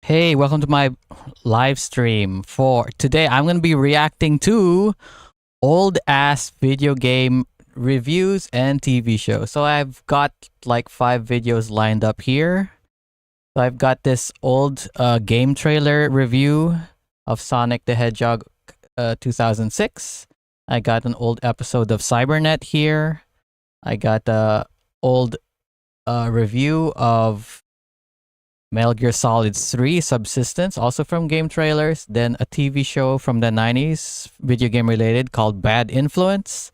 Hey, welcome to my live stream. For today, I'm going to be reacting to old ass video game reviews and TV shows. So I've got like 5 videos lined up here. So I've got this old game trailer review of Sonic the Hedgehog 2006. I got an old episode of Cybernet here. I got a old review of Metal Gear Solid 3 Subsistence, also from game trailers. Then a TV show from the 90s, video game related, called Bad Influence.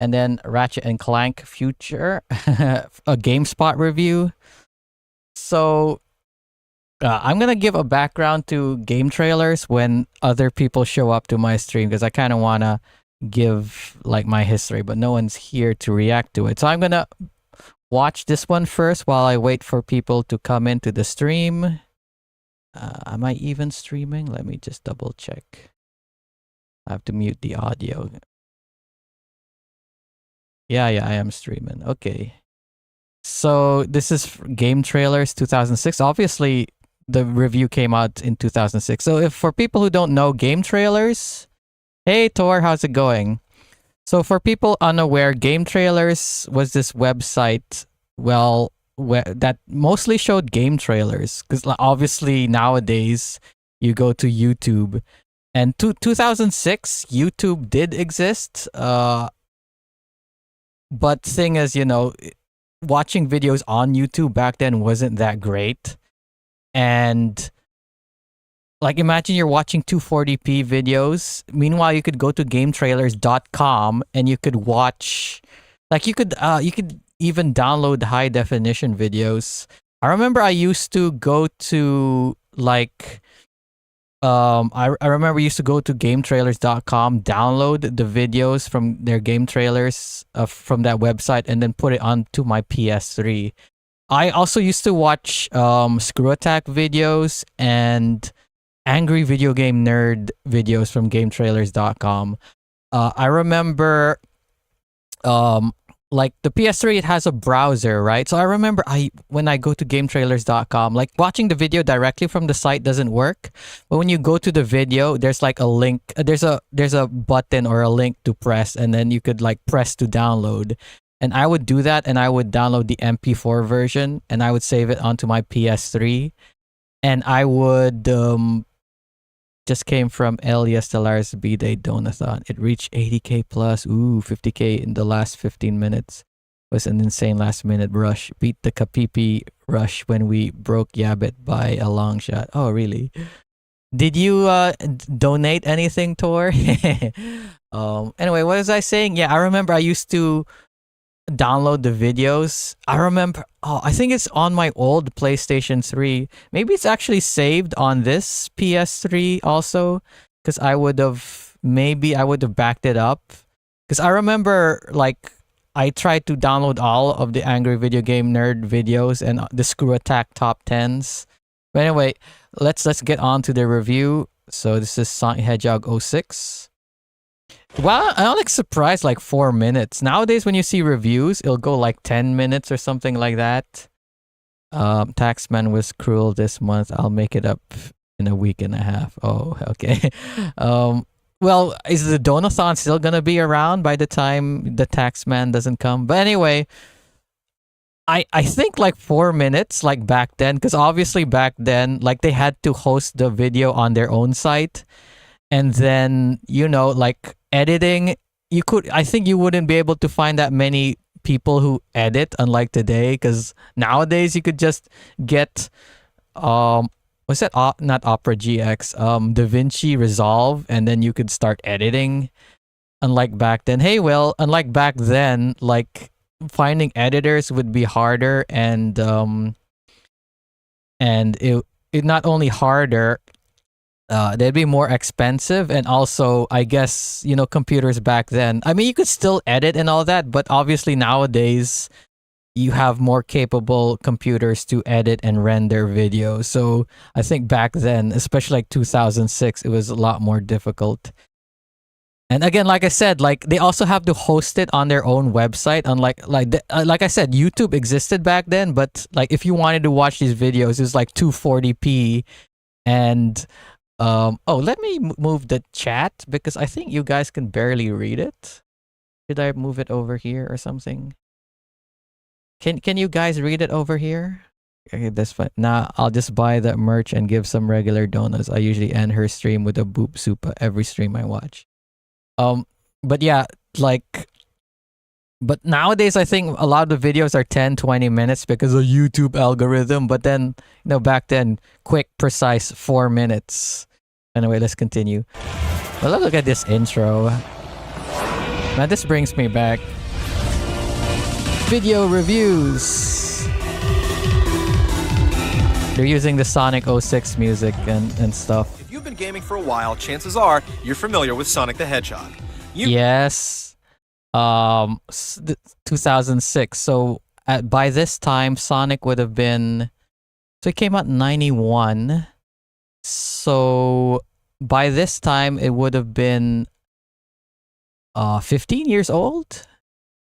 And then Ratchet and Clank Future, a GameSpot review. So I'm going to give a background to game trailers when other people show up to my stream, because I kind of want to give like my history, but no one's here to react to it. So I'm going to watch this one first while I wait for people to come into the stream. Am I even streaming? Let me just double check. I have to mute the audio. Yeah, I am streaming. Okay. So this is Game Trailers 2006. Obviously, the review came out in 2006. So if for people who don't know Game Trailers, hey Tor, how's it going? So for people unaware, Game Trailers was this website, that mostly showed game trailers. Because obviously nowadays you go to YouTube, and 2006 YouTube did exist. But thing is, watching videos on YouTube back then wasn't that great, and like, imagine you're watching 240p videos. Meanwhile, you could go to gametrailers.com and you could watch, like, you could even download high definition videos. I remember I used to go to like, I remember I used to go to gametrailers.com, download the videos from their game trailers from that website, and then put it onto my PS3. I also used to watch Screw Attack videos and Angry Video Game Nerd videos from gametrailers.com. I remember like the PS3, it has a browser, right? So I remember when I go to gametrailers.com, like watching the video directly from the site doesn't work. But when you go to the video, there's like a link, there's a button or a link to press, and then you could like press to download. And I would do that, and I would download the MP4 version, and I would save it onto my PS3. And I would just came from Elias Stellaris B-Day Donathon. It reached 80k plus. Ooh, 50k in the last 15 minutes. Was an insane last minute rush. Beat the Kapipi rush when we broke Yabbit by a long shot. Oh, really? Did you donate anything, Tor? Anyway, what was I saying? Yeah, I remember I used to download the videos. I remember, I think it's on my old PlayStation 3. Maybe it's actually saved on this PS3 also, because I would have backed it up. Because I remember, like, I tried to download all of the Angry Video Game Nerd videos and the Screw Attack top 10s. But anyway, let's get on to the review. So this is Sonic Hedgehog 06. Well, I'm like surprised, like 4 minutes. Nowadays, when you see reviews, it'll go like 10 minutes or something like that. Taxman was cruel this month. I'll make it up in a week and a half. Oh, okay. Well, is the Donathon still gonna be around by the time the Taxman doesn't come? But anyway, I think like 4 minutes, like back then, because obviously back then, like they had to host the video on their own site. And then, like editing, I think you wouldn't be able to find that many people who edit, unlike today, because nowadays you could just get, what's that? Not Opera GX, DaVinci Resolve, and then you could start editing. Unlike back then. Hey, well, unlike back then, like finding editors would be harder, and it not only harder, they'd be more expensive, and also I guess computers back then, I mean, you could still edit and all that, but obviously nowadays you have more capable computers to edit and render videos. So I think back then, especially like 2006, it was a lot more difficult. And again, like I said, like they also have to host it on their own website. Unlike like I said, YouTube existed back then, but like if you wanted to watch these videos, it was like 240p, And let me move the chat because I think you guys can barely read it. Should I move it over here or something? Can you guys read it over here? Okay, that's fine. Nah, I'll just buy the merch and give some regular donuts. I usually end her stream with a boop soup every stream I watch. But yeah, like, but nowadays I think a lot of the videos are 10, 20 minutes because of YouTube algorithm. But then, back then, quick, precise 4 minutes. Anyway, let's continue. Well, let's look at this intro. Now this brings me back. Video reviews. They're using the Sonic 06 music and stuff. If you've been gaming for a while, chances are you're familiar with Sonic the Hedgehog. Yes. 2006. So by this time, Sonic would have been... So it came out in 91. So by this time, it would have been 15 years old.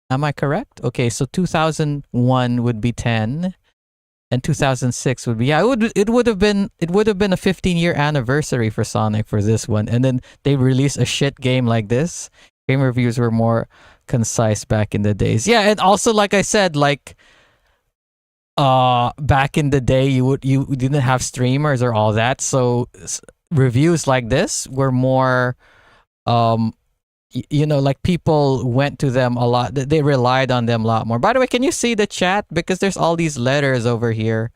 Am I correct? Okay, so 2001 would be 10. And 2006 would be it would have been a 15-year anniversary for Sonic for this one, and then they released a shit game like this. Game reviews were more concise back in the days. Yeah, and also like I said, like back in the day you didn't have streamers or all that, so reviews like this were more like people went to them a lot. They relied on them a lot more. By the way, can you see the chat? Because there's all these letters over here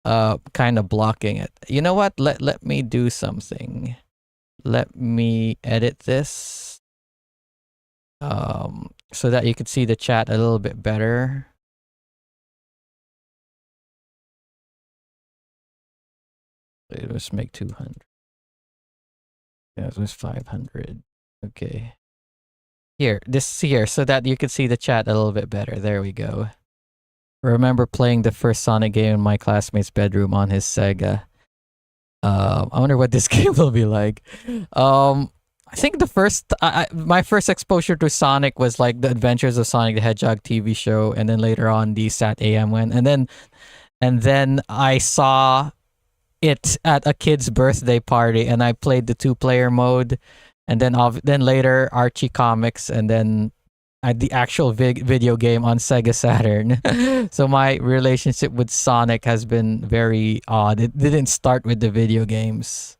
kind of blocking it. You know what? Let me do something. Let me edit this so that you could see the chat a little bit better. Let's make 200. Yeah, it was 500. Okay. Here, so that you can see the chat a little bit better. There we go. I remember playing the first Sonic game in my classmate's bedroom on his Sega. I wonder what this game will be like. I think my first exposure to Sonic was like the Adventures of Sonic the Hedgehog TV show, and then later on the Sat AM one, and then I saw it at a kid's birthday party, and I played the 2-player mode. And then later Archie Comics, and then the actual video game on Sega Saturn. So my relationship with Sonic has been very odd. It didn't start with the video games.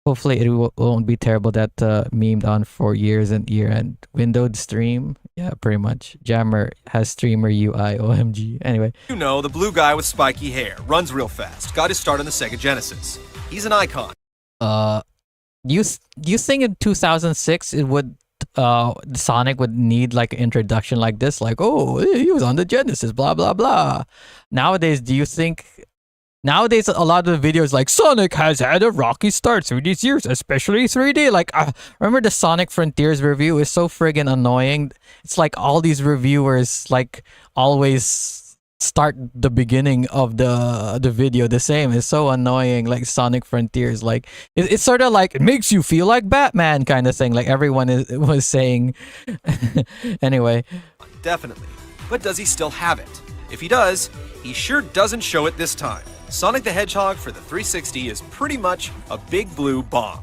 Hopefully it won't be terrible that memed on for years and year-end. Windowed stream? Yeah, pretty much. Jammer has streamer UI, OMG. Anyway. You know, the blue guy with spiky hair, runs real fast, got his start on the Sega Genesis. He's an icon. You think in 2006 it would Sonic would need like an introduction like this, like, oh, he was on the Genesis, blah blah blah. Nowadays, do you think nowadays a lot of the videos like Sonic has had a rocky start through these years, especially 3D? Like, remember the Sonic Frontiers review is so friggin' annoying. It's like all these reviewers like always start the beginning of the video the same. It's so annoying. Like Sonic Frontiers, like it's sort of like it makes you feel like Batman kind of thing, like everyone was saying. Anyway, definitely, but does he still have it? If he does, he sure doesn't show it this time. Sonic the Hedgehog for the 360 is pretty much a big blue bomb.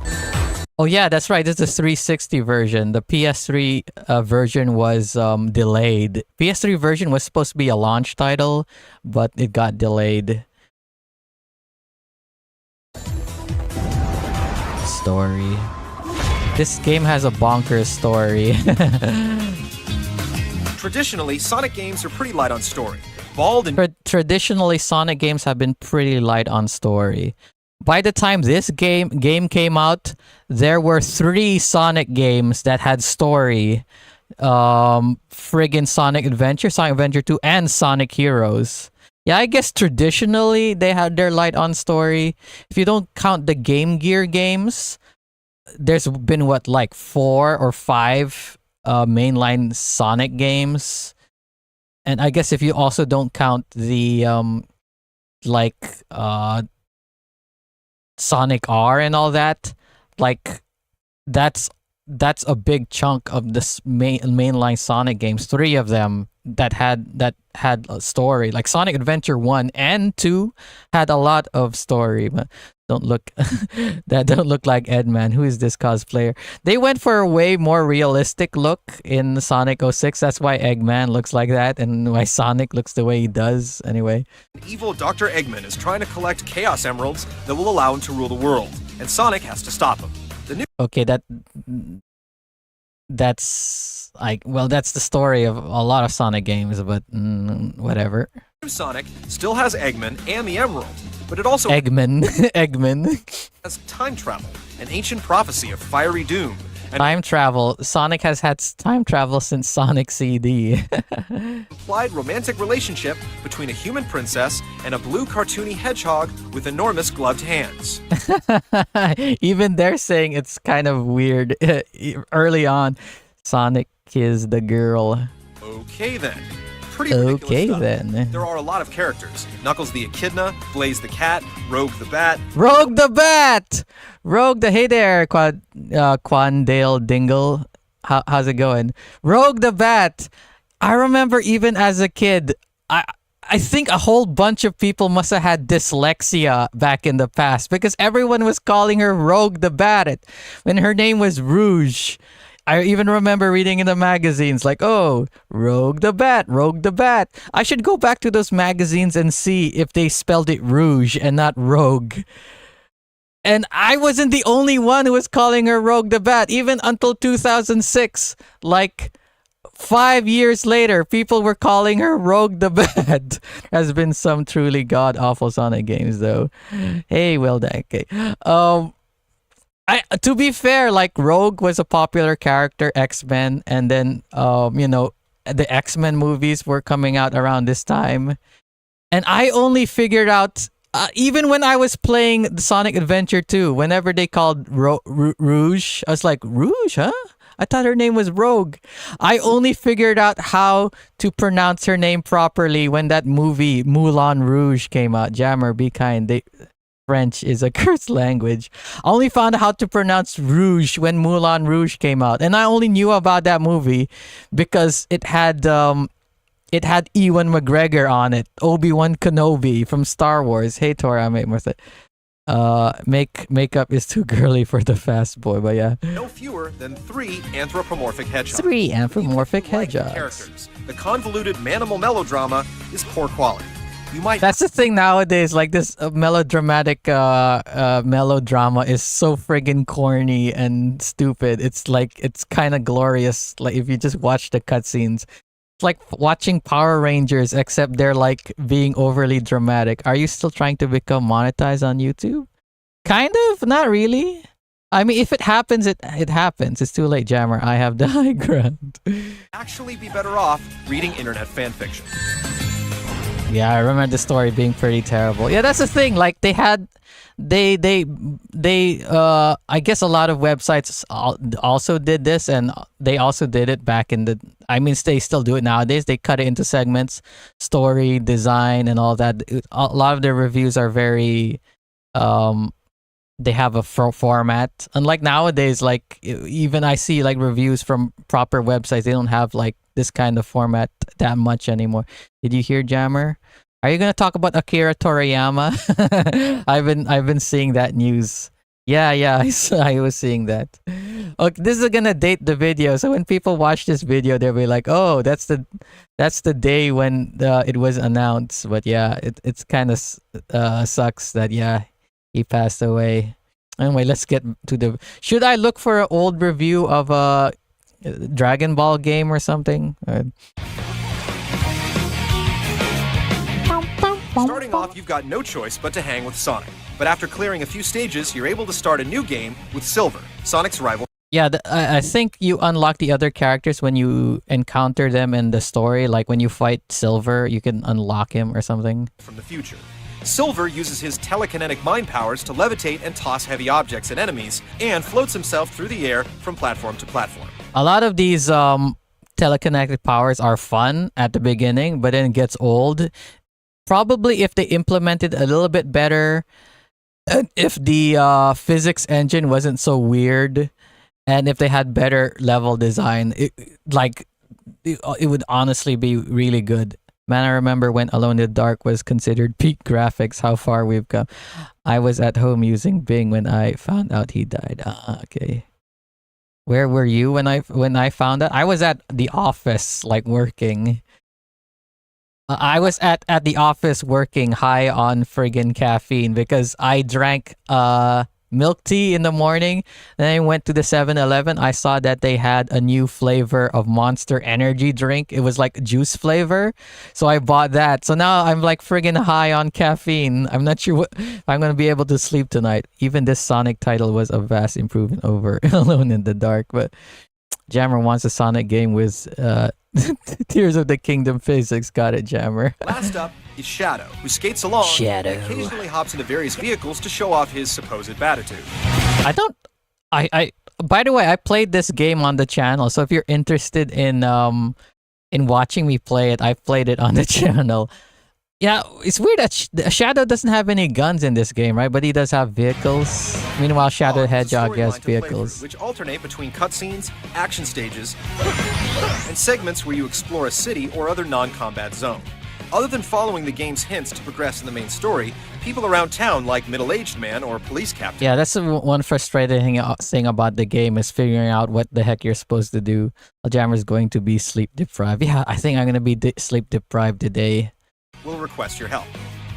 Oh yeah, that's right. This is the 360 version. The PS3 version was delayed. PS3 version was supposed to be a launch title, but it got delayed. Story. This game has a bonkers story. Traditionally, Sonic games are pretty light on story. Bald and traditionally, Sonic games have been pretty light on story. By the time this game came out, there were 3 Sonic games that had story. Friggin' Sonic Adventure 2, and Sonic Heroes. Yeah, I guess traditionally they had their light on story. If you don't count the Game Gear games, there's been like 4 or 5 mainline Sonic games. And I guess if you also don't count the Sonic R and all that, like that's that's a big chunk of this mainline Sonic games. 3 of them that had a story. Like Sonic Adventure 1 and 2 had a lot of story, but don't look don't look like Edman. Who is this cosplayer? They went for a way more realistic look in Sonic 06. That's why Eggman looks like that and why Sonic looks the way he does anyway. Evil Dr. Eggman is trying to collect Chaos Emeralds that will allow him to rule the world, and Sonic has to stop him. The new Okay, that's like, well, that's the story of a lot of Sonic games, but whatever. Sonic still has Eggman and the Emerald, but it also Eggman. Eggman. has time travel, an ancient prophecy of fiery doom, and Time travel. Sonic has had time travel since Sonic CD. implied romantic relationship between a human princess and a blue cartoony hedgehog with enormous gloved hands. Even they're saying it's kind of weird early on. Sonic is the girl. Okay then. Pretty ridiculous Okay stuff. then. There are a lot of characters. Knuckles the Echidna, Blaze the Cat, Rogue the Bat. Rogue the Bat! Rogue the... Hey there, Quandale Dingle. How's it going? Rogue the Bat! I remember even as a kid, I think a whole bunch of people must have had dyslexia back in the past because everyone was calling her Rogue the Bat when her name was Rouge. I even remember reading in the magazines like, oh, Rogue the Bat, Rogue the Bat. I should go back to those magazines and see if they spelled it Rouge and not Rogue. And I wasn't the only one who was calling her Rogue the Bat, even until 2006. Like 5 years later, people were calling her Rogue the Bat. Has been some truly god-awful Sonic games, though. Hey, well, okay. To be fair, like Rogue was a popular character, X-Men, and then the X-Men movies were coming out around this time, and I only figured out even when I was playing the Sonic Adventure 2, whenever they called Rouge, I was like, Rouge, huh? I thought her name was Rogue. I only figured out how to pronounce her name properly when that movie Moulin Rouge came out. Jammer, be kind. French is a cursed language. I only found out how to pronounce Rouge when Moulin Rouge came out, and I only knew about that movie because it had Ewan McGregor on it, Obi-Wan Kenobi from Star Wars. Hey Tora, mate, makeup is too girly for the fast boy, but yeah. No fewer than 3 anthropomorphic hedgehogs. 3 anthropomorphic Like hedgehogs. characters. The convoluted manimal melodrama is poor quality. You might That's the thing nowadays. Like this melodramatic melodrama is so friggin' corny and stupid. It's like it's kind of glorious. Like if you just watch the cutscenes, it's like watching Power Rangers, except they're like being overly dramatic. Are you still trying to become monetized on YouTube? Kind of, not really. I mean, if it happens, it happens. It's too late, Jammer. I have the high ground. actually be better off reading internet fanfiction. Yeah, I remember the story being pretty terrible. Yeah, that's the thing. Like they had, I guess a lot of websites also did this, and they also did it back in the. I mean, they still do it nowadays. They cut it into segments, story, design, and all that. A lot of their reviews are very, they have a format. Unlike nowadays, like even I see like reviews from proper websites, they don't have like this kind of format that much anymore. Did you hear, Jammer? Are you gonna talk about Akira Toriyama? I've been seeing that news. Yeah, I was seeing that. Okay, this is gonna date the video, so when people watch this video, they'll be like, "Oh, that's the day when it was announced." But yeah, it's kind of sucks that he passed away. Anyway, let's get to the. Should I look for an old review of a Dragon Ball game or something? Starting off, you've got no choice but to hang with Sonic. But after clearing a few stages, you're able to start a new game with Silver, Sonic's rival. Yeah, I think you unlock the other characters when you encounter them in the story. Like when you fight Silver, you can unlock him or something. From the future. Silver uses his telekinetic mind powers to levitate and toss heavy objects at enemies, and floats himself through the air from platform to platform. A lot of these telekinetic powers are fun at the beginning, but then it gets old. Probably if they implemented a little bit better, if the physics engine wasn't so weird, And if they had better level design, it would honestly be really good. Man, I remember when Alone in the Dark was considered peak graphics, how far we've come. I was at home using Bing when I found out he died. Ah, okay. Where were you when I found out? I was at the office, like working. I was at the office working high on friggin' caffeine because I drank milk tea in the morning. Then I went to the 7-Eleven. I saw that they had a new flavor of Monster Energy drink. It was like juice flavor. So I bought that. So now I'm like friggin' high on caffeine. I'm not sure if I'm going to be able to sleep tonight. Even this Sonic title was a vast improvement over Alone in the Dark. But Jammer wants a Sonic game with Tears of the Kingdom physics. Got it, Jammer. Last up is Shadow, who skates along Shadow. and occasionally hops into various vehicles to show off his supposed attitude. By the way, I played this game on the channel, so if you're interested in watching me play it, I've played it on the channel. Yeah, it's weird that Shadow doesn't have any guns in this game, right? But he does have vehicles. Meanwhile, Shadow the Hedgehog has vehicles. Which alternate between cutscenes, action stages, and segments where you explore a city or other non-combat zone. Other than following the game's hints to progress in the main story, people around town like middle-aged man or police captain. Yeah, that's the one frustrating thing about the game is figuring out what the heck you're supposed to do. Jammer's going to be sleep deprived. Yeah, I think I'm going to be sleep deprived today. Will request your help.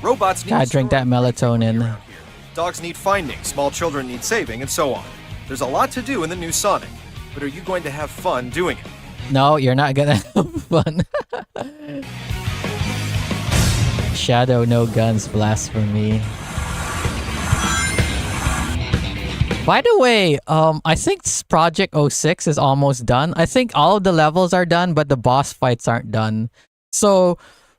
Robots need I drink that melatonin. Dogs need finding, small children need saving, and so on. There's a lot to do in the new Sonic, but are you going to have fun doing it? No, you're not gonna have fun. Shadow, no guns, blasphemy. By the way, I think Project 06 is almost done. I think all of the levels are done, but the boss fights aren't done. So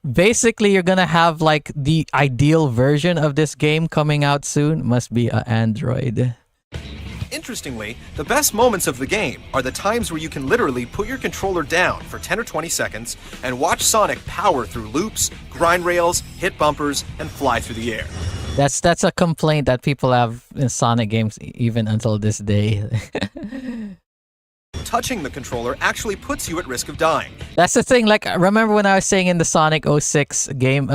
basically, you're gonna have like the ideal version of this game coming out soon. Must be an Android. Interestingly, the best moments of the game are the times where you can literally put your controller down for 10 or 20 seconds and watch Sonic power through loops, grind rails, hit bumpers, and fly through the air. That's a complaint that people have in Sonic games even until this day. Touching the controller actually puts you at risk of dying. That's the thing. Like, remember when I was saying in the Sonic 06 game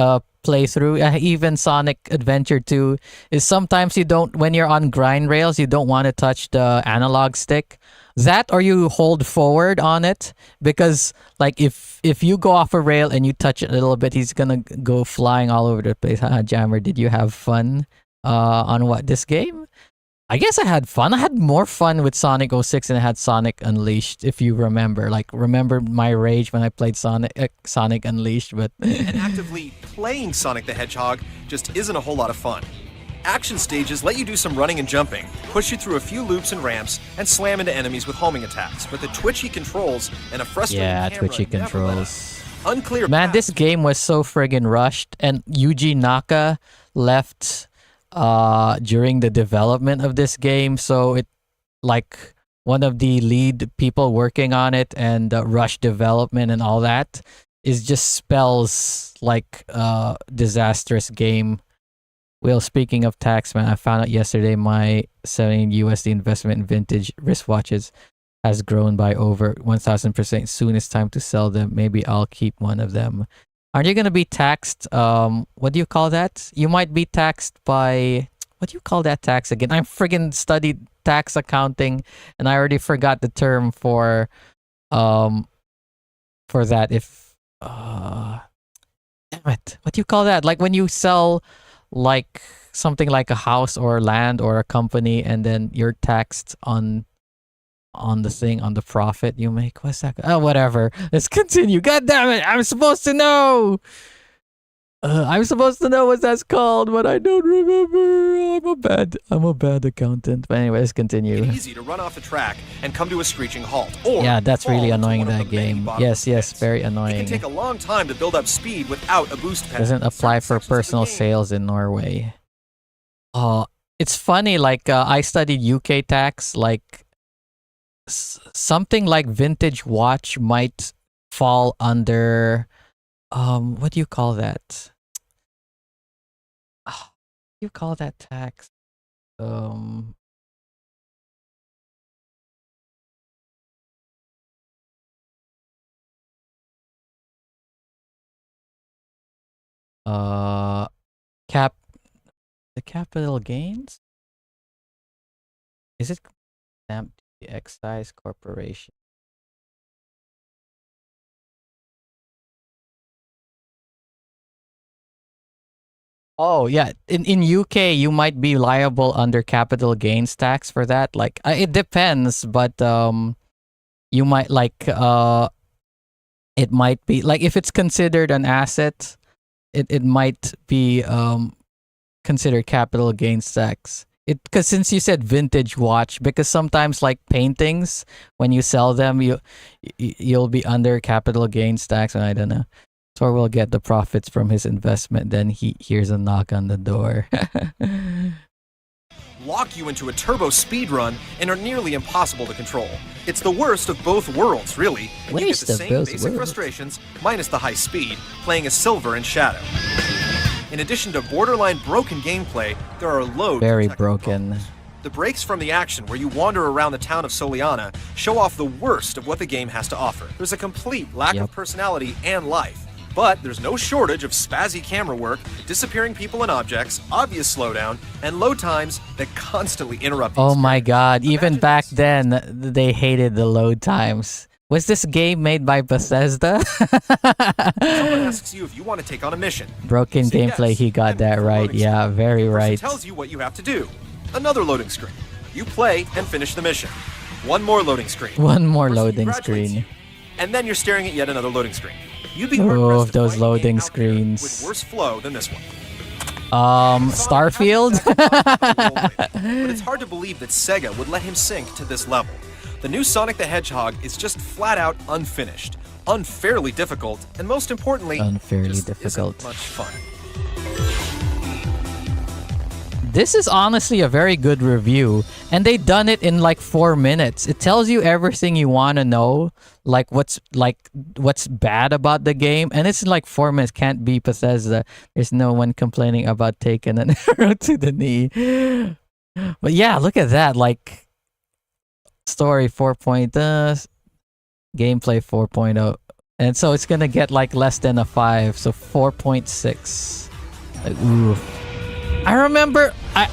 playthrough, even Sonic Adventure 2, is sometimes you don't, when you're on grind rails, you don't want to touch the analog stick. That or you hold forward on it, because like if you go off a rail and you touch it a little bit, he's gonna go flying all over the place. Jammer, did you have fun on this game? I guess I had fun. I had more fun with Sonic 06 than I had Sonic Unleashed, if you remember. Like, remember my rage when I played Sonic Unleashed, but... And actively playing Sonic the Hedgehog just isn't a whole lot of fun. Action stages let you do some running and jumping, push you through a few loops and ramps, and slam into enemies with homing attacks, but the twitchy controls and a frustrating camera twitchy controls. Unclear Man, this game was so friggin' rushed, and Yuji Naka left... during the development of this game, so it like one of the lead people working on it and rush development and all that is just spells like disastrous game. Well, speaking of tax, man, I found out yesterday my $70 USD investment in vintage wristwatches has grown by over 1,000%. Soon it's time to sell them. Maybe I'll keep one of them. Aren't you going to be taxed? What do you call that? You might be taxed by... What do you call that tax again? I friggin' studied tax accounting and I already forgot the term for that. If... damn it. What do you call that? Like when you sell like something like a house or land or a company and then you're taxed on the profit you make. What's that? Oh, whatever. Let's continue. God damn it! I'm supposed to know. I'm supposed to know what that's called, but I don't remember. I'm a bad accountant. But anyway, let's continue. It's easy to run off the track and come to a screeching halt. Or yeah, that's really annoying in in that game. Yes, very annoying. It can take a long time to build up speed without a boost pen. Doesn't apply for personal sales in Norway. It's funny. Like I studied UK tax. Like. Something like vintage watch might fall under what do you call that? What do you call that tax? Uh, cap the capital gains. Is it stamp duty excise corporation? Oh yeah, in UK you might be liable under capital gains tax for that. Like it depends, but you might like it might be like if it's considered an asset, it might be considered capital gains tax. It because since you said vintage watch, because sometimes like paintings when you sell them you'll be under capital gains tax, and I don't know. Thor will get the profits from his investment. Then he hears a knock on the door. Lock you into a turbo speed run and are nearly impossible to control. It's the worst of both worlds, really, and you get Waste the of same those basic worlds. frustrations minus the high speed, playing as Silver and Shadow. In addition to borderline broken gameplay, there are loads Very of technical broken. problems. The breaks from the action where you wander around the town of Soliana show off the worst of what the game has to offer. There's a complete lack Yep. of personality and life. But there's no shortage of spazzy camera work, disappearing people and objects, obvious slowdown, and load times that constantly interrupt the Oh my experience. god, even Imagine back this. then they hated the load times. Was this game made by Bethesda? Someone asks you if you want to take on a mission. Broken Say gameplay, yes, he got and that move to a right. loading Yeah, screen. very The person right. tells you what you have to do. Another loading screen. You play and finish the mission. One more loading screen. One more The person loading congratulates screen. you. And then you're staring at yet another loading screen. You'd be Oh, hard-pressed to those find a game loading out there screens. with worse flow than this one. Starfield? But it's hard to believe that Sega would let him sink to this level. The new Sonic the Hedgehog is just flat out unfinished, unfairly difficult, and most importantly, Unfairly just difficult. isn't much fun. This is honestly a very good review, and they done it in like 4 minutes. It tells you everything you want to know, like what's bad about the game, and it's in like 4 minutes. Can't be Bethesda. There's no one complaining about taking an arrow to the knee. But yeah, look at that. Like story 4. Gameplay 4.0, and so it's gonna get like less than a 5, so 4.6. Like, ooh. I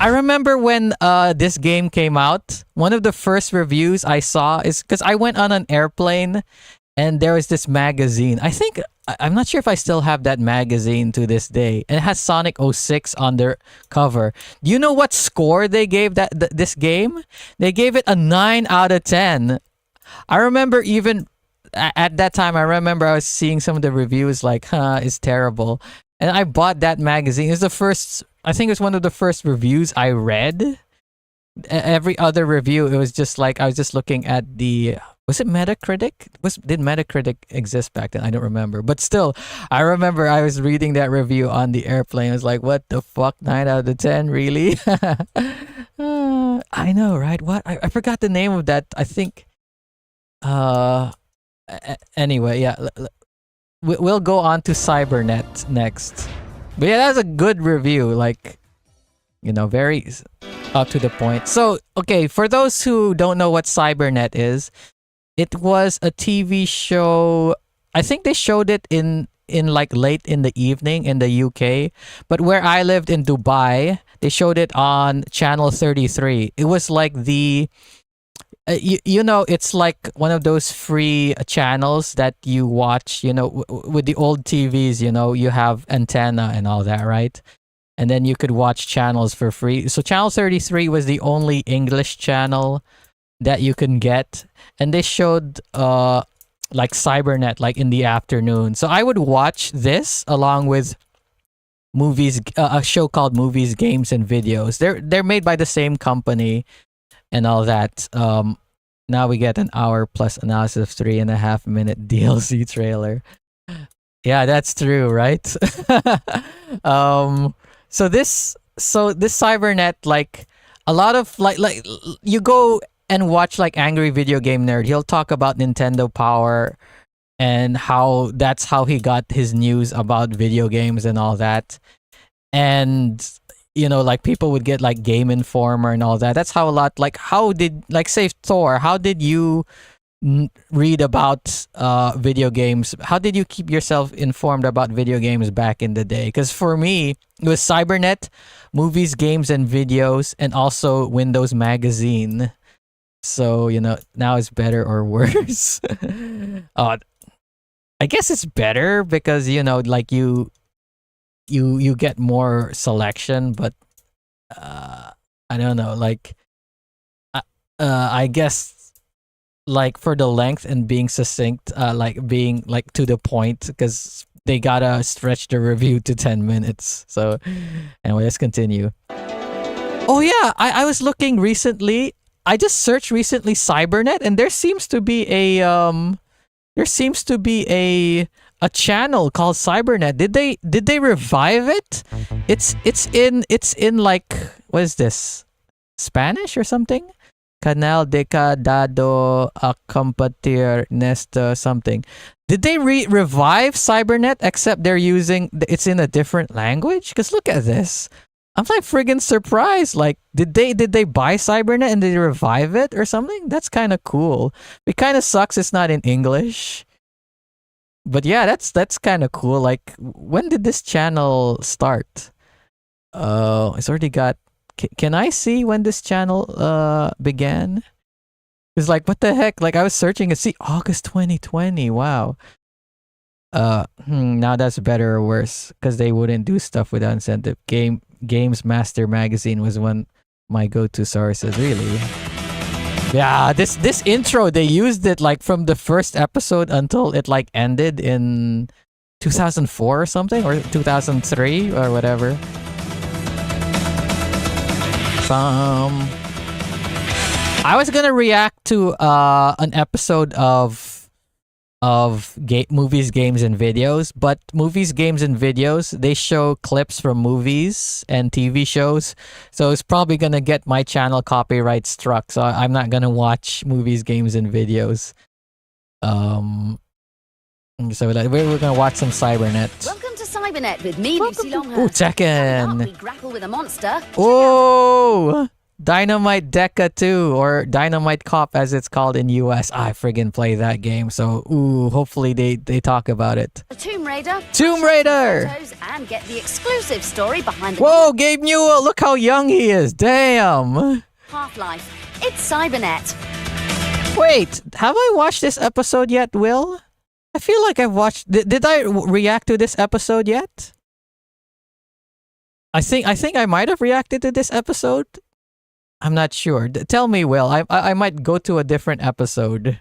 remember when this game came out. One of the first reviews I saw is because I went on an airplane and there was this magazine. I'm not sure if I still have that magazine to this day. And it has Sonic 06 on their cover. Do you know what score they gave this game? They gave it a 9 out of 10. I remember even at that time, I remember I was seeing some of the reviews like, it's terrible. And I bought that magazine. It was the first, I think it was one of the first reviews I read. Every other review, it was just like, I was just looking at was it Metacritic? Did Metacritic exist back then? I don't remember. But still, I remember I was reading that review on the airplane. I was like, what the fuck? 9 out of 10, really? I know, right? What? I forgot the name of that. I think, anyway, yeah. We'll go on to Cybernet next. But yeah, that's a good review. Like, very up to the point. So, okay, for those who don't know what Cybernet is, it was a TV show. I think they showed it in like late in the evening in the UK. But where I lived in Dubai, they showed it on Channel 33. It was like the it's like one of those free channels that you watch, with the old TVs, you have antenna and all that, right? And then you could watch channels for free. So Channel 33 was the only English channel that you can get. And they showed like Cybernet like in the afternoon. So I would watch this along with movies, a show called Movies, Games, and Videos. They're made by the same company and all that. Now we get an hour plus analysis of 3.5 minute DLC trailer. Yeah, that's true, right? So this Cybernet, like a lot of like you go and watch like Angry Video Game Nerd. He'll talk about Nintendo Power and that's how he got his news about video games and all that. And like people would get like Game Informer and all that. That's how a lot, like, how did, like, say Thor, how did you read about video games. How did you keep yourself informed about video games back in the day? Because for me, it was Cybernet, movies, games, and videos, and also Windows Magazine. So, now it's better or worse. uh, I guess it's better because, like you get more selection, but I don't know, like I guess like for the length and being succinct, like being like to the point, because they gotta stretch the review to 10 minutes. So anyway, let's continue. Oh yeah, I was looking recently. I just searched recently Cybernet, and there seems to be a channel called Cybernet. Did they revive it? It's in like, what is this? Spanish or something? Canal de Dado a Compartir Nesta something. Did they revive Cybernet, except they're using it's in a different language? Because look at this. I'm like friggin' surprised. Like, did they buy Cybernet and they revive it or something? That's kind of cool. It kind of sucks it's not in English. But yeah, that's kind of cool. Like, when did this channel start? It's already got. Can I see when this channel began? It's like, what the heck? Like, I was searching and see August 2020. Wow. Now that's better or worse, because they wouldn't do stuff without incentive. Games Master Magazine was one my go-to sources. Really? Yeah, this intro, they used it like from the first episode until it like ended in 2004 or something, or 2003 or whatever. I was gonna react to an episode of movies, games, and videos, but movies, games, and videos, they show clips from movies and TV shows, so it's probably gonna get my channel copyright struck. So I'm not gonna watch movies, games, and videos. So we're gonna watch some Cybernet. Welcome to Cybernet with me, Lucy Longhurst. Oh, Tekken. We grapple with a monster. Oh, Dynamite Deca 2, or Dynamite Cop as it's called in US. I friggin' play that game, so hopefully they talk about it. Tomb Raider. Tomb Raider! And get the exclusive story behind the... Whoa, Gabe Newell, look how young he is. Damn. Half-Life. It's Cybernet. Wait, have I watched this episode yet, Will? I feel like I've watched... Did I react to this episode yet? I think I might have reacted to this episode. I'm not sure. Tell me, Will. I might go to a different episode.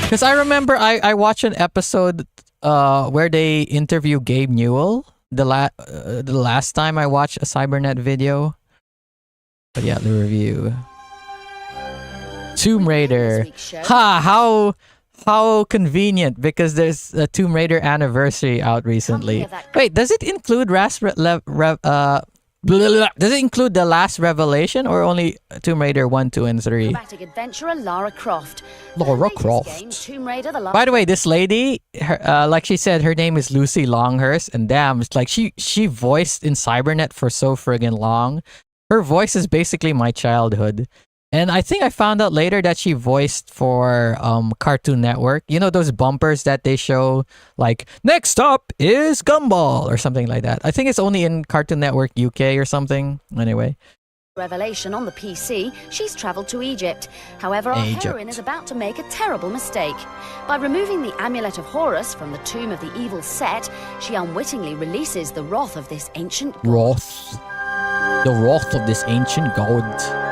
Because I remember I watched an episode where they interview Gabe Newell the last time I watched a Cybernet video. But yeah, the review. Tomb Raider. How convenient, because there's a Tomb Raider anniversary out recently. Wait, does it include does it include the last Revelation, or only Tomb Raider 1, 2, and 3? Acrobatic adventurer Lara Croft. Lara Croft. Game, Tomb Raider, the last... By the way, this lady, like she said, her name is Lucy Longhurst, and damn, it's like she voiced in Cybernet for so friggin' long. Her voice is basically my childhood. And I think I found out later that she voiced for Cartoon Network. You know those bumpers that they show, like, next up is Gumball, or something like that. I think it's only in Cartoon Network UK or something. Anyway. Revelation on the PC, she's travelled to Egypt. However, our heroine is about to make a terrible mistake. By removing the Amulet of Horus from the tomb of the evil Set, she unwittingly releases the wrath of this ancient god. The wrath of this ancient god.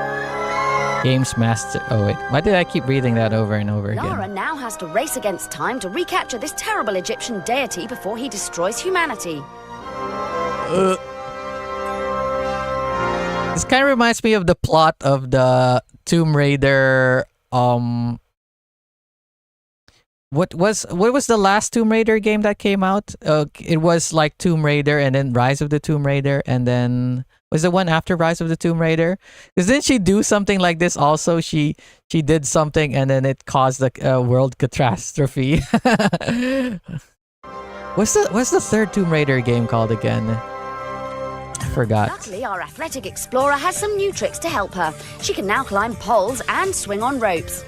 Games Master. Oh wait, why did I keep reading that over and over again? Lara now has to race against time to recapture this terrible Egyptian deity before he destroys humanity. This kind of reminds me of the plot of the Tomb Raider. What was the last Tomb Raider game that came out? It was like Tomb Raider, and then Rise of the Tomb Raider, and then was the one after Rise of the Tomb Raider? Because didn't she do something like this also? She did something, and then it caused a world catastrophe. What's the third Tomb Raider game called again? Forgot. Luckily, our athletic explorer has some new tricks to help her. She can now climb poles and swing on ropes.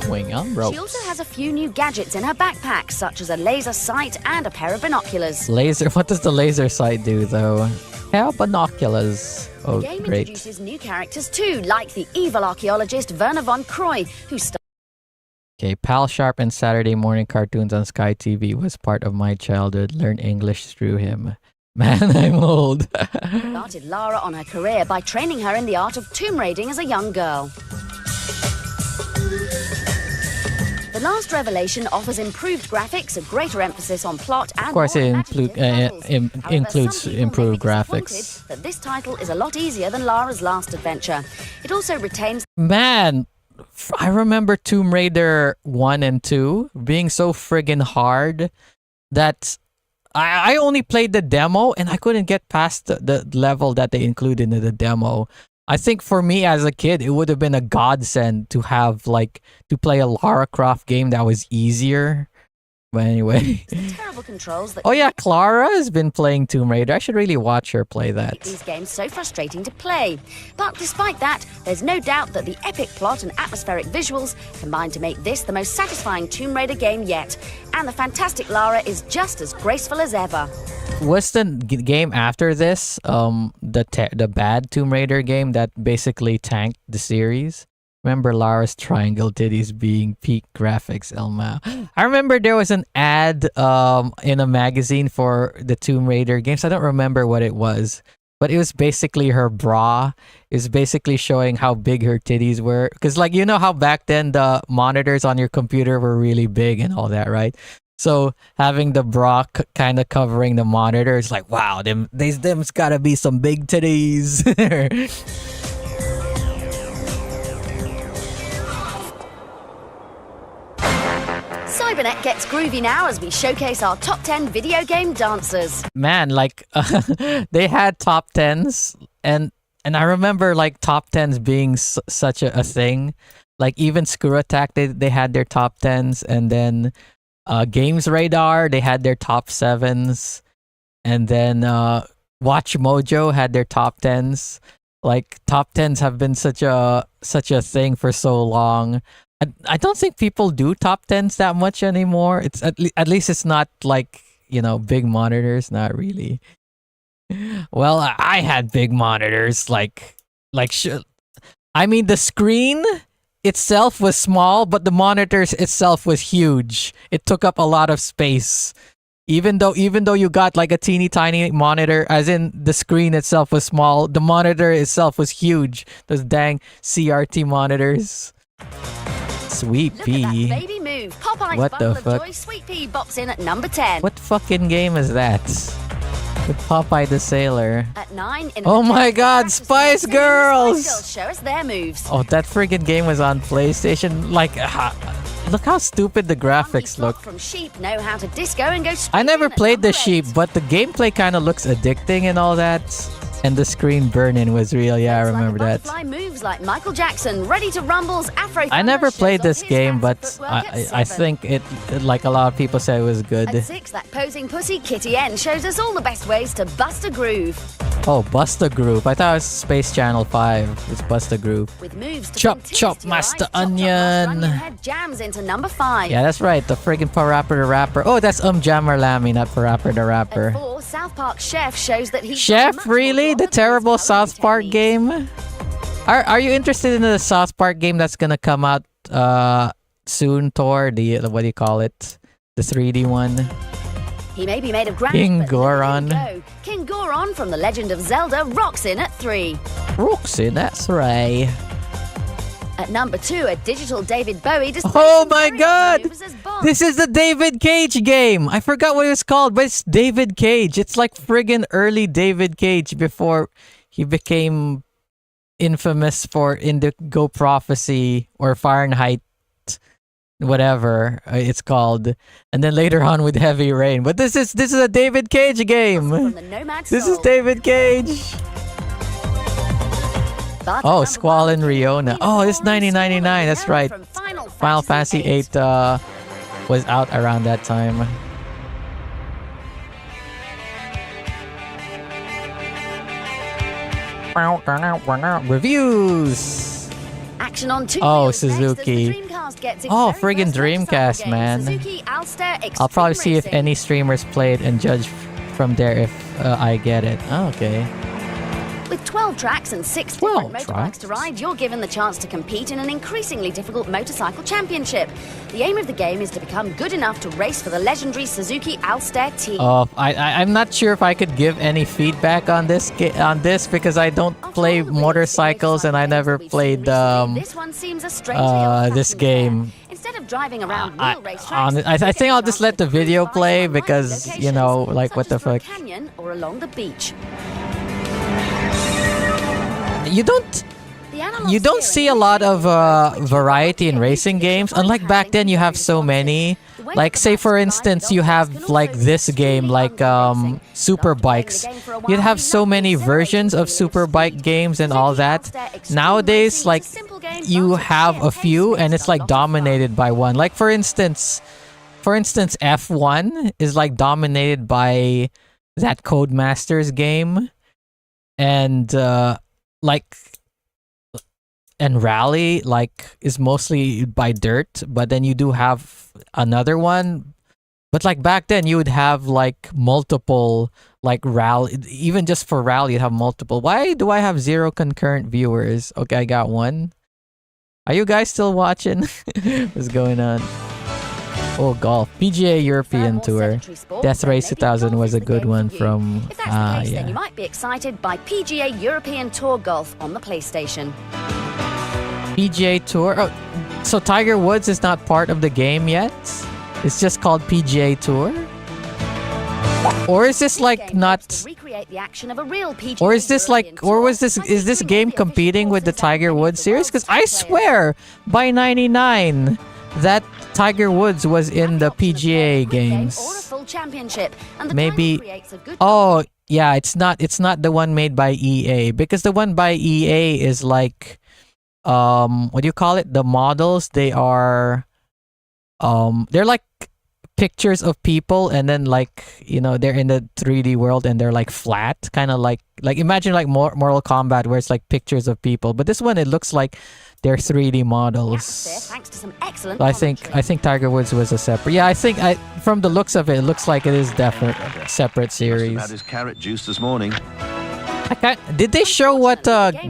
Swing on ropes. She also has a few new gadgets in her backpack, such as a laser sight and a pair of binoculars. Laser. What does the laser sight do, though? Yeah, binoculars. Oh, The game great. introduces new characters too, like the evil archaeologist Werner von Croy, who Okay, Pal Sharp and Saturday morning cartoons on Sky TV was part of my childhood. Learn English through him. Man, I'm old. started Lara on her career by training her in the art of tomb raiding as a young girl. The Last Revelation offers improved graphics, a greater emphasis on plot, and Of course, more it imaginative levels. However, includes some people improved may be disappointed graphics. that this title is a lot easier than Lara's last adventure. It also retains Man, I remember Tomb Raider 1 and 2 being so friggin' hard that I only played the demo and I couldn't get past the level that they included in the demo. I think for me as a kid, it would have been a godsend to have to play a Lara Croft game that was easier. But anyway. terrible controls that Oh yeah, Clara has been playing Tomb Raider. I should really watch her play make that. these games so frustrating to play. But despite that, there's no doubt that the epic plot and atmospheric visuals combine to make this the most satisfying Tomb Raider game yet. And the fantastic Lara is just as graceful as ever. What's the game after this? The bad Tomb Raider game that basically tanked the series. Remember Lara's triangle titties being peak graphics, Elma. I remember there was an ad in a magazine for the Tomb Raider games. I don't remember what it was, but it was basically her bra. It was basically showing how big her titties were. Because you know how back then the monitors on your computer were really big and all that, right? So having the bra kind of covering the monitor, it's like, wow, them's gotta be some big titties. Cybernet gets groovy now as we showcase our top 10 video game dancers. Man, they had top 10s and I remember top 10s being such a thing. Even Screw Attack, they had their top 10s, and then Games Radar, they had their top 7s, and then Watch Mojo had their top 10s. Top 10s have been such a thing for so long. I don't think people do top 10s that much anymore. It's at least it's not big monitors, not really. Well, I had big monitors I mean the screen itself was small, but the monitors itself was huge. It took up a lot of space. Even though you got a teeny tiny monitor, as in the screen itself was small, the monitor itself was huge. Those dang CRT monitors. Sweet Look Pea. at that baby move. Popeye's What Bundle the of fuck? Joy Sweet Pea bops in at number 10. What fucking game is that? With Popeye the Sailor. At 9, in Oh an my attempt to God, practice Spice dancing, the Girls! Spice Girls show us their moves. Oh, that friggin' game was on PlayStation. Look how stupid the graphics Flock look. from Sheep know how to disco and go I never spinning at played the number sheep, 8. but the gameplay kind of looks addicting and all that. And the screen burn-in was real. Yeah, I It's remember like that. butterfly moves like Michael Jackson, ready to rumble's Afro. I never played this game, but I 7. think it, like a lot of people say, it was good. At 6, that posing pussy Kitty N shows us all the best ways to bust a groove. Oh, Busta Groove. I thought it was Space Channel 5. It's Busta Groove. With moves to Chop, bring tears chop, to your eyes, Master Chop, Chop, Onion. Master Head jams into number 5. Yeah, that's right. The friggin' Parappa the Rapper. Oh, that's Jammer Lammy, not Parappa the At Rapper. 4, South Park Chef shows that he's Chef, really? The terrible South Park game? Are you interested in the South Park game that's gonna come out soon, Tor? What do you call it? The 3D one? He may be made of granite, King but look at him Goron. go. King Goron from The Legend of Zelda rocks in at 3. Roxy, that's right. At number 2, a digital David Bowie displays Oh some my very odd God! moves as Bond. This is the David Cage game! I forgot what it was called, but it's David Cage. It's like friggin' early David Cage before he became infamous for Indigo Prophecy or Fahrenheit, whatever it's called, and then later on with Heavy Rain. But this is a David Cage game. From the Nomad This is Soul. David Cage. But at Oh, number Squall 1, and Riona. Oh, it's 1999. That's right. from Final Fantasy 8 was out around that time. Reviews. Action on two Oh, wheels next as the Suzuki. Dreamcast gets its Oh, very friggin' first motorcycle Dreamcast, game, man. Suzuki Alster Extreme I'll probably see if Racing. any streamers played and judge from there if I get it. Oh, okay. With 12 tracks and 6 12 different motorbikes tracks? to ride, you're given the chance to compete in an increasingly difficult motorcycle championship. The aim of the game is to become good enough to race for the legendary Suzuki Alster team. I'm not sure if I could give any feedback on this because I don't After play all the big motorcycles and I motorcycle never games we've seen played recently, this one seems a strangely this old-fashioned game. affair. Instead of driving around I real racetracks, I you get think the I'll just chance let to the video cruise by play some likely because you know, locations, like such what as the through a fuck. canyon or along the beach. You don't see a lot of variety in racing games. Unlike back then, you have so many. Like, say for instance, you have like this game, like super bikes. You'd have so many versions of super bike games and all that. Nowadays, like you have a few, and it's like dominated by one. Like for instance, F1 is like dominated by that Codemasters game, and and Rally like is mostly by dirt, but then you do have another one. But like back then you would have like multiple like rally, even just for Rally you'd have multiple. Why do I have 0 concurrent viewers? Okay, I got one. Are you guys still watching? What's going on? Oh, golf. PGA European Tour. Death Race 2000 was a good one from If that's the case, then yeah. you might be excited by PGA European Tour Golf on the PlayStation. PGA Tour. Oh, so Tiger Woods is not part of the game yet? It's just called PGA Tour? Or is this like not? Recreate the action of a real PGA Or is this like? European Or Tour was this? by Is this featuring game all the official competing with the courses and Tiger venues Woods the series? world's Because top I players. swear by '99 that Tiger Woods was in the Have the option of playing a PGA quick game Or a games. full championship, and the Maybe- timer creates a good Oh yeah, it's not the one made by EA, because the one by EA is like what do you call it? The models, they're like pictures of people, and then like, you know, they're in the 3D world and they're like flat, kind of like imagine like Mortal Kombat where it's like pictures of people, but this one it looks like they're 3D atmosphere models. thanks to some excellent So I think Tiger Woods was a separate. Yeah, I think from the looks of it, it looks like it is definitely separate Must have had series. his carrot juice this morning. Did they show what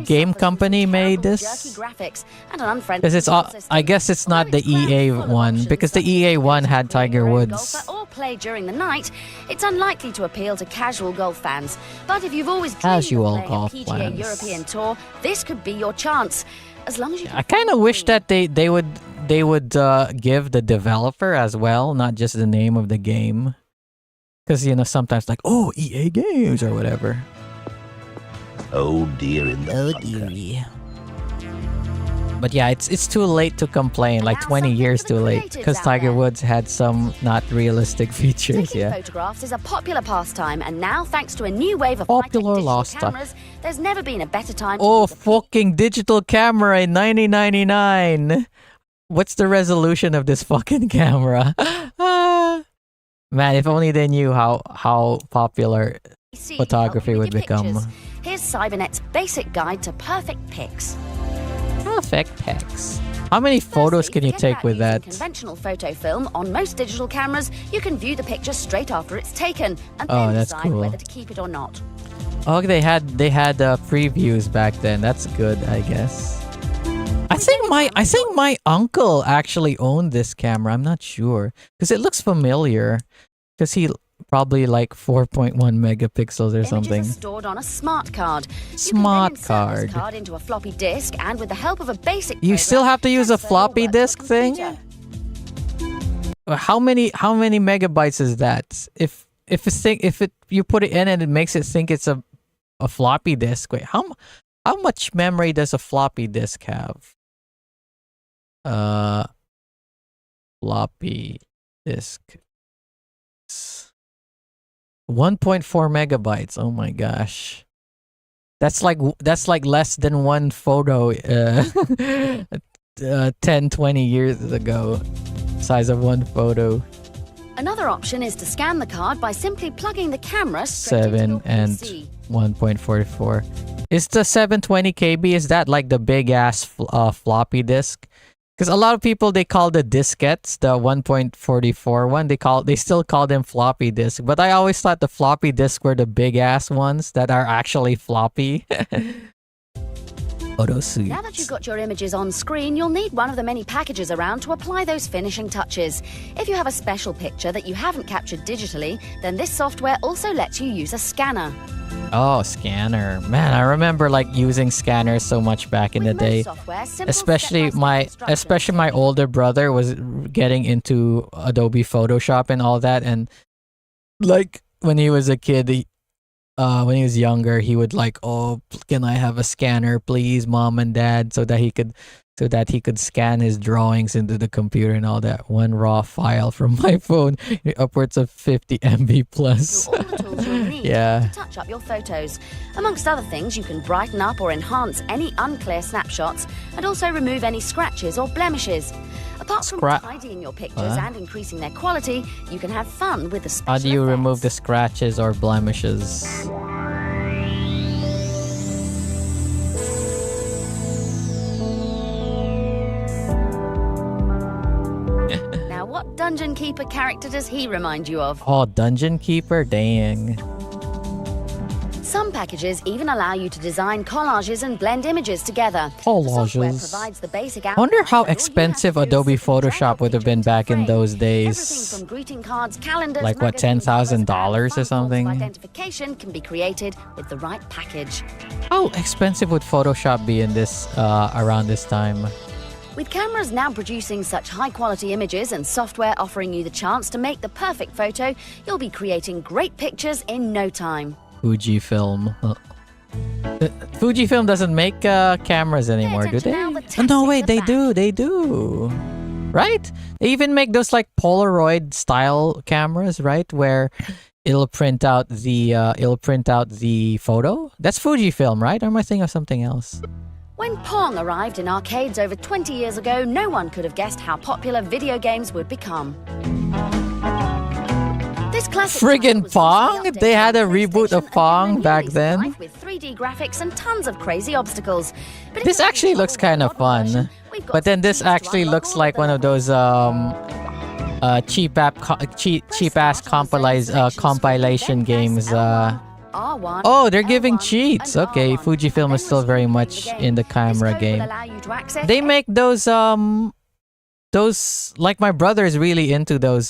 game company made this? Because it's I guess it's not the EA one, because the EA one had Tiger Woods. Or play during the night, it's unlikely to appeal to casual golf fans. But if you've always dreamed Casual of playing golf a PGA fans. European Tour, this could be your chance. As long as you I kind of wish that they would give the developer as well, not just the name of the game. Because, you know, sometimes like, oh, EA Games or whatever. Oh dear in the bunker. dearie. But yeah, it's too late to complain, like now 20 something years for the too late, creatives because out Tiger there. Woods had some not realistic features, Taking yeah. photographs is a popular pastime, and now, thanks to a new wave of Popular high-tech lost digital time. cameras, there's never been a better time. Oh, to use a fucking digital camera in 1999. What's the resolution of this fucking camera? Ah. Man, if only they knew how popular PC to photography help would with your become. pictures. Here's Cybernet's basic guide to perfect pics. Perfect pics. How many photos Firstly, can you forget take about with using that? Conventional photo film. On most digital cameras, you can view the picture straight after it's taken, and Oh, then that's decide cool. whether to keep it or not. Oh, they had previews back then. That's good, I guess. I think my uncle actually owned this camera. I'm not sure because it looks familiar. Because he probably like 4.1 megapixels or Images something. are stored on a smart card. Smart you can then insert card. this card into a floppy disk, and with the help of a basic You program, still have to use a transfer your floppy work to a disk thing? computer. How many megabytes is that? If you put it in and it makes it think it's a floppy disk. Wait, how much memory does a floppy disk have? Floppy disk. 1.4 megabytes. Oh my gosh. That's like less than one photo 10, 20 years ago. Size of one photo. Another option is to scan the card by simply plugging the camera straight into 7 your and PC. 1.44. Is the 720 KB, is that like the big ass floppy disk? Because a lot of people, they call the diskettes, the 1.44 one, they still call them floppy disk. But I always thought the floppy disk were the big ass ones that are actually floppy. Photo suits. Now that you've got your images on screen, you'll need one of the many packages around to apply those finishing touches. If you have a special picture that you haven't captured digitally, then this software also lets you use a scanner. Oh, scanner. Man, I remember like using scanners so much back in the day. Especially my older brother was getting into Adobe Photoshop and all that, and like when he was a kid, when he was younger, he would like, "Oh, can I have a scanner, please, mom and dad," so that he could scan his drawings into the computer and all that. One raw file from my phone, upwards of 50 MB plus. All the tools you'll need Yeah. to touch up your photos. Amongst other things, you can brighten up or enhance any unclear snapshots and also remove any scratches or blemishes. Apart from tidying your pictures and increasing their quality, you can have fun with the special How do you remove the effects. scratches or blemishes? Now, what Dungeon Keeper character does he remind you of? Oh, Dungeon Keeper? Dang. Some packages even allow you to design collages and blend images together. The software Collages. provides the basic I wonder outline, how and all you have expensive to do is Adobe simply drag Photoshop your would have picture been into the back in frame. those Everything days. from greeting cards, calendars, Like what, magazines, $10,000 postcards, or and forms of something? identification can be created with the right package. How expensive would Photoshop be in this around this time? With cameras now producing such high-quality images and software offering you the chance to make the perfect photo, you'll be creating great pictures in no time. Fujifilm. Fujifilm doesn't make cameras anymore, do attention they? now, the Oh, no, tactics wait, are they back. do. They do. Right? They even make those like Polaroid style cameras, right? Where it'll print out the photo. That's Fujifilm, right? Or am I thinking of something else? When Pong arrived in arcades over 20 years ago, no one could have guessed how popular video games would become. This classic Friggin' title was Pong? recently They had a updated reboot on of PlayStation Pong and back released then? live with 3D graphics and tons of crazy obstacles. But if This you're actually looking looks for kind a of modern fun. version, we've got But then some this keys to actually unlock looks all like of one the of those cheap ass compilation games. R1, Oh, they're giving L1, cheats. and Okay, R1, Fujifilm and is still then very retrieving much the game. in the This camera code game. will allow you to access They make those like my brother's really into those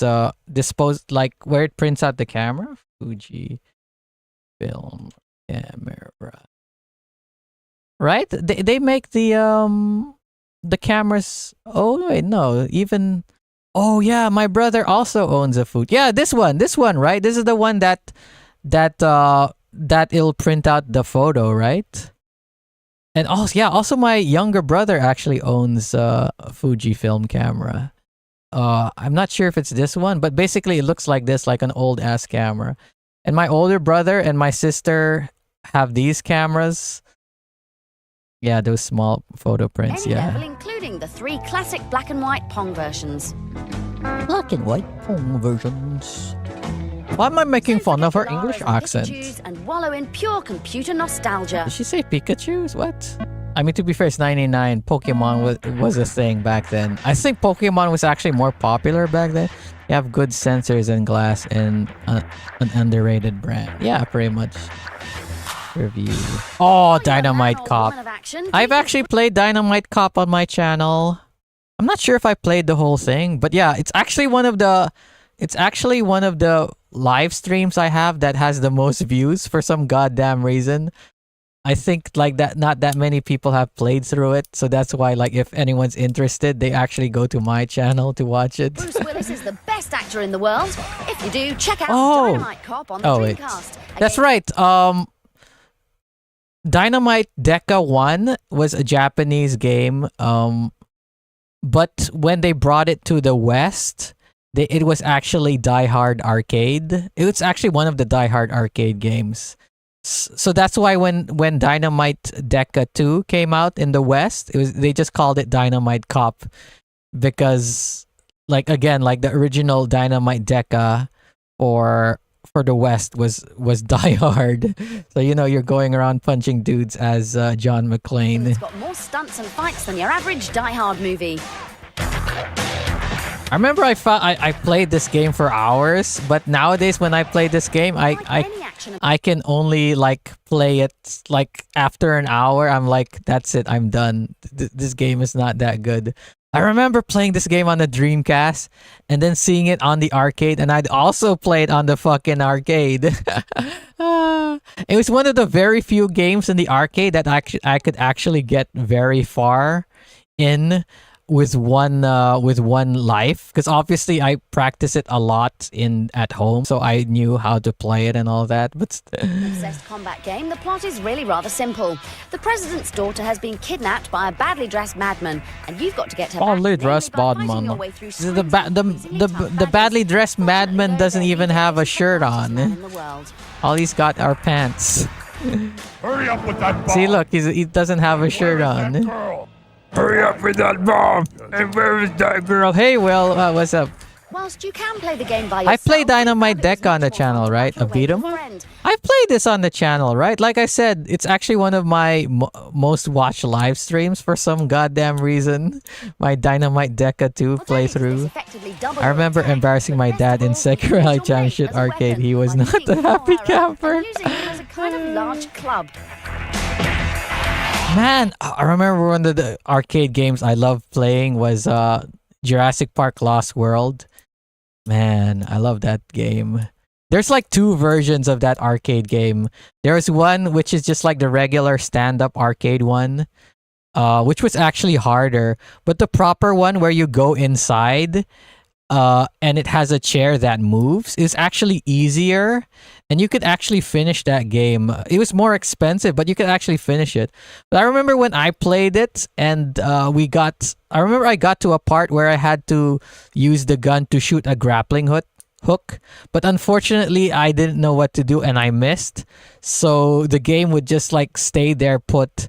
like where it prints out the camera. Fuji film camera. Right? They make the cameras. Oh wait, no, even oh yeah, my brother also owns a Fuji. Yeah, this one, right? This is the one that it'll print out the photo, right? And also my younger brother actually owns a Fujifilm camera. I'm not sure if it's this one, but basically it looks like this, like an old ass camera. And my older brother and my sister have these cameras. Yeah, those small photo prints. any Yeah, level, including the 3 classic black and white Pong versions. black and white Pong versions. Why am I making fun of her English accent? Pikachus and wallow in pure computer nostalgia. Did she say Pikachu's? What? I mean, to be fair, it's 99. Pokemon was a thing back then. I think Pokemon was actually more popular back then. You have good sensors and glass and an underrated brand. Yeah, pretty much. Review. Oh, Dynamite Cop. I've actually played Dynamite Cop on my channel. I'm not sure if I played the whole thing, but yeah, it's actually one of the live streams I have that has the most views for some goddamn reason. I think like that not that many people have played through it, so that's why like if anyone's interested, they actually go to my channel to watch it. Bruce Willis is the best actor in the world. If you do, check out Oh. Dynamite Cop on the Oh, wait. Dreamcast. That's Again, right. Dynamite Deca 1 was a Japanese game. But when they brought it to the West, it was actually Die Hard Arcade. It was actually one of the Die Hard arcade games. So that's why when Dynamite Deca 2 came out in the West, they just called it Dynamite Cop because like again like the original Dynamite Deca or for the West was Die Hard. So you're going around punching dudes as John McClane. It's got more stunts and fights than your average Die Hard movie. I remember I played this game for hours, but nowadays when I play this game, I can only like play it like after an hour. I'm like, that's it, I'm done. This game is not that good. I remember playing this game on the Dreamcast and then seeing it on the arcade, and I'd also play it on the fucking arcade. It was one of the very few games in the arcade that I could actually get very far in with one life, because obviously I practice it a lot at home, so I knew how to play it and all that. But Obsessed combat game. The plot is really rather simple. The president's daughter has been kidnapped by a badly dressed madman, and you've got to get her back. badly dressed madman. The badly dressed madman doesn't even have a shirt on. All he's got are pants. Hurry up with that bomb. See, look, he doesn't have a shirt on. Hurry up with that bomb! And where is that girl? Hey, Will, what's up? Whilst you can play the game by yourself, I play Dynamite Deck on the channel, right? A beat 'em up? I played this on the channel, right? Like I said, it's actually one of my most watched live streams for some goddamn reason. My Dynamite Deca 2 playthrough. I remember embarrassing my dad in Sekiro Rally Championship Arcade. He was not a happy camper. Using it as a kind of large club. Man, I remember one of the arcade games I loved playing was Jurassic Park Lost World. Man, I love that game. There's like two versions of that arcade game. There's one which is just like the regular stand-up arcade one, which was actually harder. But the proper one where you go inside and it has a chair that moves is actually easier. And you could actually finish that game. It was more expensive, but you could actually finish it. But I remember when I played it, and I remember I got to a part where I had to use the gun to shoot a grappling hook. But unfortunately, I didn't know what to do, and I missed. So the game would just like stay there put,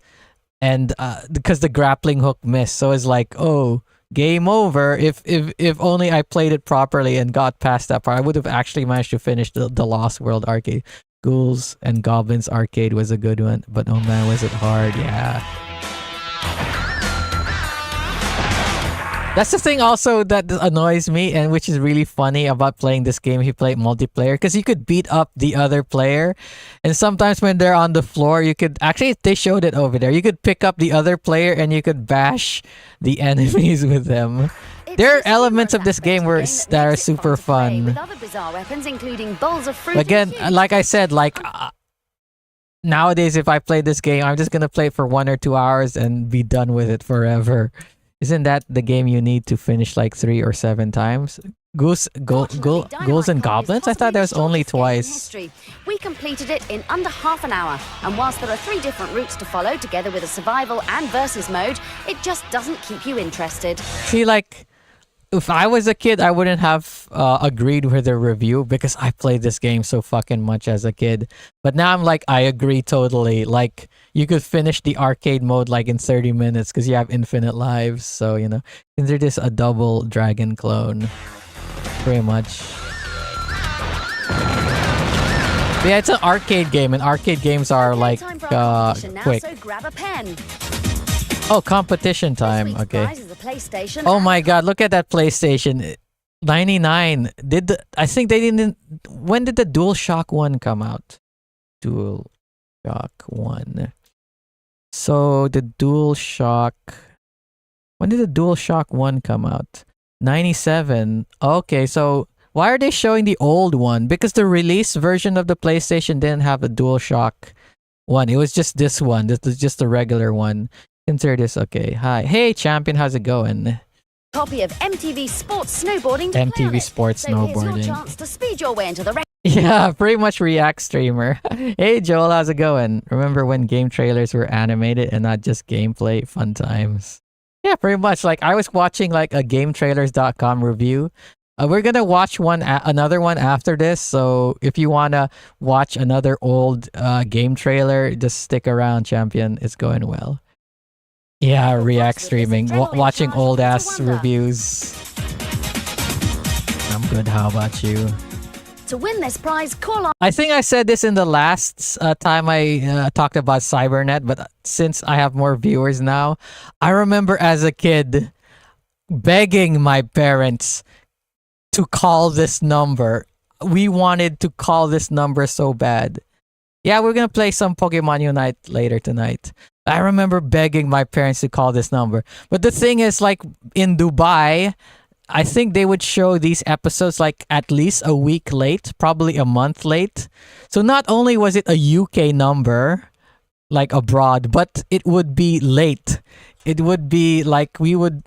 and because the grappling hook missed. So it's like, oh, game over. If only I played it properly and got past that part, I would have actually managed to finish the Lost World arcade. Ghouls and Goblins arcade was a good one, but oh man, was it hard. Yeah. That's the thing also that annoys me, and which is really funny about playing this game if you play multiplayer, because you could beat up the other player, and sometimes when they're on the floor, you could actually, they showed it over there, you could pick up the other player and you could bash the enemies with them. There are elements of this game that are super fun. Again, like I said, nowadays if I play this game, I'm just gonna play it for 1 or 2 hours and be done with it forever. Isn't that the game you need to finish like 3 or 7 times? Ghouls and Goblins? I thought there was only twice. We completed it in under half an hour, and whilst there are 3 different routes to follow, together with a survival and versus mode, it just doesn't keep you interested. See, like, if I was a kid, I wouldn't have agreed with the review because I played this game so fucking much as a kid. But now I'm like, I agree totally. Like, you could finish the arcade mode like in 30 minutes because you have infinite lives. So, consider this a double dragon clone. Pretty much. But yeah, it's an arcade game, and arcade games are like quick. So grab a pen. Oh, competition time. Okay. Oh my god, look at that PlayStation. 99. I think they didn't. When did the DualShock 1 come out? DualShock 1. So the DualShock. When did the DualShock 1 come out? 97. Okay, so why are they showing the old one? Because the release version of the PlayStation didn't have a DualShock 1. It was just this one. This is just the regular one. Consider this. Okay. Hi. Hey, champion. How's it going? Copy of MTV Sports Snowboarding. MTV Sports Snowboarding. So here's your chance to speed your way into the Yeah, pretty much React streamer. Hey, Joel. How's it going? Remember when game trailers were animated and not just gameplay? Fun times. Yeah, pretty much. Like, I was watching like a GameTrailers.com review. We're gonna watch another one after this. So if you wanna watch another old game trailer, just stick around, champion. It's going well. Yeah, React streaming, watching old ass reviews. I'm good. How about you? To win this prize, call on. I think I said this in the last time I talked about Cybernet, but since I have more viewers now, I remember as a kid begging my parents to call this number. We wanted to call this number so bad. Yeah, we're gonna play some Pokemon Unite later tonight. I remember begging my parents to call this number. But the thing is, like, in Dubai, I think they would show these episodes like at least a week late, probably a month late. So not only was it a UK number, like abroad, but it would be late. It would be like we would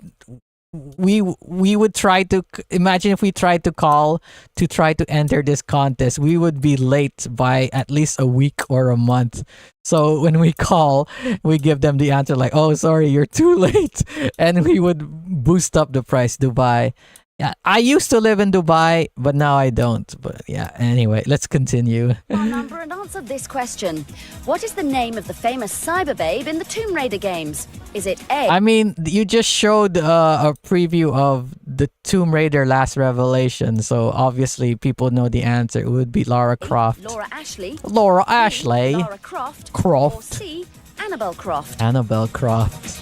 try to imagine if we tried to call to try to enter this contest, we would be late by at least a week or a month. So when we call, we give them the answer like, oh, sorry, you're too late. And we would boost up the price. Dubai. Yeah, I used to live in Dubai, but now I don't. But yeah, anyway, let's continue. Our number and answer this question. What is the name of the famous cyber babe in the Tomb Raider games? Is it A? I mean, you just showed a preview of the Tomb Raider Last Revelation, so obviously people know the answer. It would be Lara Croft. Laura Ashley. Lara B, Ashley. Lara Croft. Croft. Or C, Annabelle Croft. Annabelle Croft.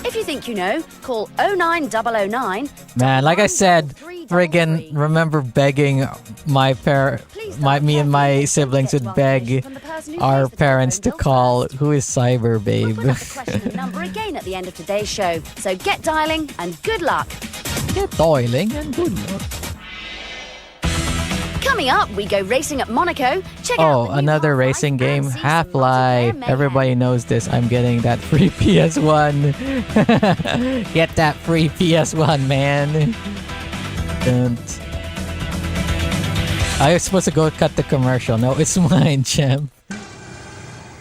If you think you know, call 09009. Man, like I said, friggin' remember begging me and my siblings would beg our parents to call who is Cyber Babe. We'll put up the question and number again at the end of today's show. So get dialing and good luck. Get dialing and good luck. Coming up, we go racing at Monaco. Check out Oh, the new another Half-Life racing and game, see some Half-Life. multiplayer mayhem. Everybody knows this. I'm getting that free PS1. Get that free PS1, man. Don't. I was supposed to go cut the commercial. No, it's mine, champ.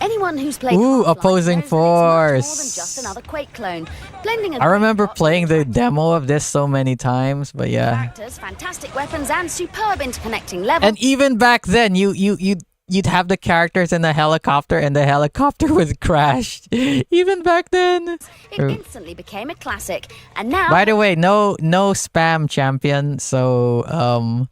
Anyone who's played Ooh, Half-Life Opposing knows that it's much more than Force. just another Quake clone. Blending a I remember great playing the plot, demo of this so many times, but yeah. characters, fantastic weapons, and superb interconnecting levels. And even back then, you'd have the characters in the helicopter, and the helicopter would crash. Even back then. It instantly became a classic. And now, By the way, no spam, champion. So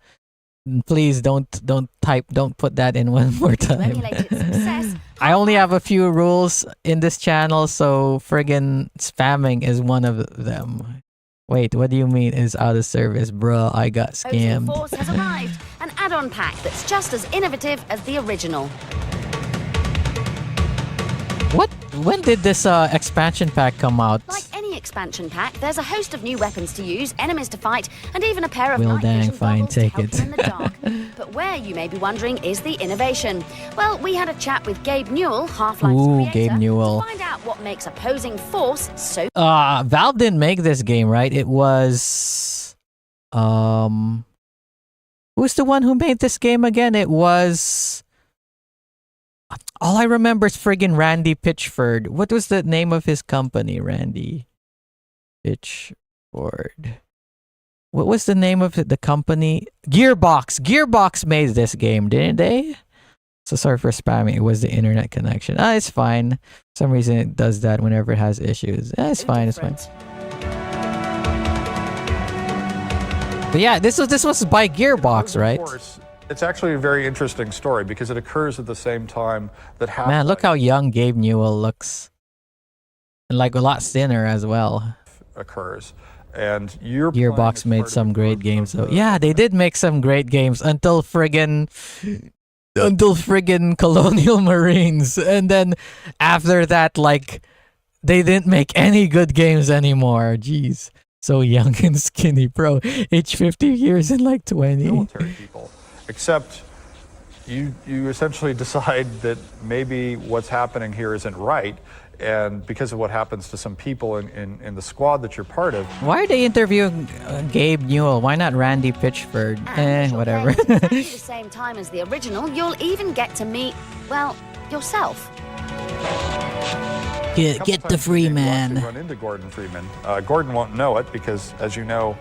please don't put that in one more to time. emulate its success, I only have a few rules in this channel, so friggin' spamming is one of them. Wait, what do you mean is out of service? Bruh, I got Opposing scammed. Force has arrived, an add-on pack that's just as innovative as the original. What? When did this expansion pack come out? Like any expansion pack, there's a host of new weapons to use, enemies to fight, and even a pair of Well, night dang, vision fine, goggles to take help it. you in the dark. But where, you may be wondering, is the innovation? Well, we had a chat with Gabe Newell, Half-Life's Ooh, creator, Gabe Newell. to find out what makes Opposing Force so. Valve didn't make this game, right? It was who's the one who made this game again? It was all I remember is friggin' Randy Pitchford. What was the name of his company? Randy Pitchford. What was the name of the company? Gearbox. Gearbox made this game, didn't they? So sorry for spamming. It was the internet connection. It's fine. For some reason it does that whenever it has issues. It's fine. It's fine. But yeah, this was by Gearbox, right? Of course, it's actually a very interesting story because it occurs at the same time that Half-Life Man, look how young Gabe Newell looks. And like a lot thinner as well. occurs. And you're playing Gearbox as made part of some the great group games of though. the- Yeah, they did make some great games until friggin' Colonial Marines. And then after that, like, they didn't make any good games anymore. Jeez. So young and skinny, bro. Age 50 years and like 20. military people, except you essentially decide that maybe what's happening here isn't right, and because of what happens to some people in the squad that you're part of. Why are they interviewing Gabe Newell? Why not Randy Pitchford? And you'll Whatever. play at exactly the same time as the original, you'll even get to meet, well, yourself. Get Couple the times free in the game, you'll man. actually run into Gordon Freeman. Gordon won't know it because, as you know,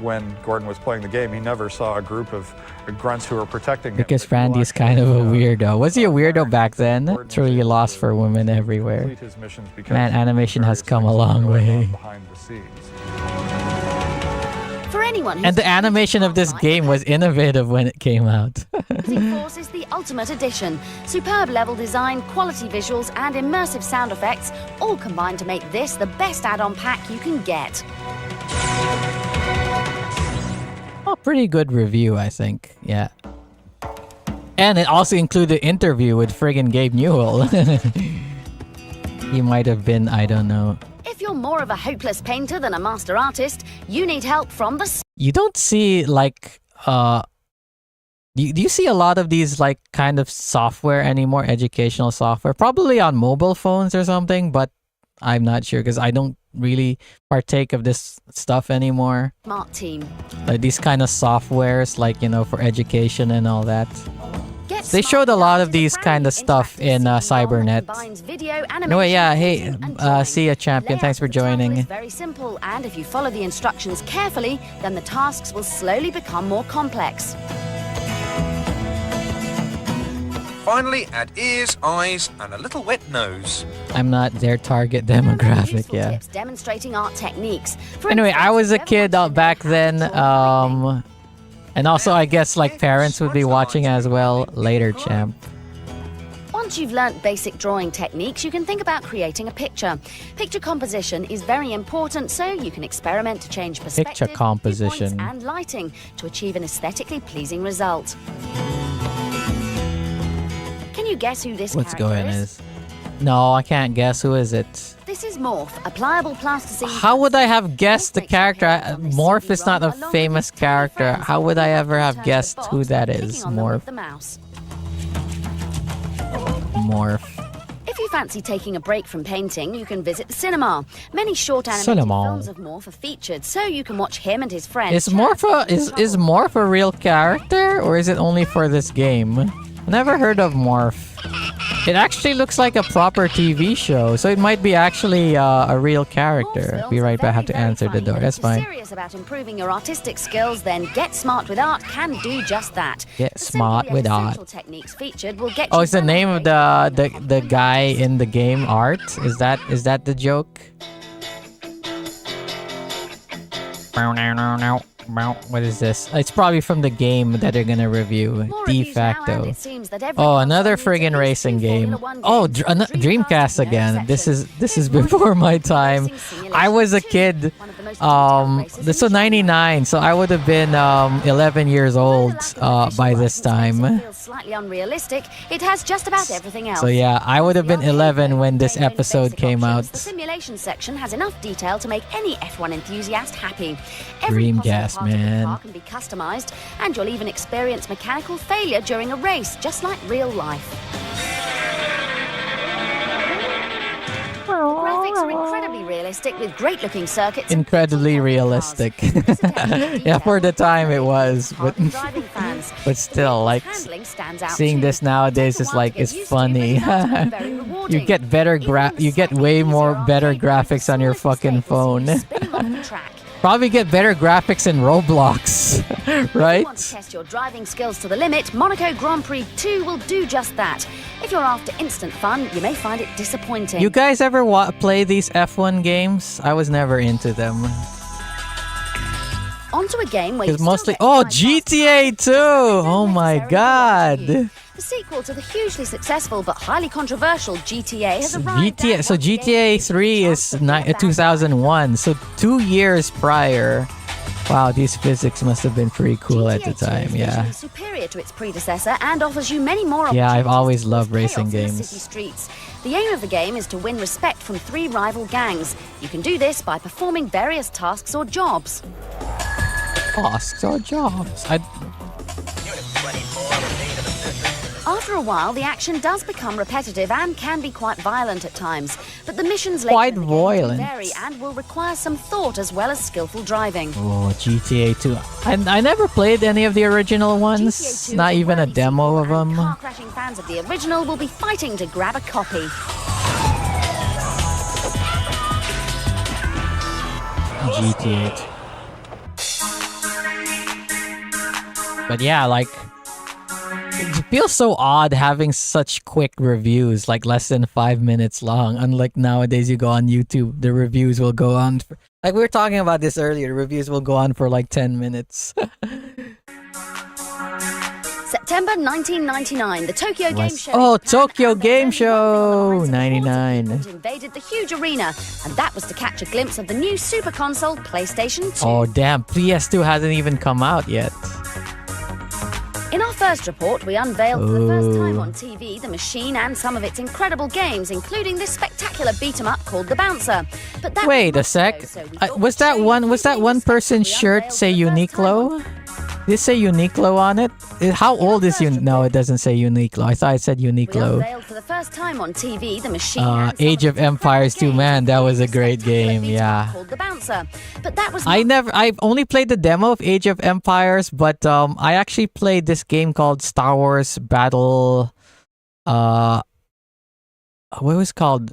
when Gordon was playing the game, he never saw a group of grunts who were protecting him. Because But you'll Randy's actually, kind of a weirdo. Was he a weirdo back then? Gordon It's really was able lost to for women everywhere. complete his missions because Man, of animation has various come a things that were long going on way. behind the scenes. For anyone who's And the animation of this game was innovative when it came out. Force is the ultimate addition. Superb level design, quality visuals, and immersive sound effects all combine to make this the best add-on pack you can get. Oh, pretty good review, I think. Yeah. And it also included an interview with friggin' Gabe Newell. He might have been, I don't know. If you're more of a hopeless painter than a master artist, you need help from the... You don't see like do you see a lot of these like kind of software anymore, educational software? Probably on mobile phones or something, but I'm not sure because I don't really partake of this stuff anymore. Smart team. Like these kind of softwares, like, you know, for education and all that. Get They Smart showed a lot of is these brand kind new of stuff interactive in CD-ROM that Cybernet. combines video, Anyway, yeah, animation, hey, voices, and drawing. see ya, champion. Thanks for Layout of the tower joining. is very simple, and if you follow the instructions carefully, then the tasks will slowly become more complex. Finally, add ears, eyes, and a little wet nose. I'm not their target demographic, Useful yeah. tips demonstrating art techniques. For Anyway, instance, I was a whoever kid wants to back know how to then, draw lightning. and also I guess like parents would be watching as well later, champ. Once you've learnt basic drawing techniques, you can think about creating a picture. Picture composition is very important, so you can experiment to change perspective, composition. viewpoints, and lighting to achieve an aesthetically pleasing result. Can you guess who this What's character going is? No, I can't guess. Who is it? This is Morph, a pliable plasticine. How would I have guessed the character? Morph is not a famous character. How would I ever have guessed who that is? Morph. The mouse. Morph. If you fancy taking a break from painting, you can visit the cinema. Many short animated Cinema. films of Morph are featured, so you can watch him and his friends. Is Morph is Morph a real character, or is it only for this game? Never heard of Morph. It actually looks like a proper TV show, so it might be actually a real character. Be right back. I have to answer the door. That's If you're fine. serious about improving your artistic skills, then Get Smart with Art can do just that. Get The Smart simple yet with Art. essential techniques featured will get Oh, you it's the well name on of the way the guy in the game, Art. Is that the joke? What is this? It's probably from the game that they're gonna review. More De reviews now, and facto. it seems that every Oh, console another needs at friggin' least racing two game. Formula 1 Oh, games. Dreamcast no again. This exception. is before my time. I was a kid. This was 99, so I would have been 11 years old by this time. Feels slightly unrealistic. It has just about everything else. So yeah, I would have been 11 when this Getting rid of episode basic came options, out. The simulation section has enough detail to make any F1 enthusiast happy. Every Dream possible gas, part of the man. car can be customized, and you'll even experience mechanical failure during a race, just like real life. The graphics are incredibly realistic with great-looking circuits. and Incredibly beautiful cars. realistic. This attention to Yeah, for the detail time it really was, is part but of driving fans. but still, like Handling stands out seeing too. this nowadays Takes is a while like to get it's used to, but funny. it does become very You rewarding. get better Even the you get slightly way easier more better arcade mode, graphics on your smallest fucking mistake will phone. see you spinning off the track. Probably get better graphics in Roblox, If you right? want to test your driving skills to the limit, Monaco Grand Prix 2 will do just that. If you're after instant fun, you may find it disappointing. You guys ever play these F1 games? I was never into them. Onto a game where It's you mostly still get to GTA drive fast 2. cars, but Oh don't my necessarily belong to you. god. The sequel to the hugely successful but highly controversial GTA has arrived. GTA and so once again, GTA it's 3 a is chance to be back. 2001. So 2 years prior. Wow, these physics must have been pretty cool at the GTA 2 time. is Yeah. visually superior to its predecessor and offers you many more Yeah, I've opportunities always to loved cause racing chaos in the games. city streets. The aim of the game is to win respect from 3 rival gangs. You can do this by performing various tasks or jobs. Tasks or jobs. After a while, the action does become repetitive and can be quite violent at times. But the missions Quite later in the game violent. can vary and will require some thought as well as skillful driving. Oh, GTA 2. I never played any of the original ones. GTA 2 Not is even a worthy demo sequel, of and them. Car-crashing fans of the original will be fighting to grab a copy. GTA 2. But yeah, like it feels so odd having such quick reviews, like less than 5 minutes long. Unlike nowadays, you go on YouTube, the reviews will go on Like we were talking about this earlier, reviews will go on for like 10 minutes. September 1999, the Tokyo Game Show. Oh, in Japan Tokyo had Game their only Show, one run on the rise of 99. esports invaded the huge arena, and that was to catch a glimpse of the new super console PlayStation 2. Oh, damn. PS2 hasn't even come out yet. In our first report, we unveiled for the first time Ooh. on TV the machine and some of its incredible games, including this spectacular beat-em-up called The Bouncer. But that Wait a was sec. months ago, so we thought Was we'd that show you one? a Was few that one things person's we shirt unveiled say for the first time on Uniqlo? Did it say Uniqlo on it? How old is you? No, it doesn't say Uniqlo. I thought it said We Uniqlo. unveiled for the first time on TV the machine. and some Age of its incredible Empires 2, games, man, that was a including great spectacular game. beat-em-up Yeah. called The Bouncer. But that was I've only played the demo of Age of Empires, but I actually played this game called Star Wars Battle. What was it called?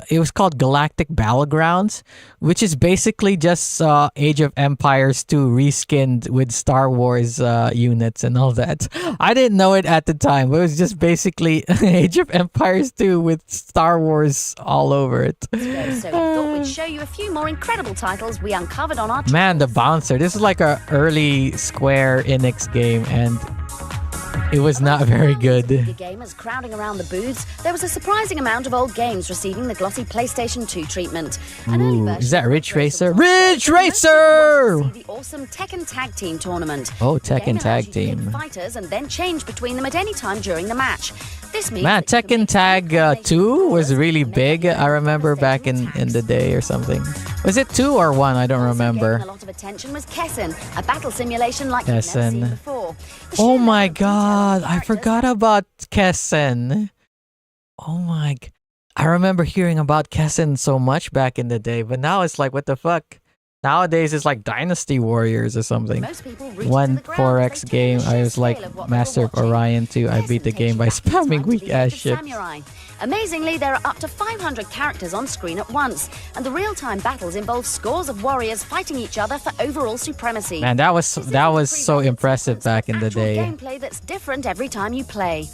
It was called Galactic Battlegrounds, which is basically just Age of Empires 2 reskinned with Star Wars units and all that. I didn't know it at the time, but it was just basically Age of Empires 2 with Star Wars all over it. so we thought we'd show you a few more incredible titles we uncovered on our Man, the Bouncer. This is like a early Square Enix game, and it was not very good. The gamers crowding around the booths, there was a surprising amount of old games receiving the glossy PlayStation 2 treatment. An early Ooh, version is that of Ridge Race Racer? of Dawn Ridge showed most people Racer! wanted to see the awesome Tekken Tag Team tournament. Oh, The game Tekken allows Tag you to pick Team. fighters and then change between them at any time during the match. This means Man, that you can Tekken make Tag combinations 2 was with really make big. any I remember back devastating in the attacks. day or something. Was it 2 or 1? I don't Also remember. gaining a lot of attention was Kessen, a battle simulation like you've never Kessen. seen before. The Oh sheer my level of detail on god, the I characters forgot about Kessen. Oh my I remember hearing about Kessen so much back in the day, but now it's like, what the fuck? Nowadays it's like Dynasty Warriors or something. Most people reached One to the ground as 4X they took game, the I sheer was like scale of what they were Master of watching. Orion 2. I beat the Kessen game by takes you back in spamming time to weak the ass age of ships. samurai. Amazingly, there are up to 500 characters on screen at once, and the real-time battles involve scores of warriors fighting each other for overall supremacy. Man, that was This isn't so pre-rendered impressive sequence, back but in the actual day. gameplay that's different every time you play.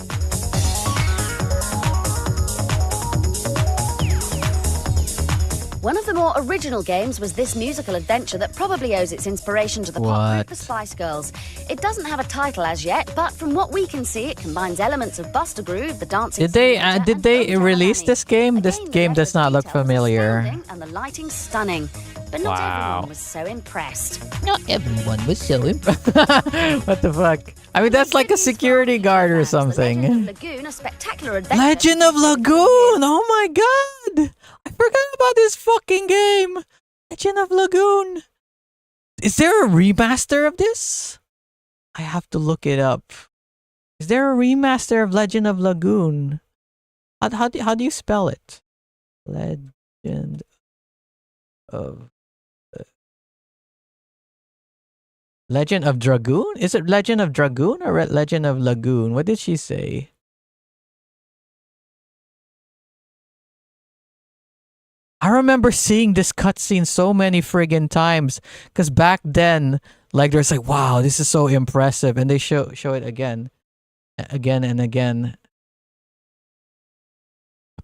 One of the more original games was this musical adventure that probably owes its inspiration to the pop group What? the Spice Girls. It doesn't have a title as yet, but from what we can see, it combines elements of Buster Groove, the dancing Did they simulator, did and they Bone release Tamagami. this game? This Again, the game level does of not look detail was familiar. astounding and the lighting stunning. But not Wow. everyone was so impressed. Not everyone was so impressed. What the fuck? I mean, that's like a security guard or The Legend of something. Lagoon, a spectacular adventure. Legend of Lagoon! Oh my god! I forgot about this fucking game! Legend of Lagoon! Is there a remaster of this? I have to look it up. Is there a remaster of Legend of Lagoon? How do you spell it? Legend of... Legend of Dragoon? Is it Legend of Dragoon or Legend of Lagoon? What did she say? I remember seeing this cutscene so many friggin' times because back then, like, there's like, wow, this is so impressive, and they show it again and again.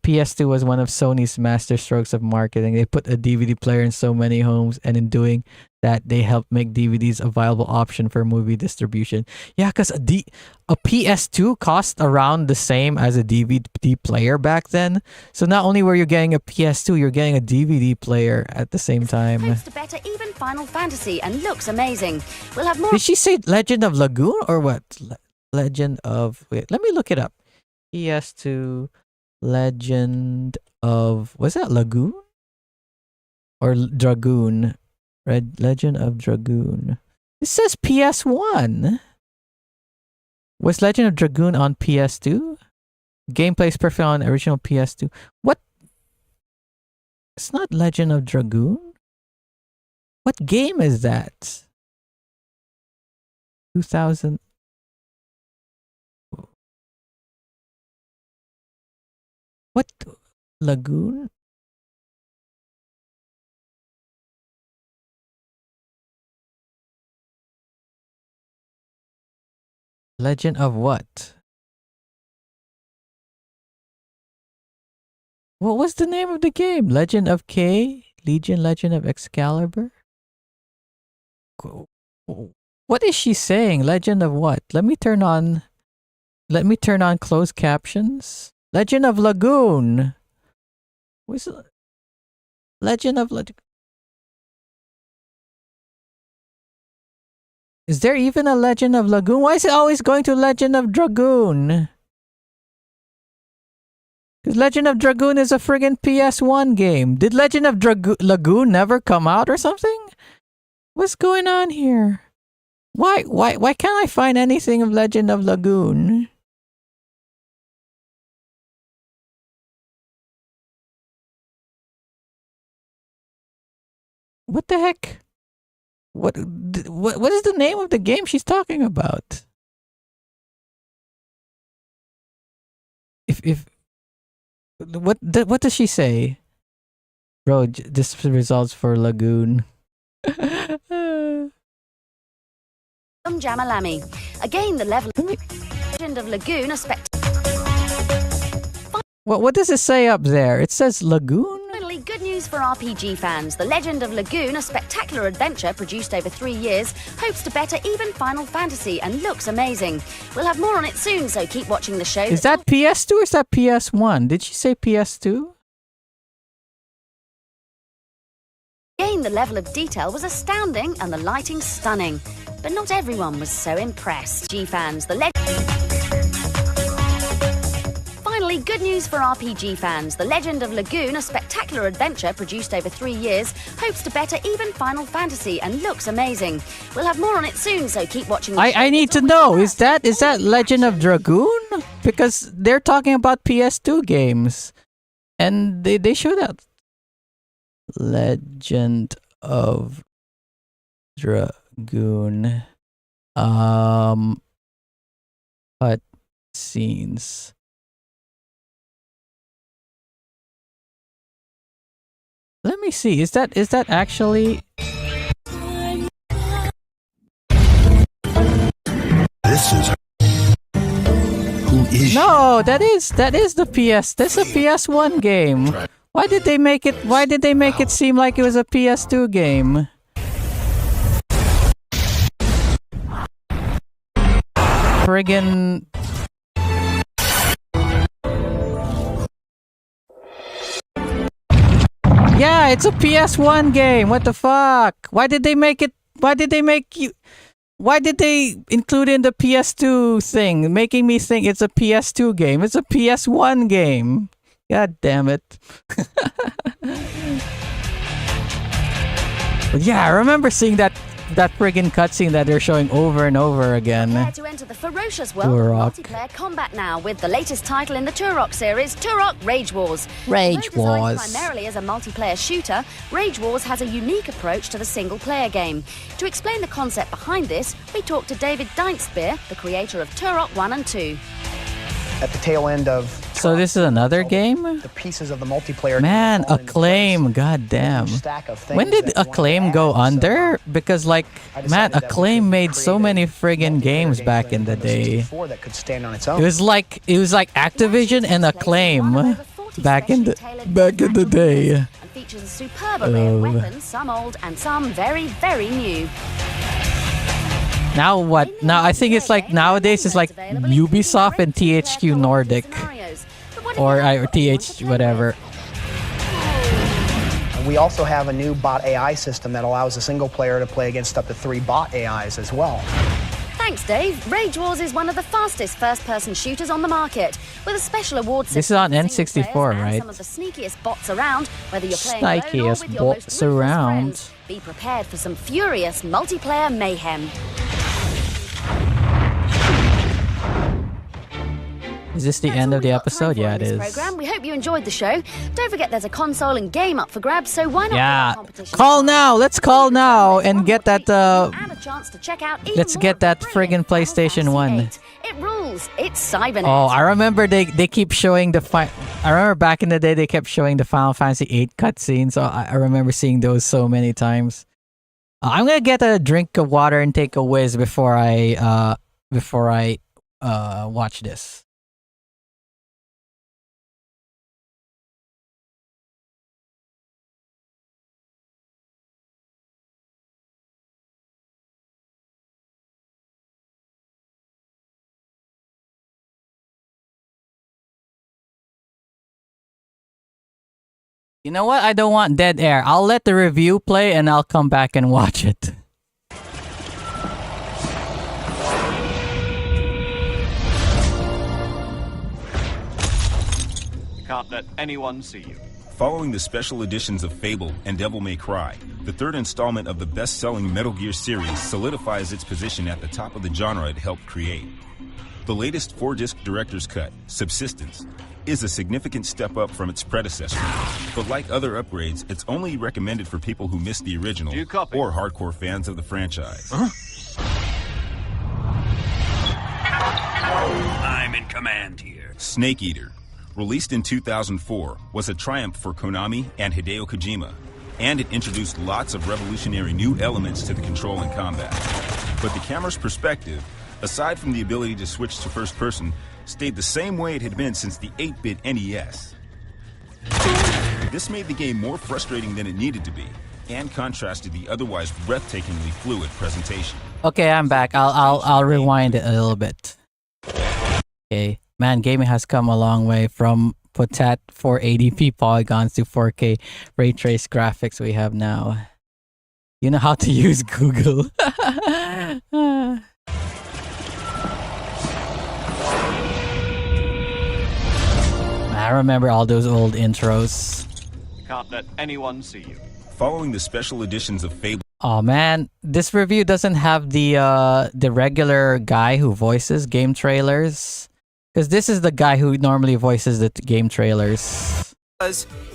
PS2 was one of Sony's master strokes of marketing. They put a DVD player in so many homes, and in doing that, they helped make DVDs a viable option for movie distribution. Yeah, because a PS2 cost around the same as a DVD player back then. So not only were you getting a PS2, you're getting a DVD player at the same time. Hopes to better even Final Fantasy and looks amazing. We'll have more. Did she say Legend of Lagoon or what? Legend of... Wait, let me look it up. PS2... Legend of... Was that Lagoon? Or Dragoon? Legend of Dragoon. It says PS1. Was Legend of Dragoon on PS2? Gameplay is perfect on original PS2. What? It's not Legend of Dragoon? What game is that? 2000... What? Lagoon? Legend of what? What was the name of the game? Legend of K? Legion Legend of Excalibur? What is she saying? Legend of what? Let me turn on closed captions. Legend of Lagoon. What's Legend of Lagoon? Is there even a Legend of Lagoon? Why is it always going to Legend of Dragoon? Because Legend of Dragoon is a friggin' PS1 game. Did Legend of Lagoon never come out or something? What's going on here? Why can't I find anything of Legend of Lagoon? What the heck? What is the name of the game she's talking about? What does she say? Bro, this results for Lagoon. Jamalami. Again, the level Legend of Lagoon, a What does it say up there? It says Lagoon? Finally, good news for RPG fans. The Legend of Lagoon, a spectacular adventure produced over 3 years, hopes to better even Final Fantasy and looks amazing. We'll have more on it soon, so keep watching the show. Is that PS2 or is that PS1? Did she say PS2? Again, the level of detail was astounding and the lighting stunning. But not everyone was so impressed. G-fans, the Finally, good news for RPG fans. The Legend of Lagoon, a spectacular adventure produced over 3 years, hopes to better even Final Fantasy and looks amazing. We'll have more on it soon, so keep watching the show. I need to know, is that Legend of Dragoon? Because they're talking about PS2 games. And they show that Legend of Dragoon cut scenes. Let me see. Is that actually This is who is No, that is the PS. That's a PS1 game. Why did they make it seem like it was a PS2 game? Friggin' Yeah, it's a PS1 game. What the fuck? Why did they include in the PS2 thing, making me think it's a PS2 game? It's a PS1 game. God damn it. But yeah, I remember seeing that friggin' cutscene that they're showing over and over again. Prepare to enter the ferocious world Turok. of multiplayer combat now with the latest title in the Turok series, Turok Rage Wars. Rage Although designed Wars. primarily as a multiplayer shooter, Rage Wars has a unique approach to the single-player game. To explain the concept behind this, we talked to David Deinspear, the creator of Turok 1 and 2. At the tail end of So this is another game? the pieces of the multiplayer Man, fall into Acclaim, place. goddamn. Stack of things When did that you wanna Acclaim add, go so, under? Because like, I man, decided that we Acclaim could made so create many a friggin' multiplayer games game back for in the Nintendo day. 64 that could stand on its own. It was like Activision and Acclaim back in the day. And features a superb array of weapons, some old and some very, very new. Now what? Now I think it's like nowadays it's like Ubisoft and THQ Nordic or TH whatever. We also have a new bot AI system that allows a single player to play against up to 3 bot AIs as well. Thanks, Dave. Rage Wars is one of the fastest first-person shooters on the market, with a special award system. This is on for single N64, players and right? Some of the sneakiest bots around, whether you're playing alone or Sneakiest with your most bots ruthless around. friends. Be prepared for some furious multiplayer mayhem. Is this the That's end all of the we've got time episode? for Yeah, in it this is. Program. We hope you enjoyed the show. Don't forget there's a console and game up for grabs, so why not Yeah, play the competition call live? now. Let's call now and get that. And a chance to check out even Let's more get of the that brilliant friggin' Final PlayStation Fantasy 1. 8. It rules. It's Cybernet. Oh, I remember they keep showing I remember back in the day they kept showing the Final Fantasy 8 cutscenes. So I remember seeing those so many times. I'm gonna get a drink of water and take a whiz before I watch this. You know what? I don't want dead air. I'll let the review play and I'll come back and watch it. Can't let anyone see you. Following the special editions of Fable and Devil May Cry, the third installment of the best-selling Metal Gear series solidifies its position at the top of the genre it helped create. The latest 4-disc director's cut, Subsistence, is a significant step up from its predecessor, but like other upgrades, it's only recommended for people who missed the original or hardcore fans of the franchise. I'm in command here. Snake Eater, released in 2004, was a triumph for Konami and Hideo Kojima, and it introduced lots of revolutionary new elements to the control and combat. But the camera's perspective, aside from the ability to switch to first person, stayed the same way it had been since the 8-bit NES. This made the game more frustrating than it needed to be, and contrasted the otherwise breathtakingly fluid presentation. Okay, I'm back. I'll rewind it a little bit. Okay. Man, gaming has come a long way from potat 480p polygons to 4K ray trace graphics we have now. You know how to use Google. I remember all those old intros. Can't let anyone see you. Following the special editions of Fable. Oh man, this review doesn't have the regular guy who voices game trailers. Because this is the guy who normally voices the game trailers.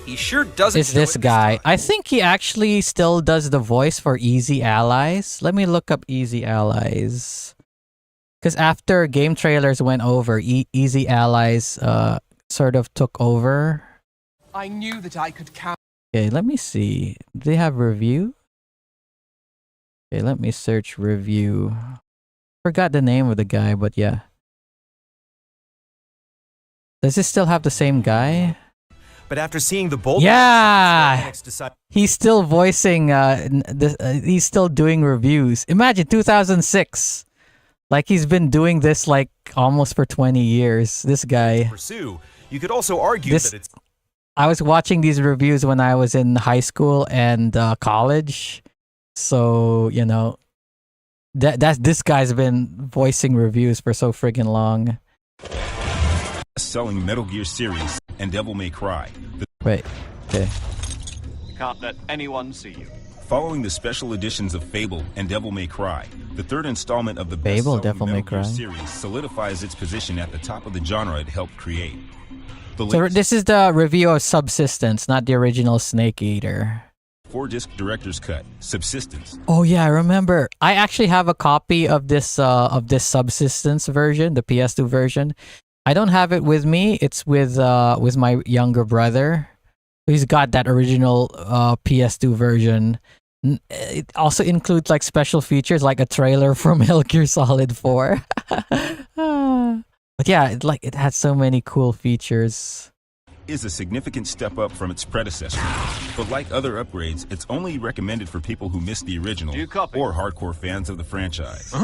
He sure doesn't. It's this guy. I think he actually still does the voice for Easy Allies. Let me look up Easy Allies. Because after game trailers went over, Easy Allies sort of took over. I knew that I could count. Okay, let me see. Do they have review? Okay, let me search review. Forgot the name of the guy, but yeah. Does it still have the same guy? But after seeing the bold, yeah, he's still voicing. He's still doing reviews. Imagine 2006, like he's been doing this like almost for 20 years. This guy. Pursue. You could also argue that it's. I was watching these reviews when I was in high school and college, so you know, this guy's been voicing reviews for so friggin' long. Selling Metal Gear series and Devil May Cry. Wait, okay. Can't let anyone see you. Following the special editions of Fable and Devil May Cry, the third installment of the Fable, best-selling Devil May Metal Gear Cry series solidifies its position at the top of the genre it helped create. So this is the review of Subsistence, not the original Snake Eater. 4-disc director's cut, Subsistence. Oh yeah, I remember. I actually have a copy of this Subsistence version, the PS2 version. I don't have it with me. It's with my younger brother. He's got that original PS2 version. It also includes like special features, like a trailer from Metal Gear Solid 4. But yeah, it had so many cool features. Is a significant step up from its predecessor, but like other upgrades, it's only recommended for people who missed the original or hardcore fans of the franchise.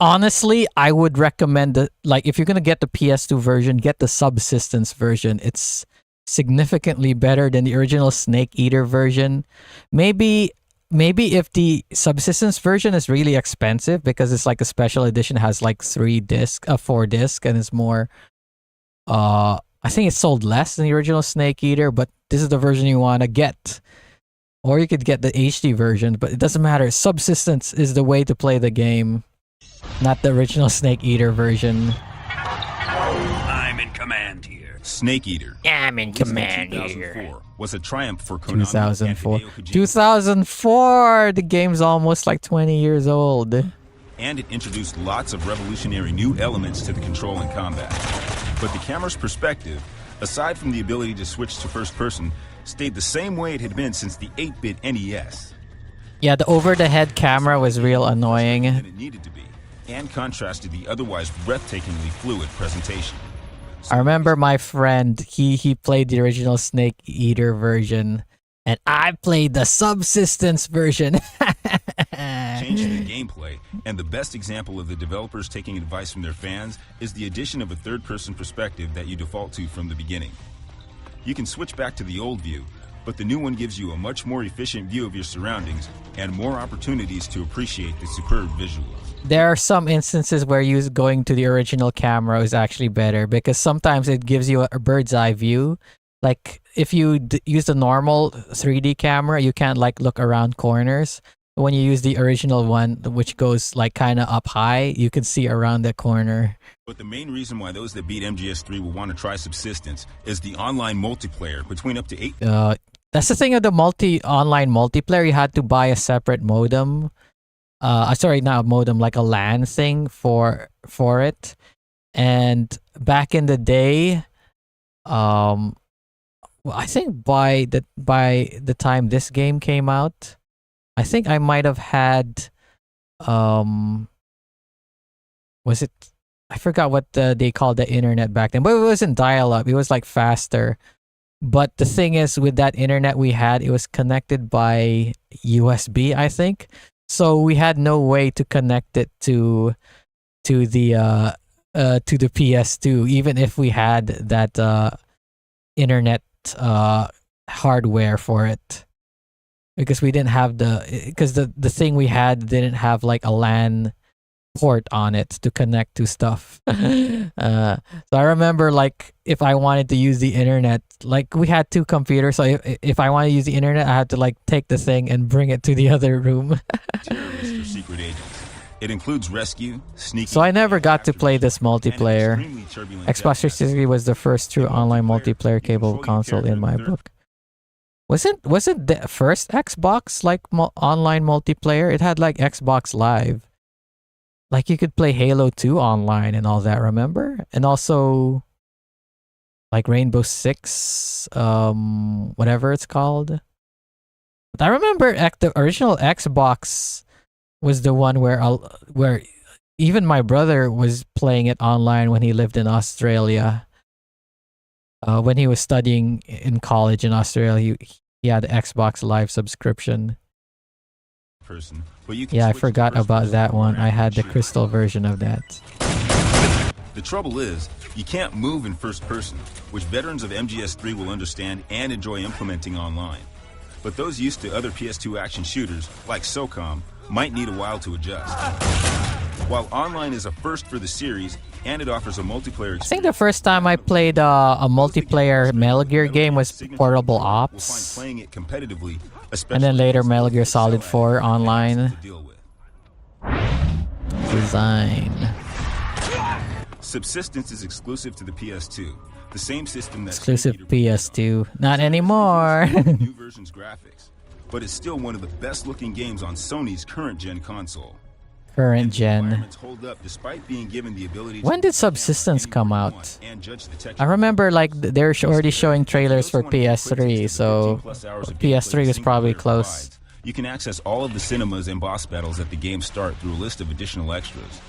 Honestly, I would recommend if you're gonna get the PS2 version, get the Subsistence version. It's significantly better than the original Snake Eater version. Maybe if the Subsistence version is really expensive because it's like a special edition, has like 4 disc, and it's more. I think it sold less than the original Snake Eater, but this is the version you want to get. Or you could get the HD version, but it doesn't matter. Subsistence is the way to play the game. Not the original Snake Eater version. I'm in command here. Snake Eater. I'm in command here. Was a triumph for Konami. 2004. 2004! The game's almost like 20 years old. And it introduced lots of revolutionary new elements to the control and combat. But the camera's perspective, aside from the ability to switch to first person, stayed the same way it had been since the 8-bit NES. Yeah, the over-the-head camera was real annoying. Than it needed to be, and contrasted the otherwise breathtakingly fluid presentation. I remember my friend, he played the original Snake Eater version, and I played the Subsistence version. Changing the gameplay, and the best example of the developers taking advice from their fans is the addition of a third-person perspective that you default to from the beginning. You can switch back to the old view, but the new one gives you a much more efficient view of your surroundings and more opportunities to appreciate the superb visuals. There are some instances where going to the original camera is actually better because sometimes it gives you a bird's eye view. Like if you use the normal 3D camera, you can't like look around corners. When you use the original one, which goes like kind of up high, you can see around the corner. But the main reason why those that beat MGS3 will want to try Subsistence is the online multiplayer between up to 8. That's the thing of the online multiplayer. You had to buy a separate modem. Sorry, not a modem, like a LAN thing for it. And back in the day, well, I think by the time this game came out, I think I might have had, was it? I forgot what they called the internet back then, but it wasn't dial-up. It was like faster. But the thing is, with that internet we had, it was connected by USB, I think. So we had no way to connect it to the PS2, even if we had that internet hardware for it, because we didn't have the thing we had didn't have like a LAN port on it to connect to stuff. So I remember, like, if I wanted to use the internet, like, we had two computers, so if I wanted to use the internet, I had to like take the thing and bring it to the other room. Terrorists or secret agents. It includes rescue, sneaking. So I never got to play this multiplayer. Xbox 360 was the first true online multiplayer capable console in my book. Was it the first Xbox like online multiplayer? It had like Xbox Live. Like you could play Halo 2 online and all that, remember? And also like Rainbow Six, whatever it's called. But I remember the original Xbox was the one where even my brother was playing it online when he lived in Australia. When he was studying in college in Australia, he had the Xbox Live subscription. Person, but you can I forgot about that one. I had the crystal version of that. The trouble is, you can't move in first person, which veterans of MGS3 will understand and enjoy implementing online. But those used to other PS2 action shooters, like SOCOM, might need a while to adjust. While online is a first for the series, and it offers a multiplayer experience. I think the first time I played a multiplayer Metal Gear game was Portable Ops. Playing it competitively, and then later Metal Gear Solid 4 online. Design. Subsistence is exclusive to the PS2. The same system that's exclusive PS2. Not anymore. New version's graphics, but it's still one of the best looking games on Sony's current gen console. Current gen. Hold up despite being given the ability when did Subsistence come out? I remember like they're already showing trailers for PS3, so PS3 was probably close. You can access all of the cinemas and boss battles at the game's start through a list of additional extras.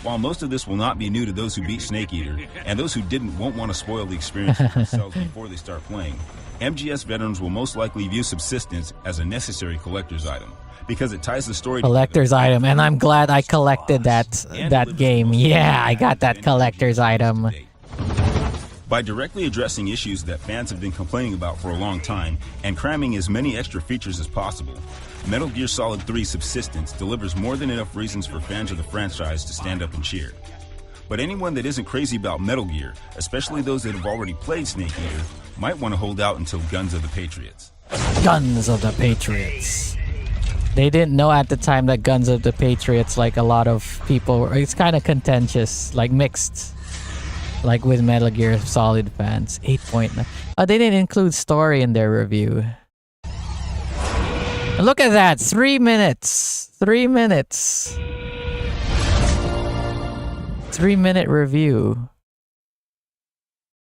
While most of this will not be new to those who beat Snake Eater, and those who didn't won't want to spoil the experience for themselves before they start playing, MGS veterans will most likely view Subsistence as a necessary collector's item, because it ties the story collector's item, and I'm glad I collected that game. Yeah, I got that collector's item. By directly addressing issues that fans have been complaining about for a long time and cramming as many extra features as possible, Metal Gear Solid 3 Subsistence delivers more than enough reasons for fans of the franchise to stand up and cheer. But anyone that isn't crazy about Metal Gear, especially those that have already played Snake Eater, might want to hold out until Guns of the Patriots. Guns of the Patriots. They didn't know at the time that Guns of the Patriots, like a lot of people, it's kind of contentious, like mixed, like with Metal Gear Solid fans. 8.9. They didn't include story in their review. And look at that, 3 minutes. 3 minutes. 3-minute review.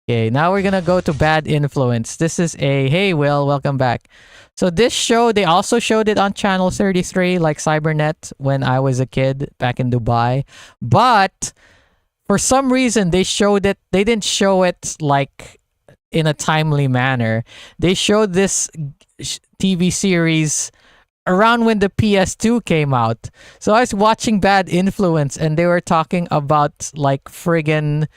Okay, now we're gonna go to Bad Influence. This is hey Will, welcome back. So this show, they also showed it on Channel 33, like Cybernet, when I was a kid back in Dubai. But for some reason, they didn't show it like in a timely manner. They showed this TV series around when the PS2 came out. So I was watching Bad Influence, and they were talking about like friggin'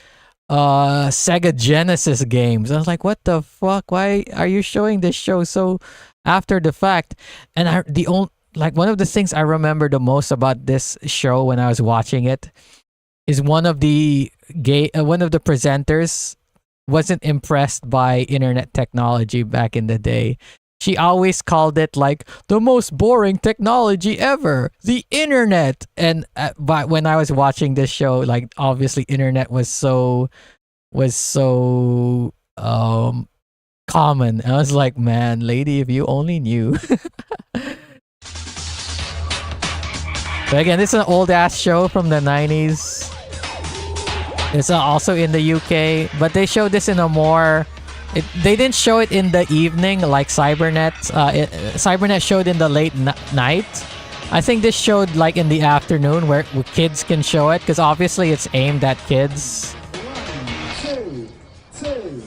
Sega Genesis games. I was like, what the fuck? Why are you showing this show so after the fact? And the only like one of the things I remember the most about this show when I was watching it is one of the presenters wasn't impressed by internet technology back in the day. She always called it like the most boring technology ever, the internet. And but when I was watching this show, like obviously internet was so common. I was like, man, lady, if you only knew. But again, this is an old ass show from the 90s. It's also in the UK, but they showed this in a more. They didn't show it in the evening like Cybernet. Cybernet showed in the late night. I think this showed like in the afternoon where kids can show it because obviously it's aimed at kids. 1, 2,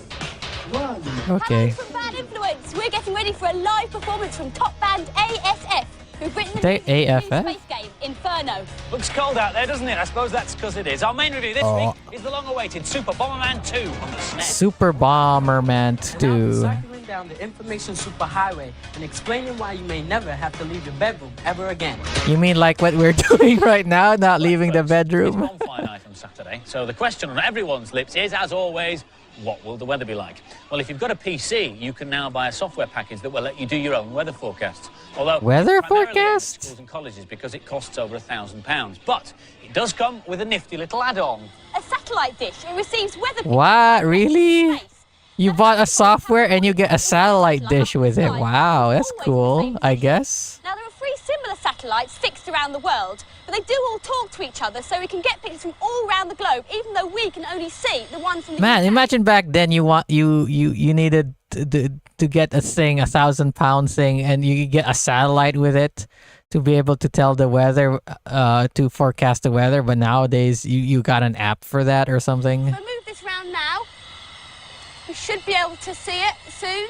1. Okay. From Bad Influence, we're getting ready for a live performance from top band ASF, who've written They the AFF? new space game Inferno. Looks cold out there, doesn't it? I suppose that's because it is. Our main review this week is the long-awaited Super Bomberman 2 on the SNES. Super Bomberman 2. Cycling down the information superhighway and explaining why you may never have to leave your bedroom ever again. You mean like what we're doing right now, not leaving the bedroom? It's bonfire night on Saturday, so the question on everyone's lips is, as always, what will the weather be like? Well, if you've got a PC, you can now buy a software package that will let you do your own weather forecasts. Although weather primarily forecast? schools and colleges because it costs over £1,000. But it does come with a nifty little add-on. A satellite dish. It receives weather. What? Really? You bought a software and you get a satellite dish with it. Wow, that's cool, I guess. Now, there are 3 similar satellites fixed around the world, but they do all talk to each other, so we can get pictures from all around the globe, even though we can only see the one from the Man, UK. imagine back then you needed to get a thing, £1,000 thing, and you could get a satellite with it to be able to tell the weather, to forecast the weather. But nowadays you got an app for that or something. If I move this round now, we should be able to see it soon.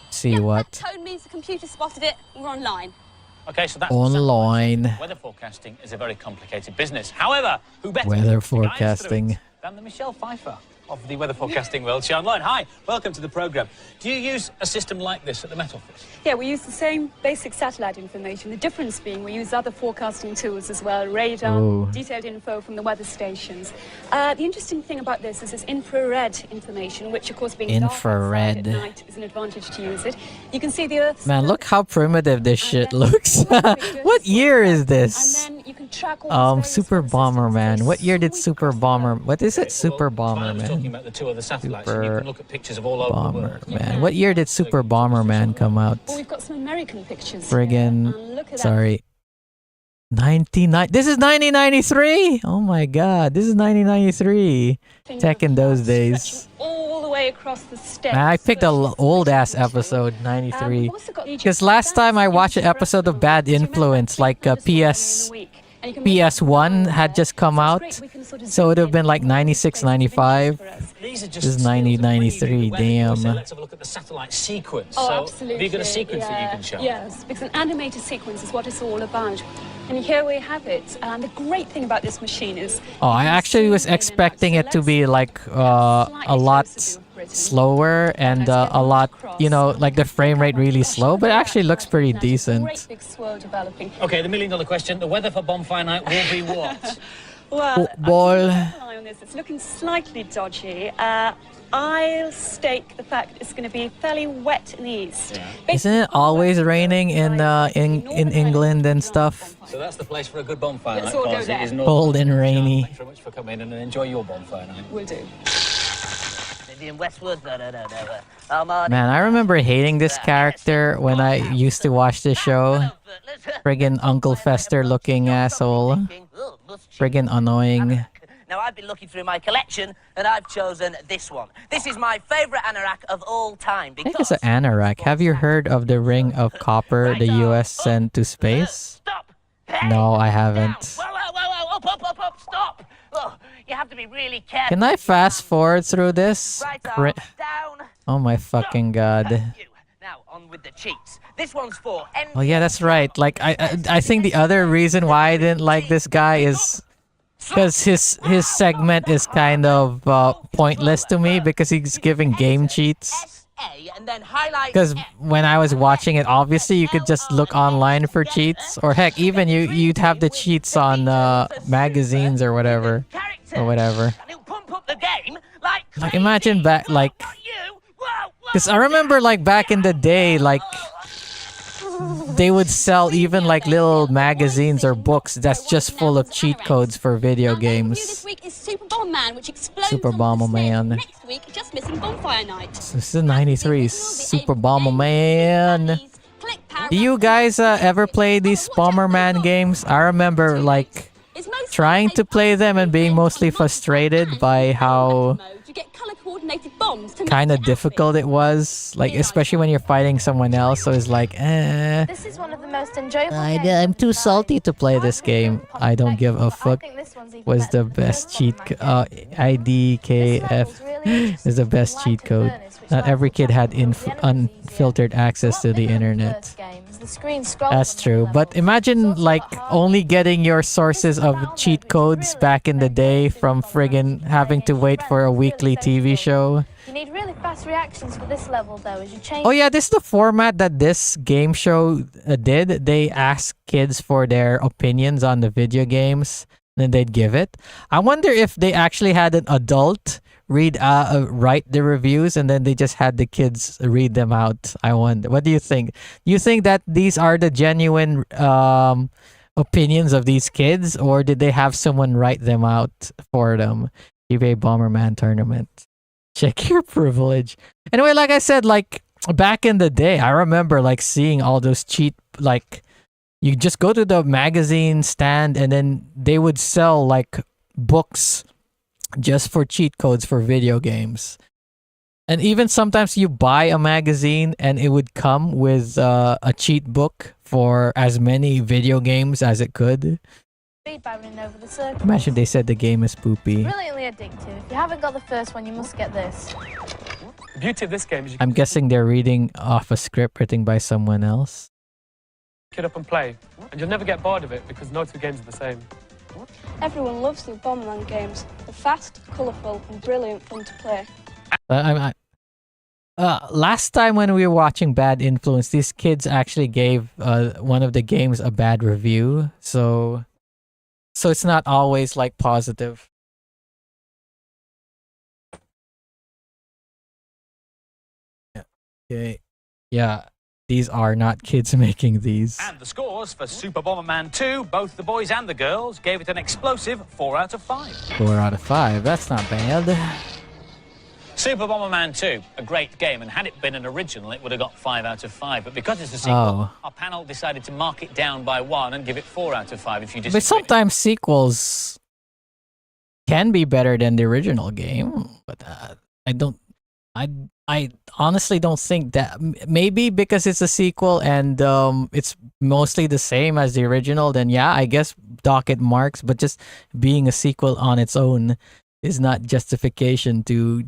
See what? Tone means the computer spotted it. We're online. Okay, so that's Online. Weather forecasting is a very complicated business. However, who better Weather to guide us through forecasting. it than the Michelle Pfeiffer of the weather forecasting world. She online. Hi, welcome to the program. Do you use a system like this at the Met Office? Yeah, we use the same basic satellite information. The difference being we use other forecasting tools as well, radar, Ooh. detailed info from the weather stations. The interesting thing about this is this infrared information, which of course being dark outside Infrared. at night is an advantage to use it. You can see the Earth's Man, look how primitive this shit looks. What year is this? and then you can track all these Super Bomberman. What year did Super Bomber? What is it? Super I'm Bomberman. talking about the 2 other satellites, and you Super can look at pictures of all over the world. Bomberman. What year did Super Bomberman come out? Well, we've got some American pictures. Friggin' And look at that. sorry. 99. This is 1993. Oh my god, this is 1993. Tech in those days. All the way across the steppes. Man, I picked a old ass episode 93 because last time I watched an episode of Bad Influence, like PS1 had just come out, so it would have been like 96, 95. These are This just is 1993. Damn. Let's have a look at the satellite sequence. Oh, so, absolutely. have you got a sequence that you can show? Yes, because an animated sequence is what it's all about. And here we have it. And the great thing about this machine is... Oh, I actually was expecting it to be like a lot slower and a lot, you know, like the frame rate really slow, but it actually looks pretty decent. Great big swirl developing. Okay, the $1,000,000 question. The weather for Bonfire Night will be what? Well, Ball. keep an eye on this. It's looking slightly dodgy. I'll stake the fact it's going to be fairly wet in the east. Isn't it always raining in England and stuff? So that's the place for a good bonfire Let's night, all go because it there. is north. Cold and rainy. Thanks very much for coming in and enjoy your bonfire night. Will do. In Westwood, Man, I remember hating this character when I used to watch this show. Friggin' Uncle Fester looking asshole. Friggin' annoying. Now, I've been looking through my collection, and I've chosen this one. This is my favourite anorak of all time. I think it's an anorak. Have you heard of the Ring of Copper the US sent to space? No, I haven't. Whoa, up, stop! Oh, you have to be really careful. Can I fast forward through this? Down. Oh my fucking god. Now, on with the cheats. This one's for... Oh yeah, that's right. Like I think the other reason why I didn't like this guy is Because his segment is kind of pointless to me because he's giving game cheats. Because when I was watching it, obviously you could just look online for cheats, or heck, even you'd have the cheats on magazines or whatever, Like imagine back, like, because I remember like back in the day, like they would sell even like little magazines or books that's just full of cheat codes for video games. This week is Super Bomberman, which explodes Super Bomberman. next week, just missing Bonfire Night. This is 93 Super Bomberman. Do you guys ever play these Bomberman games? I remember like trying to play them and being mostly frustrated by how kind of difficult it was, like especially when you're fighting someone else. So it's like, This is one of the most enjoyable I'm too salty to play this game. I don't give a fuck. Was the best cheat IDKF is the best cheat code. Not every kid had unfiltered access to the internet. That's true, but imagine like only getting your sources of cheat codes back in the day from friggin' having to wait for a weekly TV show. You need really fast reactions for this level though, as you change. Oh yeah, this is the format that this game show did. They asked kids for their opinions on the video games, then they'd give it. I wonder if they actually had an adult write the reviews and then they just had the kids read them out. I wonder, what do you think? Do you think that these are the genuine opinions of these kids, or did they have someone write them out for them? eBay Bomberman tournament. Check your privilege. Anyway, like I said, like back in the day, I remember like seeing all those cheat, like you just go to the magazine stand and then they would sell like books just for cheat codes for video games. And even sometimes you buy a magazine and it would come with a cheat book for as many video games as it could. Imagine they said the game is poopy. Brilliantly addictive. If you haven't got the first one, you must get this. The beauty of this game is you I'm guessing they're reading off a script written by someone else. pick it up and play, and you'll never get bored of it because no two games are the same. Everyone loves the Bomberman games. They're fast, colourful, and brilliant fun to play. Last time when we were watching Bad Influence, these kids actually gave one of the games a bad review. So it's not always like positive. Okay. Yeah. These are not kids making these. And the scores for Super Bomberman 2, both the boys and the girls gave it an explosive 4 out of 5. 4 out of 5. That's not bad. Super Bomberman 2, a great game, and had it been an original, it would have got 5 out of 5. But because it's a sequel, our panel decided to mark it down by 1 and give it 4 out of 5 if you disagree. But sometimes sequels can be better than the original game. But I honestly don't think that. Maybe because it's a sequel and it's mostly the same as the original, then yeah, I guess docket marks. But just being a sequel on its own is not justification to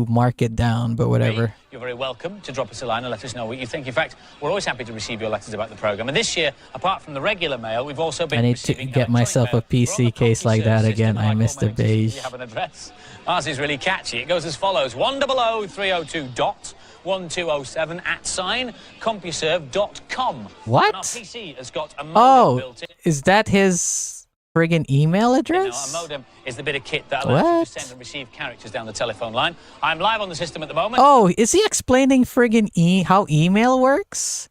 mark it down, but whatever. You're very welcome to drop us a line and let us know what you think. In fact, we're always happy to receive your letters about the programme. And this year, apart from the regular mail, we've also been I need to get myself a PC case like that again. I missed the beige. You have an address. Ours is really catchy. It goes as follows: 100-302.1207 @CompuServe.com. What? And our PC has got a modem built in. Is that his friggin' email address? A modem is the bit of kit that allows you to send and receive characters down the telephone line. I'm live on the system at the moment. Oh, is he explaining friggin' how email works?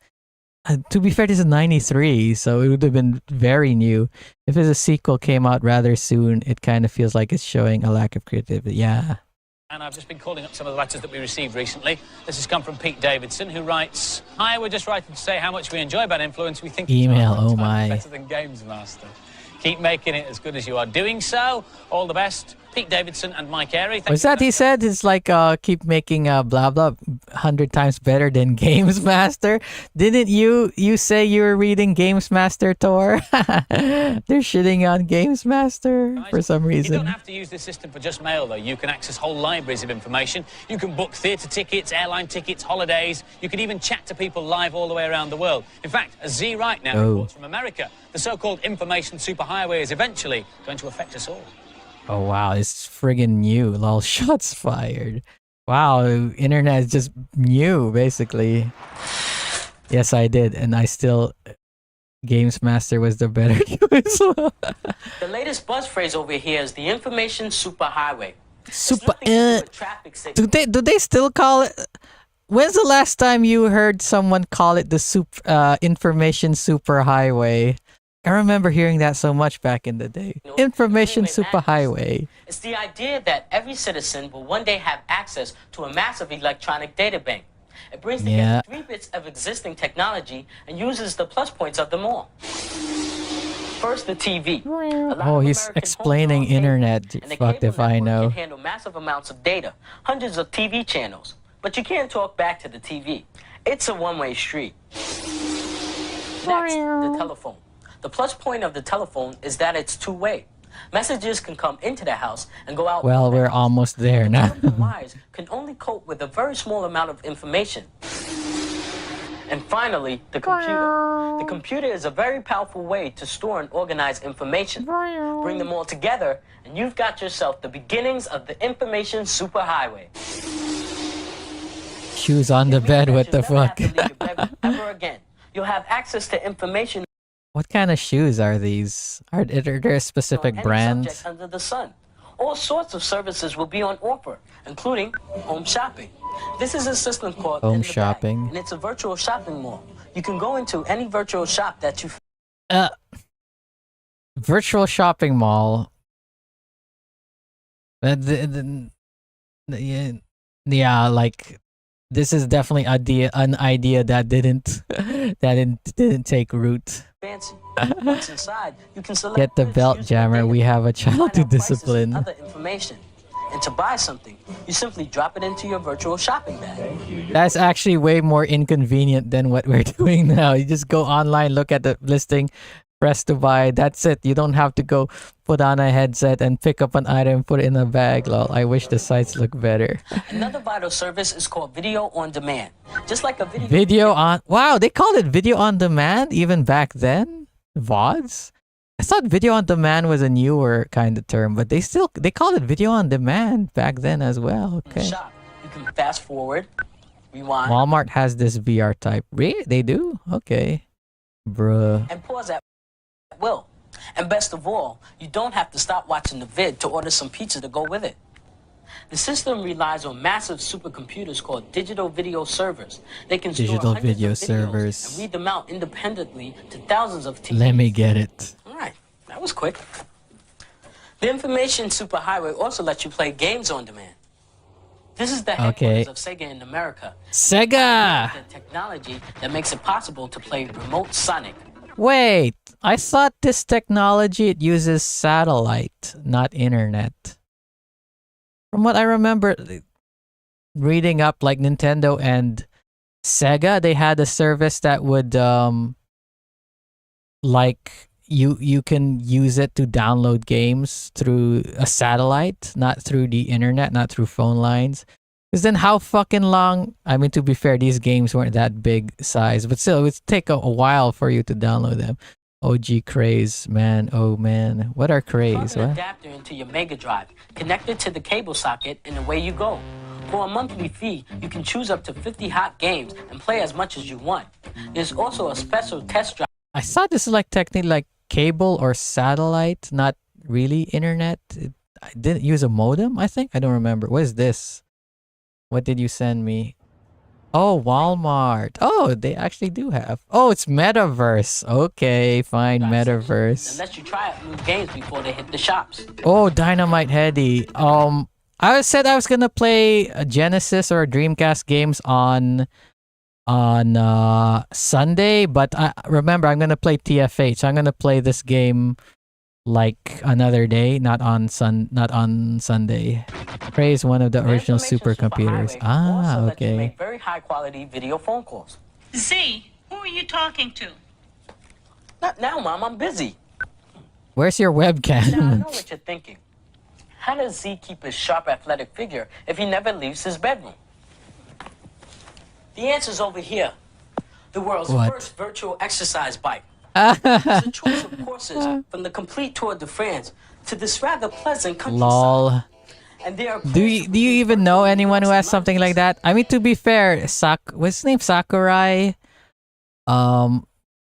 To be fair, this is 93, so it would have been very new. If it's a sequel came out rather soon, it kind of feels like it's showing a lack of creativity. Yeah. And I've just been calling up some of the letters that we received recently. This has come from Pete Davidson, who writes, "Hi, we're just writing to say how much we enjoy Bad Influence. We think email, oh my. better than Games Master. Keep making it as good as you are doing so. All the best, Pete Davidson and Mike Airy." Was that he said? It's like keep making blah blah 100 times better than Games Master. Didn't you say you were reading Games Master, Tor? They're shitting on Games Master for some reason. You don't have to use this system for just mail, though. You can access whole libraries of information. You can book theatre tickets, airline tickets, holidays. You can even chat to people live all the way around the world. In fact, a Z right now reports from America. The so-called information superhighway superhighway is eventually going to affect us all. Oh wow, it's friggin' new. Lol, shots fired. Wow, internet is just new, basically. Yes, I did, and I still... Games Master was the better choice. The latest buzz phrase over here is the information superhighway. Super... do they still call it... When's the last time you heard someone call it the information superhighway? I remember hearing that so much back in the day. Information superhighway. It's the idea that every citizen will one day have access to a massive electronic data bank. It brings together 3 bits of existing technology and uses the plus points of them all. First, the TV. Oh, he's explaining internet. Fucked if I know. Can handle massive amounts of data, hundreds of TV channels, but you can't talk back to the TV. It's a one-way street. Next, the telephone. The plus point of the telephone is that it's two-way. Messages can come into the house and go out. Well, we're almost there now. The wires can only cope with a very small amount of information. And finally, the computer. The computer is a very powerful way to store and organize information. Bring them all together, and you've got yourself the beginnings of the information superhighway. Shoes on the bed, what the fuck? Ever again. You'll have access to information. What kind of shoes are these? Are there specific brands? Under the sun. All sorts of services will be on offer, including home shopping. This is a system called home shopping, and it's a virtual shopping mall. You can go into any virtual shop that you. Virtual shopping mall. Yeah, like this is definitely an idea that didn't take root. Fancy. Once inside, you can select. Get the belt, Jammer. We have a child to discipline. Other information. And to buy something, you simply drop it into your virtual shopping bag. That's actually way more inconvenient than what we're doing now. You just go online, look at the listing, press to buy. That's it. You don't have to go put on a headset and pick up an item, put it in a bag. Lol, I wish the sites look better. Another vital service is called video on demand. Just like a video on... Wow, they called it video on demand even back then? VODs? I thought video on demand was a newer kind of term, but they called it video on demand back then as well. Okay. Shop. You can fast forward, rewind. Walmart has this VR type. Really? They do? Okay. Bruh. And pause at will. And best of all, you don't have to stop watching the vid to order some pizza to go with it. The system relies on massive supercomputers called digital video servers. They can store video servers and read them out independently to thousands of TVs. Let me get it. All right, that was quick. The information superhighway also lets you play games on demand. This is the headquarters of Sega in America. Sega! The technology that makes it possible to play remote Sonic. Wait, I thought this technology, it uses satellite, not internet. From what I remember reading up, like Nintendo and Sega, they had a service that would like you can use it to download games through a satellite, not through the internet, not through phone lines. Because then how fucking long... I mean, to be fair, these games weren't that big size, but still, it would take a while for you to download them. OG craze, man. Oh, man. What are craze? Plug an adapter into your Mega Drive, connect it to the cable socket, and away you go. For a monthly fee, you can choose up to 50 hot games and play as much as you want. There's also a special test drive. I thought this is like technically like cable or satellite, not really internet. I didn't use a modem, I think. I don't remember. What is this? What did you send me? Oh, Walmart. Oh, they actually do have. Oh, it's Metaverse. Okay, fine, Metaverse. Unless you try out new games before they hit the shops. Oh, Dynamite Heady. I said I was gonna play a Genesis or Dreamcast games on Sunday, but I remember I'm gonna play TFH. So I'm gonna play this game like another day, not on Sunday. Praise one of the original supercomputers. Ah, okay. Make very high quality video phone calls. Z, who are you talking to? Not now, Mom. I'm busy. Where's your webcam? Now I know what you're thinking. How does Z keep his sharp, athletic figure if he never leaves his bedroom? The answer's over here. The world's first virtual exercise bike. It's a choice of courses from the complete Tour de France to this rather pleasant countryside. Lol. And there are Do you even know anyone who has something like that? I mean, to be fair, what's his name? Sakurai,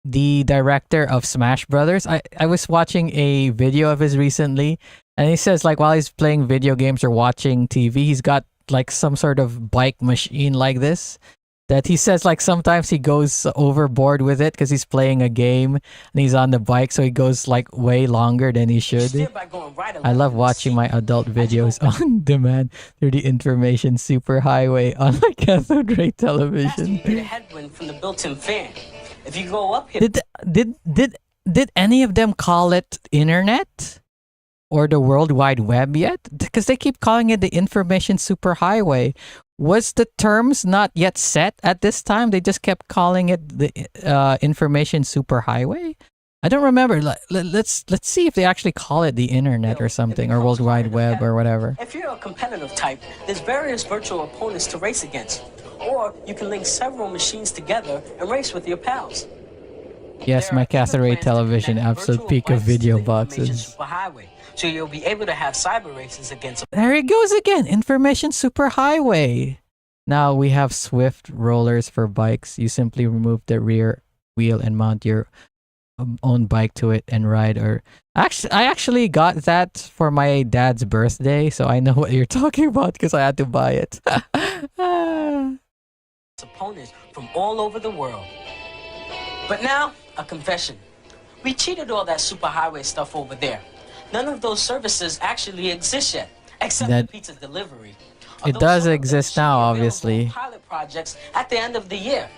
the director of Smash Brothers. I was watching a video of his recently, and he says like while he's playing video games or watching TV, he's got like some sort of bike machine like this. That he says like sometimes he goes overboard with it because he's playing a game and he's on the bike, so he goes like way longer than he should. I love watching my adult videos on demand through the information superhighway on my cathode ray television. Get a headwind from the built-in fan. If you go up here, Did any of them call it internet or the World Wide Web yet? Because they keep calling it the information superhighway. Was the terms not yet set at this time? They just kept calling it the information superhighway. I don't remember. Let's see if they actually call it the internet or something, or World Wide Web or whatever. if you're a competitive type, there's various virtual opponents to race against. Or you can link several machines together and race with your pals. Yes, my cathode ray television, absolute peak of video boxes. Superhighway, so you'll be able to have cyber races against. There it goes again. Information superhighway. Now we have swift rollers for bikes. You simply remove the rear wheel and mount your own bike to it and ride. Or I actually got that for my dad's birthday, so I know what you're talking about because I had to buy it. Opponents from all over the world. But now, a confession. We cheated all that superhighway stuff over there. None of those services actually exist yet, except That- for pizza delivery. It does exist now, obviously. Pilot projects at the end of the year.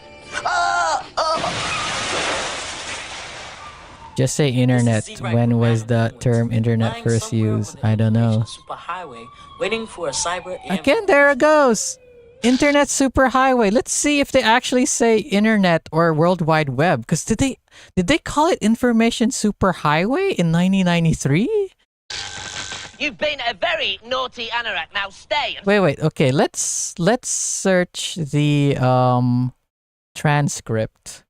Just say internet. When was the term internet first used? I don't know. Superhighway, waiting for a cyber. Again, there it goes. Internet superhighway. Let's see if they actually say internet or World Wide Web. Because did they call it information superhighway in 1993? You've been a very naughty anorak. Now stay. Wait. Okay, let's search the transcript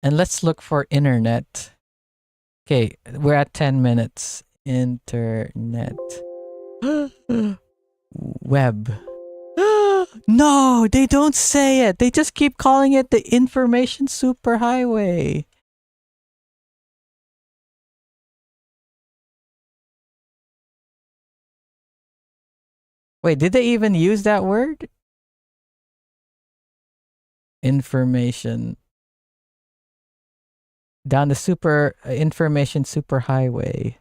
and let's look for internet. Okay, we're at 10 minutes. Internet. Web. No, they don't say it. They just keep calling it the information superhighway. Wait, did they even use that word? Information. Down the information superhighway.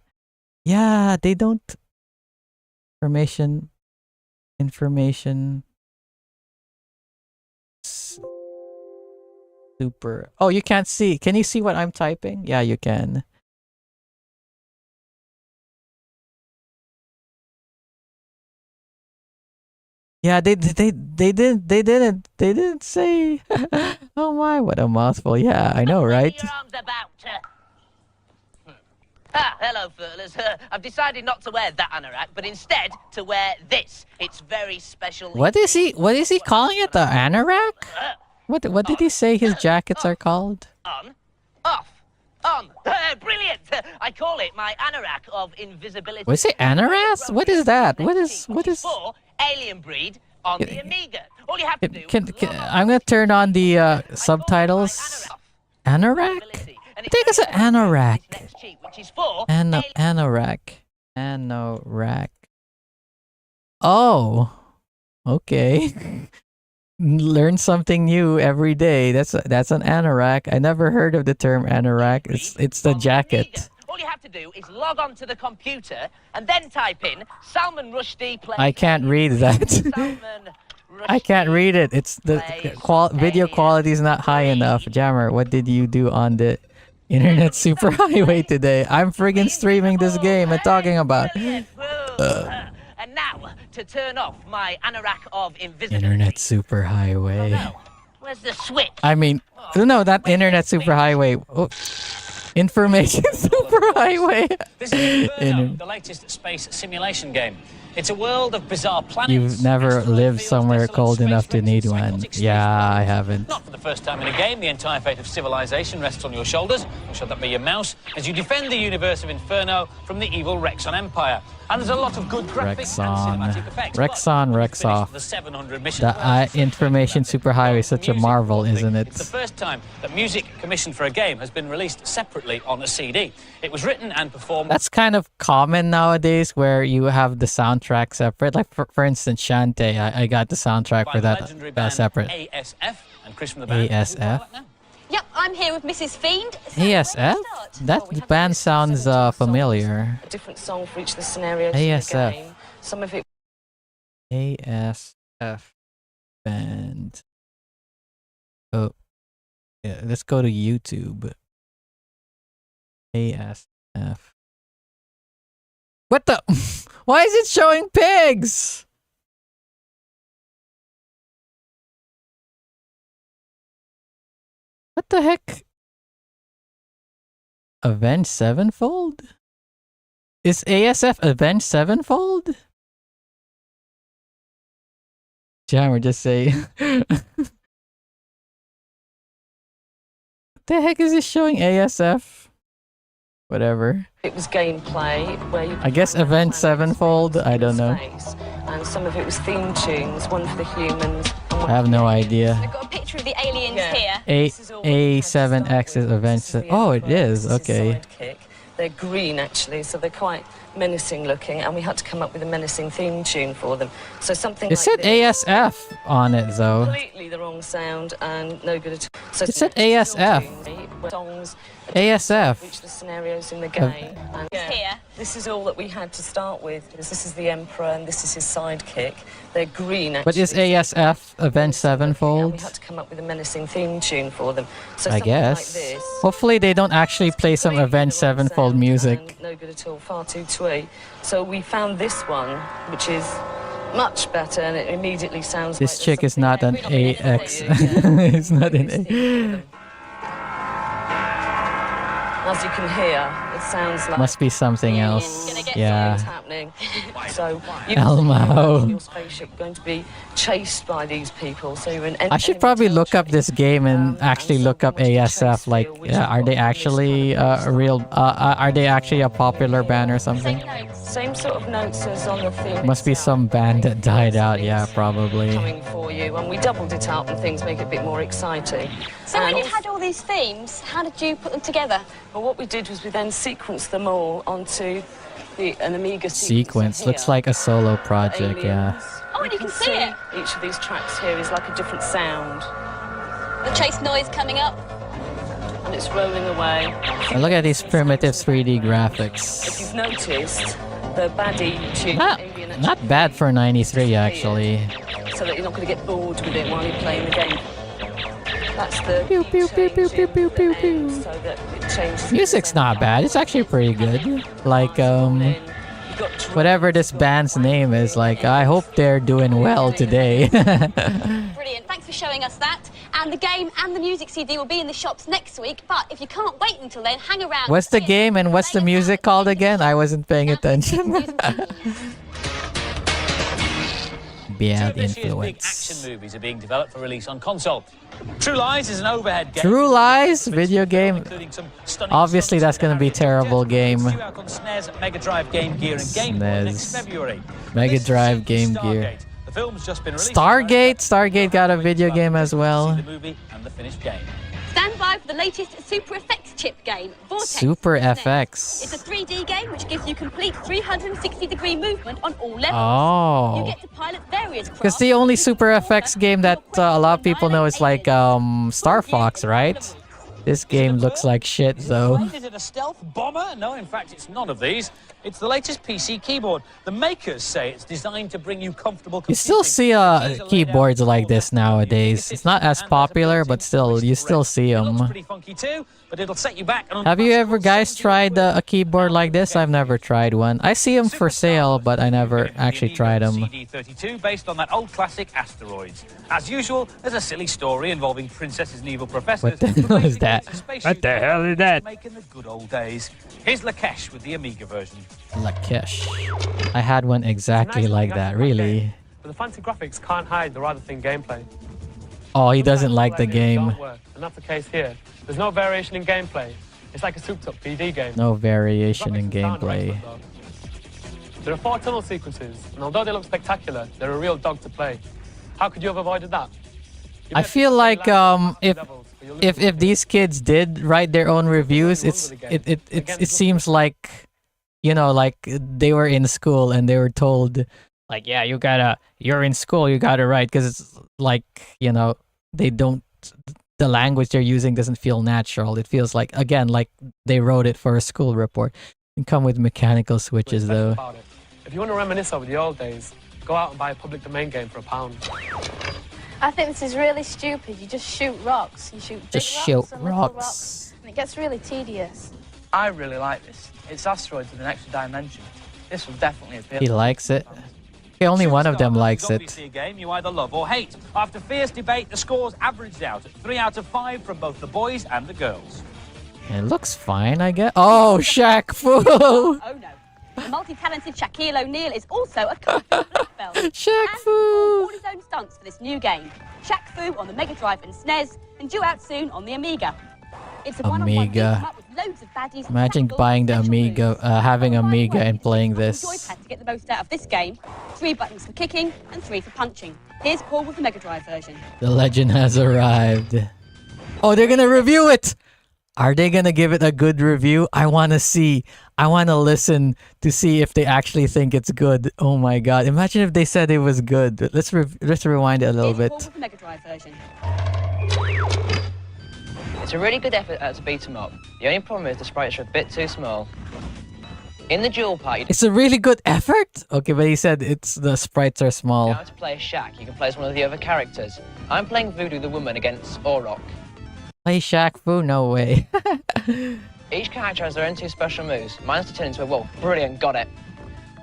Yeah, they don't. Information. Super. Oh, you can't see. Can you see what I'm typing? Yeah, you can. Yeah, they didn't say. Oh my, what a mouthful. Yeah, I know, right? Hello, furlers. I've decided not to wear that anorak, but instead to wear this. It's very special. What is he calling it? The anorak? What did he say his jackets are called? On, off, on. Brilliant! I call it my anorak of invisibility. Was it anorak? What is that? What is? For alien breed on the Amiga. All you have to do. I'm gonna turn on the subtitles. Anorak? I think it's an anorak. Anorak. Oh, okay. Learn something new every day. That's an anorak. I never heard of the term anorak. It's the jacket. All you have to do is log on to the computer and then type in Salman Rushdie play. I can't read that. I can't read it. It's the video quality is not high enough. Jammer, what did you do on the internet superhighway today? I'm friggin' streaming this game and talking about. And now to turn off my anorak of invisibility. Internet superhighway. Where's the switch? I mean, no, that internet superhighway. Oh. Information superhighway. This is Inferno, the latest space simulation game. It's a world of bizarre planets. You've never lived somewhere cold enough to need one. Yeah, I haven't. Not for the first time in a game, the entire fate of civilization rests on your shoulders, or should that be your mouse, as you defend the universe of Inferno from the evil Rexon Empire. And there's a lot of good graphics and cinematic effects. Rexoff. The 700 missions. The information superhighway is such a marvel, isn't it? It's the first time that music commissioned for a game has been released separately on a CD. It was written and performed. That's kind of common nowadays, where you have the soundtrack separate. Like for instance, Shantae, I got the soundtrack for that separate. ASF and Chris from the band. ASF. Yep, I'm here with Mrs. Fiend. ASF? That band sounds familiar. A different song for each of the scenarios. ASF. In the game. Some of it. ASF band. Oh, yeah. Let's go to YouTube. ASF. What the? Why is it showing pigs? What the heck? Avenged Sevenfold? Is ASF Avenged Sevenfold? Jammer just say. What the heck is this showing ASF? Whatever. It was gameplay where you. I guess Avenged Sevenfold. I don't know. And some of it was theme tunes. One for the humans. I have no idea. I've got a picture of the aliens here. A7X is Avenged. Oh, it is. Okay. They're green actually, so they're quite menacing looking, and we had to come up with a menacing theme tune for them. So something. It said ASF on it though. Completely the wrong sound and no good at all. So it said ASF. Songs. ASF. Which the scenarios in the game. And here. This is all that we had to start with. Because this is the Emperor and this is his sidekick. They're green actually. But is ASF Avenged Sevenfold? We had to come up with a menacing theme tune for them. So I guess. Like this. Hopefully they don't actually play some Avenged Sevenfold music. No good at all, far too twee. So we found this one, which is much better, and it immediately sounds this like chick is not an AX. It's not an A. As you can hear, it sounds like must be something else. Yeah. Happening. So you Elmo. your spaceship going to be chased by these people. So you're in. I should probably look up this game and actually look up ASF. Like, are they actually real? Are they actually a popular band or something? Same sort of notes as on the theme. Must be some band that died out. Yeah, probably. Coming for you, and we doubled it up and things make it a bit more exciting. So when you had all these themes, how did you put them together? Well, what we did was we then sequenced them all onto an Amiga sequence. Looks like a solo project, yeah. Oh, and you can see it. Each of these tracks here is like a different sound. The chase noise coming up. And it's rolling away. And look at these primitive 3D graphics. If you've noticed, the baddie tune. Not bad for 93, actually. So that you're not going to get bored with it while you're playing the game. That's the pew pew pew pew pew pew pew pew. So that it changes. Music's not bad. It's actually pretty good. Like whatever this band's name is, like I hope they're doing well today. Brilliant. Thanks for showing us that. And the game and the music CD will be in the shops next week. But if you can't wait until then, hang around. What's the game and what's the music called again? I wasn't paying attention. Bad influence. Action movies are being developed for release on console. True Lies is an overhead game. True Lies video game. Obviously, that's going to be a terrible game. SNES, Mega Drive, Game Gear, and Game Boy next February. Mega Drive, Game Gear. The film's just been released. Stargate got a video game as well. The movie and the finished game. Stand by for the latest Super Effects chip game, Vortex. Super FX. It's a 3D game which gives you complete 360-degree movement on all levels. Oh. You get to pilot various crafts. Because the only Super FX game that a lot of people know is like Star Fox, right? This game looks like shit, though. Is it a stealth bomber? No, in fact, it's none of these. It's the latest PC keyboard. The makers say it's designed to bring you comfortable computing. You still see keyboards like this nowadays. It's not as popular, but still, you still see them. Pretty funky too, but it'll set you back. Have you ever guys tried a keyboard like this? I've never tried one. I see them for sale, but I never actually tried them. CD32 based on that old classic Asteroids. As usual, there's a silly story involving princesses and evil professors. What the hell is that? that? What the hell is that? Making the good old days. Here's Lakesh with the Amiga version. Lakesh. I had one exactly like that, really. But the fancy graphics can't hide the rather thin gameplay. Oh, he doesn't like the game. Don't work, and that's the case here. There's no variation in gameplay. It's like a souped-up PD game. No variation in gameplay. There are 4 tunnel sequences, and although they look spectacular, they're a real dog to play. How could you have avoided that? I feel like if these kids did write their own reviews, it seems like, you know, like they were in school and they were told, like, yeah, you're in school, you gotta write, because it's like, you know, the language they're using doesn't feel natural. It feels like, again, like they wrote it for a school report. And come with mechanical switches though. If you want to reminisce over the old days, go out and buy a public domain game for £1. I think this is really stupid. You just shoot rocks. You shoot big rocks and little rocks, and it gets really tedious. I really like this. It's asteroids with an extra dimension. This will definitely appeal. He likes it. Okay, only one of them likes it. Obviously a game you either love or hate. After fierce debate, the scores averaged out at 3 out of 5 from both the boys and the girls. It looks fine, I guess. Oh, Shaq Fu! Oh no. The multi-talented Shaquille O'Neal is also a kung fu black belt. Shaq Fu! All his own stunts for this new game. Shaq Fu on the Mega Drive and SNES, and due out soon on the Amiga. It's a one-on-one beat 'em up with loads of baddies. Imagine buying the Amiga, having Amiga and playing this. Joypad to get the most out of this game. 3 buttons for kicking and 3 for punching. Here's Paul with the Mega Drive version. The legend has arrived. Oh, they're gonna review it! Are they gonna give it a good review? I wanna see. I wanna listen to see if they actually think it's good. Oh my god! Imagine if they said it was good. Let's rewind it a little bit. With the Mega Drive version. It's a really good effort to beat 'em up. The only problem is the sprites are a bit too small. In the dual part, It's a really good effort. Okay, but he said the sprites are small. you don't have to play as Shaq. You can play as one of the other characters. I'm playing Voodoo the Woman against Orok. Play Shaq Fu? No way. Each character has their own 2 special moves. Mine's to turn into a wolf. Brilliant, got it.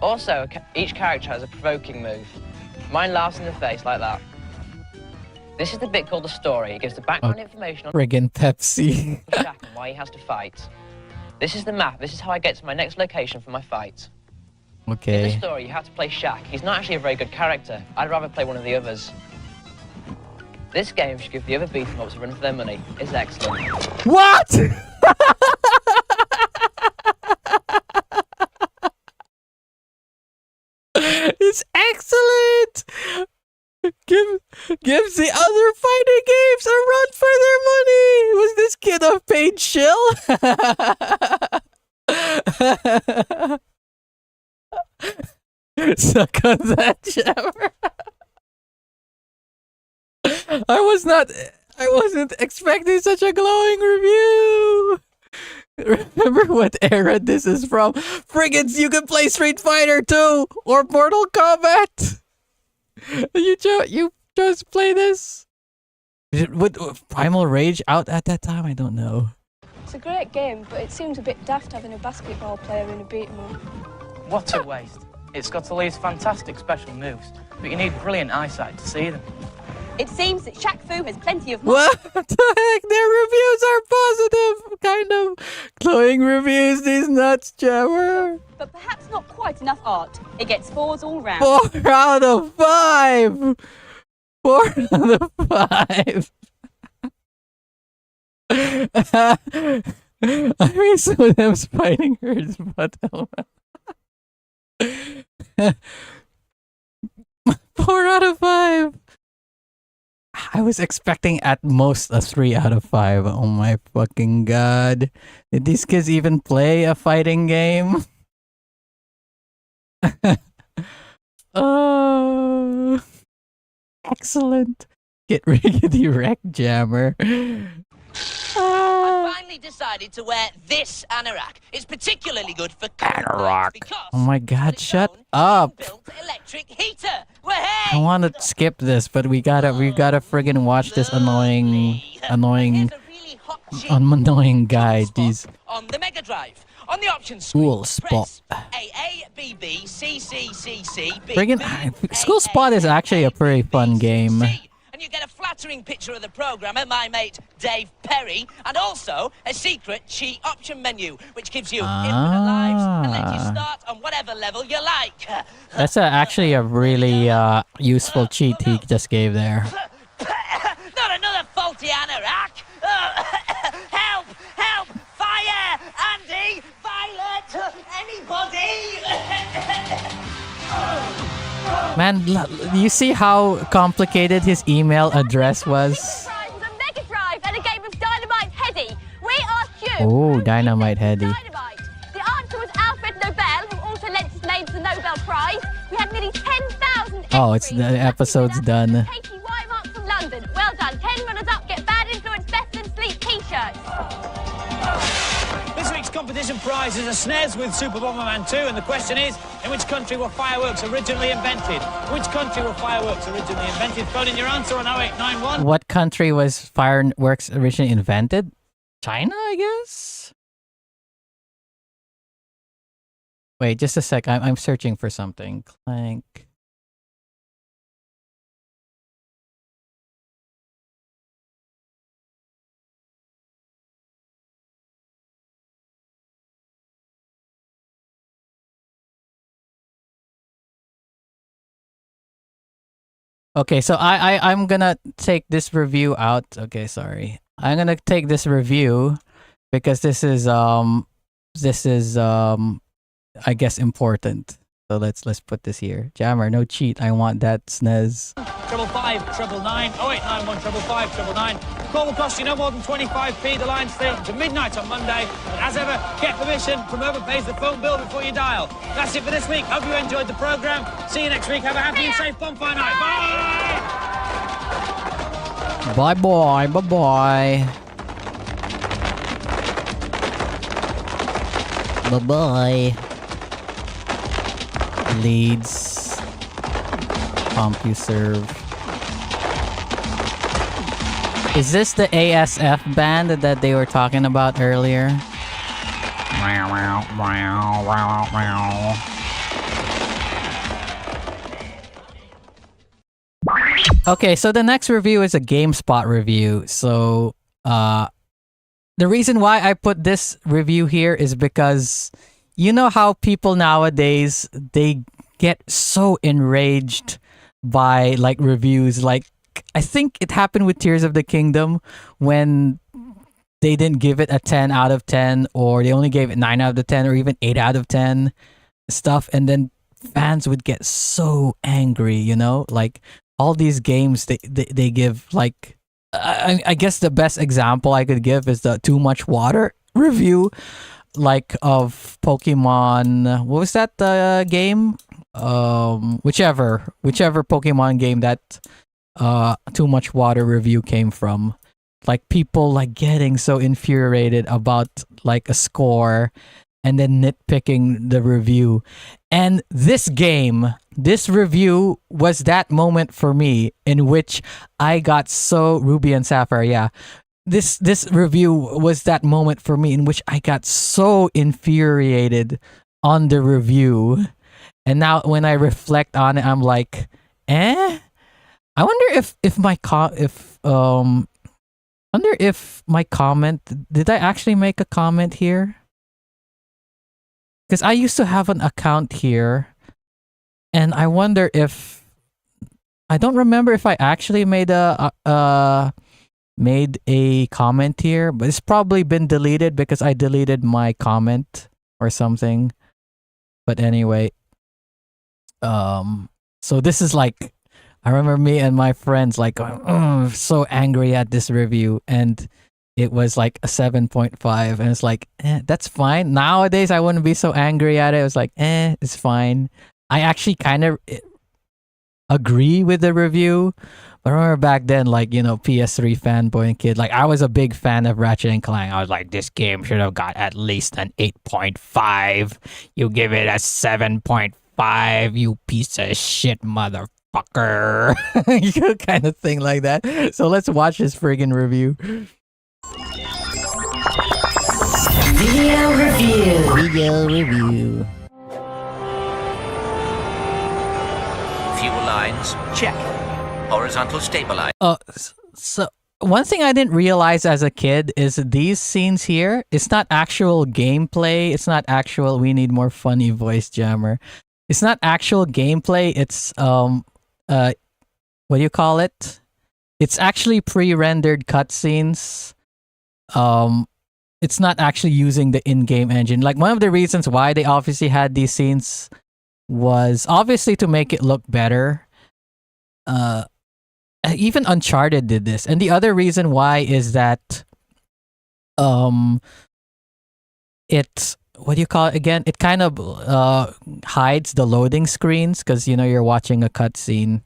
Also, each character has a provoking move. Mine laughs in the face like that. This is the bit called the story. It gives the background information on Friggin' Pepsi. Shaq and why he has to fight. This is the map. This is how I get to my next location for my fight. In the Okay. story, you have to play Shaq. He's not actually a very good character. I'd rather play one of the others. This game should give the other beat-em-ups a run for their money. It's excellent. What? It's excellent. Gives the other fighting games a run for their money. Was this kid a paid shill? Suck on that, Jammer. I wasn't expecting such a glowing review. Remember what era this is from? Friggins, you can play Street Fighter 2 or Mortal Kombat. You chose play this? Would Primal Rage out at that time? I don't know. It's a great game, but it seems a bit daft having a basketball player in a beat-em-up. What a waste. It's got all these fantastic special moves, but you need brilliant eyesight to see them. It seems that Shaq Fu has plenty of... What the heck? Their reviews are positive. Kind of glowing reviews, these nuts, Jammer. But perhaps not quite enough art. It gets 4s all round. 4 out of 5. 4 out of 5. I mean, some of them's fighting hurts, but 4 out of 5. I was expecting at most a 3 out of 5. Oh my fucking god. Did these kids even play a fighting game? Oh, excellent. Get riggedy wrecked, Jammer. I finally decided to wear this anorak. It's particularly good for Anorak. Oh my god, shut up. electric heater. I want to skip this, but we gotta friggin' watch this annoying guy. These on the Mega Drive. On the options School Spot. AA, BB, CC, CC, Friggin' School Spot is actually a pretty fun game. and you get a flat flattering picture of the programmer, my mate Dave Perry, and also a secret cheat option menu, which gives you infinite lives and lets you start on whatever level you like. That's actually a really useful cheat he just gave there. Not another faulty anorak! Help! Help! Fire! Andy! Violet! Anybody! Man, you see how complicated his email address was? Prize was a Mega Drive and a game of Dynamite Heady. We asked you. Oh, Dynamite Heady. Dynamite. The answer was Alfred Nobel, who also lent his name to the Nobel Prize. We had nearly 10,000. Oh, it's the episode's done. Katie Wymark from London. Well done. 10 runners up get Bad Influence Best and Sleep T-shirts. This week's competition prize is a SNES with Super Bomberman 2, and the question is, in which country were fireworks originally invented? Which country were fireworks originally invented? Phone in your answer on 0891. What country was fireworks originally invented? China, I guess? Wait, just a sec. I'm searching for something. Clank. Okay, so I'm gonna take this review out. Okay, sorry. I'm gonna take this review because this is I guess important. So let's put this here. Jammer, no cheat. I want that SNES. 555 999 0891 555 999. Call will cost you no more than 25p. The line's still to midnight on Monday. And as ever, get permission from whoever pays the phone bill before you dial. That's it for this week. Hope you enjoyed the programme. See you next week. Have a happy and safe bonfire night. Bye! Bye-bye. Bye-bye. Bye-bye. Leads. CompuServe. Is this the ASF band that they were talking about earlier? Okay, so the next review is a GameSpot review. So, the reason why I put this review here is because you know how people nowadays, they get so enraged by like reviews. Like, I think it happened with Tears of the Kingdom when they didn't give it a 10 out of 10, or they only gave it 9 out of 10, or even 8 out of 10 stuff. And then fans would get so angry, you know, like all these games they give, like, I guess the best example I could give is the Too Much Water review, like of Pokemon. What was that game? Whichever Pokemon game that Too Much Water review came from. Like, people like getting so infuriated about like a score and then nitpicking the review. And this review was that moment for me in which I got so Ruby and Sapphire, yeah. This review was that moment for me in which I got so infuriated on the review. And now when I reflect on it, I'm like, I wonder if my comment, did I actually make a comment here? Because I used to have an account here, and I wonder if, I don't remember if I actually made a comment here, but it's probably been deleted because I deleted my comment or something. But anyway, so this is like, I remember me and my friends like going, so angry at this review, and it was like a 7.5, and it's like, that's fine. Nowadays, I wouldn't be so angry at it. It was like, it's fine. I actually kind of agree with the review, but I remember back then, like, you know, PS3 fanboy and kid, like, I was a big fan of Ratchet and Clank. I was like, this game should have got at least an 8.5. You give it a 7.5, you piece of shit motherfucker. You kind of thing like that. So let's watch this friggin' review. Video review. Fuel lines, check. Horizontal stabilize. So one thing I didn't realize as a kid is these scenes here, it's not actual gameplay. It's not actual, we need more funny voice jammer. It's not actual gameplay. It's what do you call it? It's actually pre-rendered cutscenes. It's not actually using the in-game engine. Like one of the reasons why they obviously had these scenes was obviously to make it look better. Even Uncharted did this. And the other reason why is that it, what do you call it again? It kind of hides the loading screens because you know you're watching a cutscene.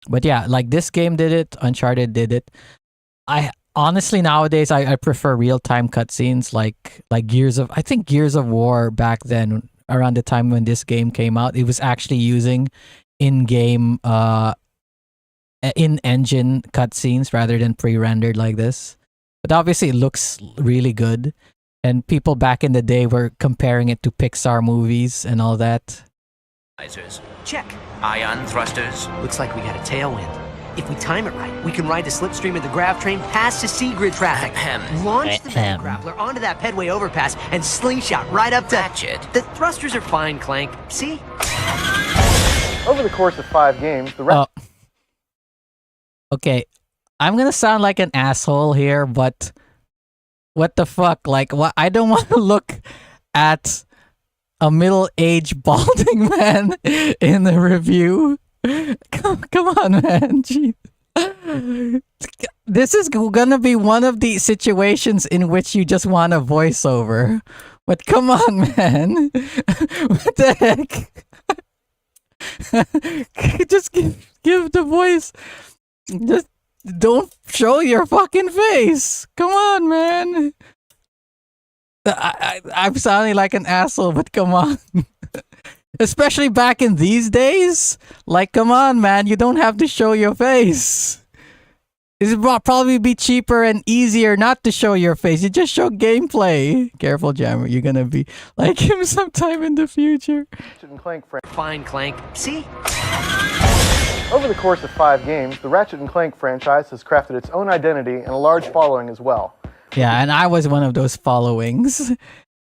But yeah, like this game did it, Uncharted did it. I honestly nowadays I prefer real-time cutscenes like Gears of War back then, around the time when this game came out. It was actually using in-game in-engine cutscenes rather than pre-rendered like this. But obviously it looks really good. And people back in the day were comparing it to Pixar movies and all that. Check. Ion thrusters. Looks like we got a tailwind. If we time it right, we can ride the slipstream of the grav train past the Seagrid traffic. Launch the Mega Grappler onto that pedway overpass and slingshot right up to... Ratchet. The thrusters are fine, Clank. See? Over the course of 5 games, the Okay, I'm gonna sound like an asshole here, but what the fuck? Like, what? I don't want to look at a middle-aged balding man in the review. Come on, man. Jeez. This is gonna be one of the situations in which you just want a voiceover. But come on, man. What the heck? Just give the voice. Just don't show your fucking face. Come on, man. I'm sounding like an asshole, but come on. Especially back in these days. Like, come on, man. You don't have to show your face. It would probably be cheaper and easier not to show your face. You just show gameplay. Careful, Jammer. You're gonna be like him sometime in the future. Fine, Clank. See? Over the course of 5 games, the Ratchet & Clank franchise has crafted its own identity and a large following as well. Yeah, and I was one of those followings.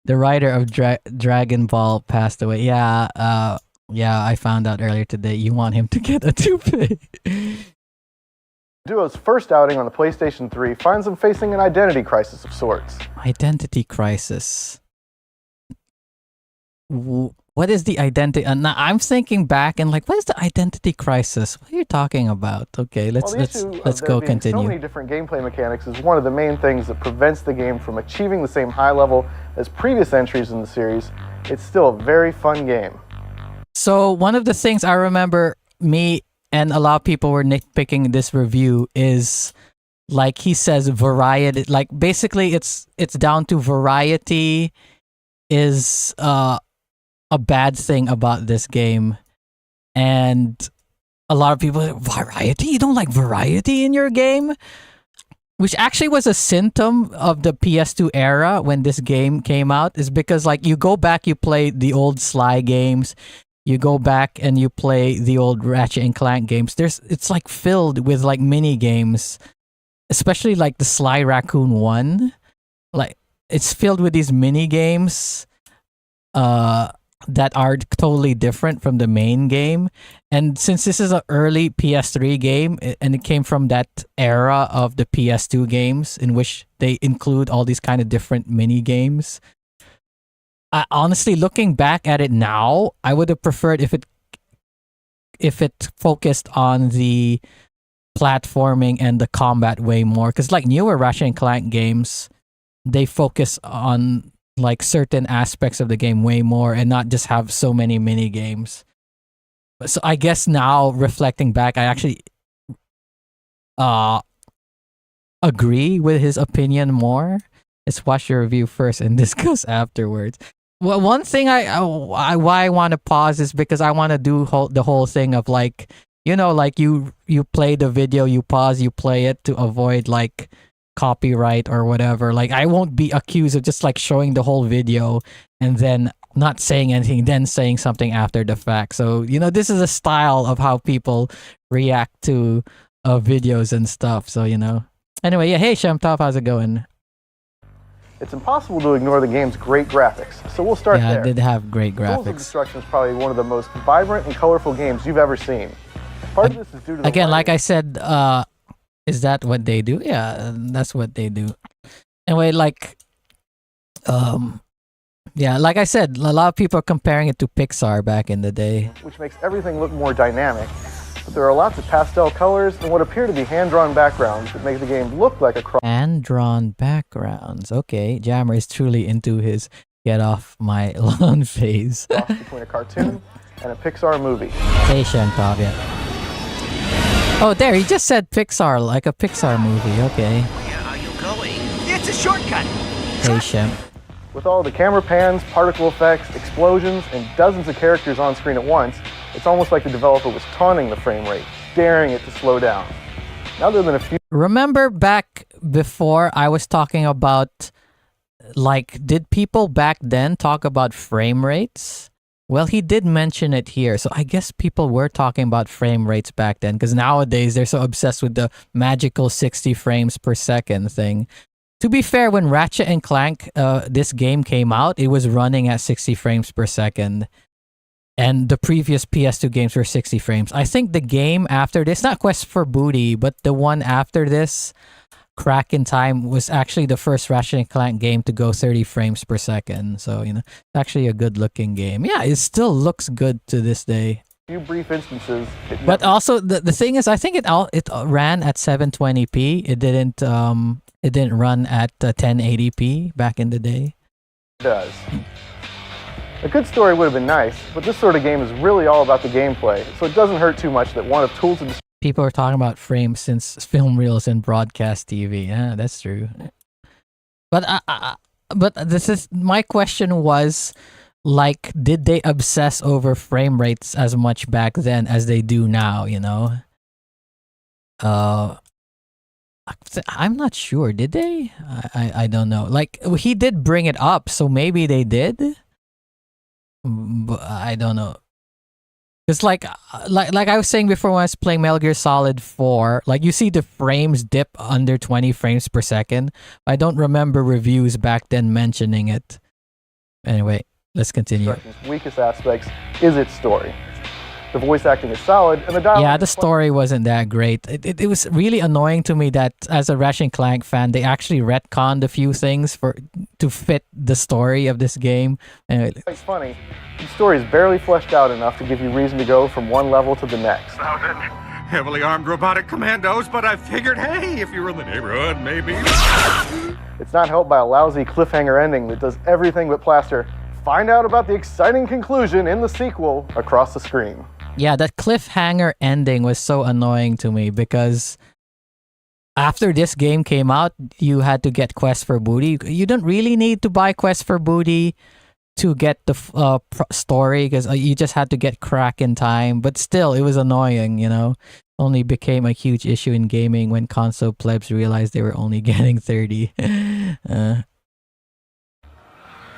The writer of Dragon Ball passed away. Yeah, I found out earlier today. You want him to get a toupee. The duo's first outing on the PlayStation 3 finds them facing an identity crisis of sorts. Identity crisis. What is the identity? Now I'm thinking back and like, what is the identity crisis? What are you talking about? Okay, let's go continue. So many different gameplay mechanics is one of the main things that prevents the game from achieving the same high level as previous entries in the series. It's still a very fun game. So one of the things I remember me and a lot of people were nitpicking this review is, like he says, variety. Like basically, it's down to variety is a bad thing about this game. And a lot of people say, variety? You don't like variety in your game? Which actually was a symptom of the PS2 era when this game came out, is because like you go back, you play the old Sly games, you go back and you play the old Ratchet and Clank games. It's like filled with like mini games, especially like the Sly Raccoon 1. Like it's filled with these mini games that are totally different from the main game. And since this is an early PS3 game and it came from that era of the PS2 games in which they include all these kind of different mini games, honestly, looking back at it now, I would have preferred if it focused on the platforming and the combat way more. Because like newer Ratchet and Clank games, they focus on like certain aspects of the game way more and not just have so many mini games. So I guess now reflecting back, I actually agree with his opinion more. Let's watch your review first and discuss afterwards. Well, one thing why I want to pause is because I want to do the whole thing of like, you know, like you play the video, you pause, you play it to avoid like copyright or whatever. Like I won't be accused of just like showing the whole video and then not saying anything, then saying something after the fact. So, you know, this is a style of how people react to videos and stuff. So Anyway, yeah. Hey, Shemtop, how's it going? It's impossible to ignore the game's great graphics, so we'll start there. Yeah, it did have great Tools of graphics. Destruction is probably one of the most vibrant and colorful games you've ever seen. Part of this is due to the Again, like lighting. I said, is that what they do? Yeah, that's what they do. Anyway, yeah, like I said, a lot of people are comparing it to Pixar back in the day. Which makes everything look more dynamic. But there are lots of pastel colors and what appear to be hand-drawn backgrounds that make the game look like a cross Hand-drawn backgrounds. Okay, Jammer is truly into his get off my lawn phase. between a cartoon and a Pixar movie. Hey, Shemtop, yeah. Oh, there, he just said Pixar, like a Pixar movie. Okay. Where are you going? It's a shortcut. Hey, Shem. With all the camera pans, particle effects, explosions, and dozens of characters on screen at once, it's almost like the developer was taunting the frame rate, daring it to slow down. Other than a few... Remember back before I was talking about, did people back then talk about frame rates? Well, he did mention it here, so I guess people were talking about frame rates back then, because nowadays they're so obsessed with the magical 60 frames per second thing. To be fair, when Ratchet and Clank, this game came out, it was running at 60 frames per second. And the previous PS2 games were 60 frames. I think the game after this, not Quest for Booty, but the one after this, Crack in Time, was actually the first Ratchet and Clank game to go 30 frames per second. So, it's actually a good looking game. Yeah, it still looks good to this day. Few brief instances. But also, the thing is, I think it ran at 720p. It didn't run at 1080p back in the day. It does. A good story would have been nice, but this sort of game is really all about the gameplay, so it doesn't hurt too much that one of Tools of Destruction... People are talking about frames since film reels and broadcast TV. Yeah, that's true. But this is my question was, did they obsess over frame rates as much back then as they do now? I'm not sure. Did they? I don't know. He did bring it up, so maybe they did. But I don't know. It's like I was saying before when I was playing Metal Gear Solid 4, you see the frames dip under 20 frames per second. I don't remember reviews back then mentioning it. Anyway, let's continue. Destruction's weakest aspects is its story. The voice acting is solid, and the dialogue... Yeah, the story wasn't that great. It was really annoying to me that, as a Ratchet and Clank fan, they actually retconned a few things to fit the story of this game. Anyway. It's funny. The story is barely fleshed out enough to give you reason to go from one level to the next. Heavily armed robotic commandos, but I figured, hey, if you were in the neighborhood, maybe... It's not helped by a lousy cliffhanger ending that does everything but plaster. Find out about the exciting conclusion in the sequel across the screen. Yeah, that cliffhanger ending was so annoying to me because after this game came out, you had to get Quest for Booty. You don't really need to buy Quest for Booty to get the story because you just had to get Crack in Time. But still, it was annoying, Only became a huge issue in gaming when console plebs realized they were only getting 30.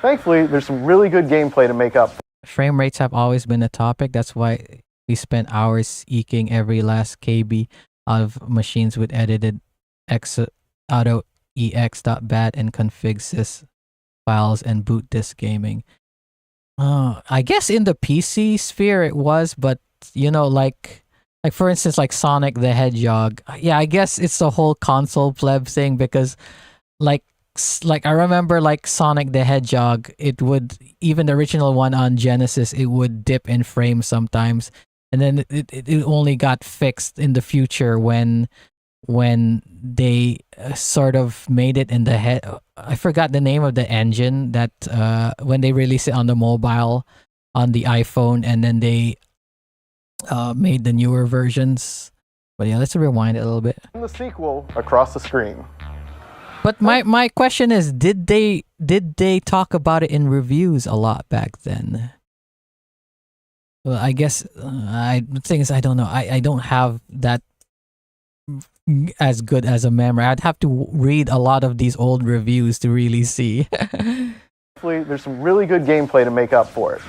Thankfully, there's some really good gameplay to make up. Frame rates have always been a topic. That's why we spent hours eking every last KB out of machines with edited autoex.bat and config sys files and boot disk gaming. I guess in the PC sphere it was, but like for instance, like Sonic the Hedgehog. Yeah, I guess it's the whole console pleb thing because I remember Sonic the Hedgehog, it would, even the original one on Genesis, it would dip in frames sometimes. And then it only got fixed in the future when they sort of made it in the head. I forgot the name of the engine that when they released it on the mobile, on the iPhone, and then they made the newer versions. But yeah, let's rewind it a little bit. In the sequel across the screen. But my question is, did they talk about it in reviews a lot back then? Well, I guess the thing is, I don't know. I don't have that as good as a memory. I'd have to read a lot of these old reviews to really see. Hopefully, there's some really good gameplay to make up for it.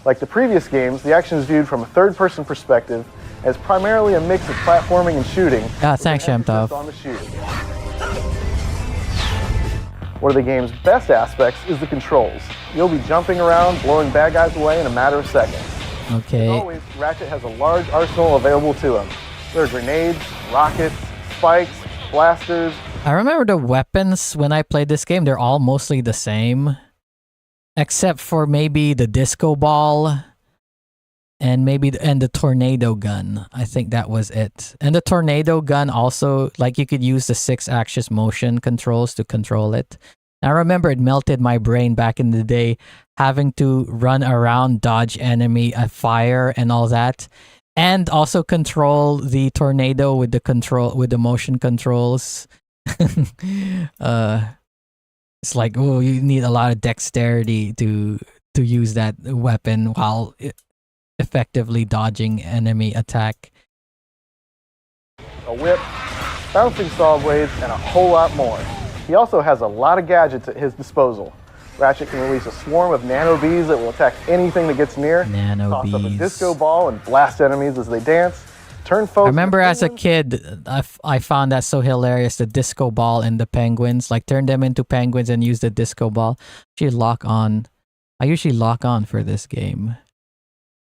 Like the previous games, the action is viewed from a third-person perspective as primarily a mix of platforming and shooting. Thanks, Shemtov. On the shooting. One of the game's best aspects is the controls. You'll be jumping around, blowing bad guys away in a matter of seconds. Okay. As always, Ratchet has a large arsenal available to him. There are grenades, rockets, spikes, blasters. I remember the weapons when I played this game, they're all mostly the same. Except for maybe the disco ball and the tornado gun. I think that was it. And the tornado gun also, like you could use the 6-axis motion controls to control it. I remember it melted my brain back in the day, having to run around, dodge enemy, fire and all that. And also control the tornado with the motion controls. It's like, oh, you need a lot of dexterity to use that weapon while effectively dodging enemy attack. A whip, bouncing saw blades, and a whole lot more. He also has a lot of gadgets at his disposal. Ratchet can release a swarm of nano bees that will attack anything that gets near. Toss up a disco ball and blast enemies as they dance. Turn folks. I remember as a kid, I found that so hilarious. The disco ball and the penguins, like turn them into penguins and use the disco ball. I usually lock on for this game.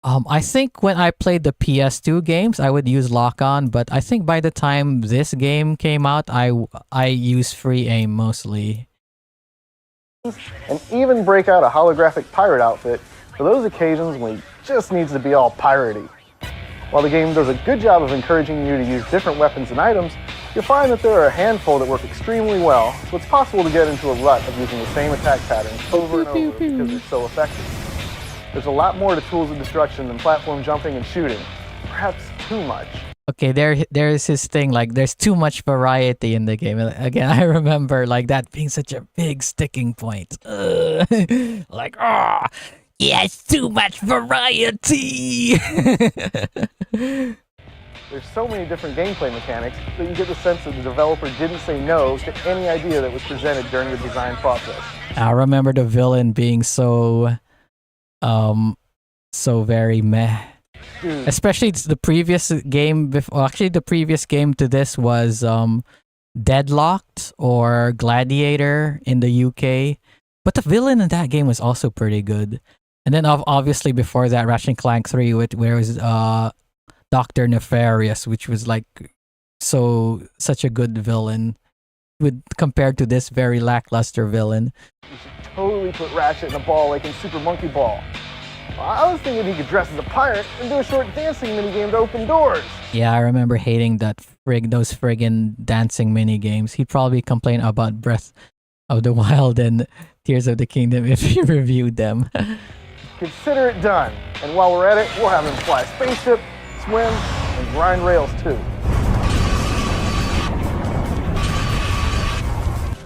I think when I played the PS2 games, I would use lock on, but I think by the time this game came out, I used free aim mostly. And even break out a holographic pirate outfit for those occasions when he just needs to be all piratey. While the game does a good job of encouraging you to use different weapons and items, you'll find that there are a handful that work extremely well, so it's possible to get into a rut of using the same attack patterns over and over because they're so effective. There's a lot more to tools of destruction than platform jumping and shooting, perhaps too much. Okay, there's his thing, like there's too much variety in the game. Again, I remember like that being such a big sticking point. Like, yeah, it's too much variety. There's so many different gameplay mechanics that you get the sense that the developer didn't say no to any idea that was presented during the design process. I remember the villain being so very meh. Dude. Especially the previous game the previous game to this was Deadlocked or Gladiator in the UK. But the villain in that game was also pretty good. And then obviously before that, Ratchet & Clank 3, where it was Dr. Nefarious, which was like such a good villain compared to this very lackluster villain. You should totally put Ratchet in a ball like in Super Monkey Ball. I was thinking he could dress as a pirate and do a short dancing minigame to open doors. Yeah, I remember hating those friggin' dancing minigames. He'd probably complain about Breath of the Wild and Tears of the Kingdom if he reviewed them. Consider it done. And while we're at it, we'll have him fly a spaceship, swim, and grind rails too.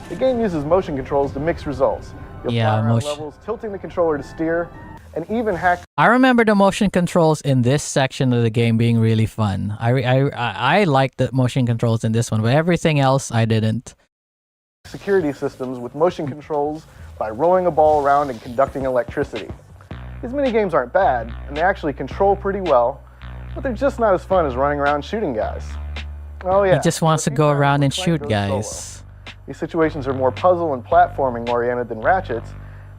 The game uses motion controls to mix results. You'll fly around levels, tilting the controller to steer, and even hack. I remember the motion controls in this section of the game being really fun. I liked the motion controls in this one, but everything else I didn't. Security systems with motion controls by rolling a ball around and conducting electricity. These minigames aren't bad, and they actually control pretty well, but they're just not as fun as running around shooting guys. Oh yeah. He just wants to go around and shoot guys. Solo. These situations are more puzzle and platforming oriented than Ratchet's,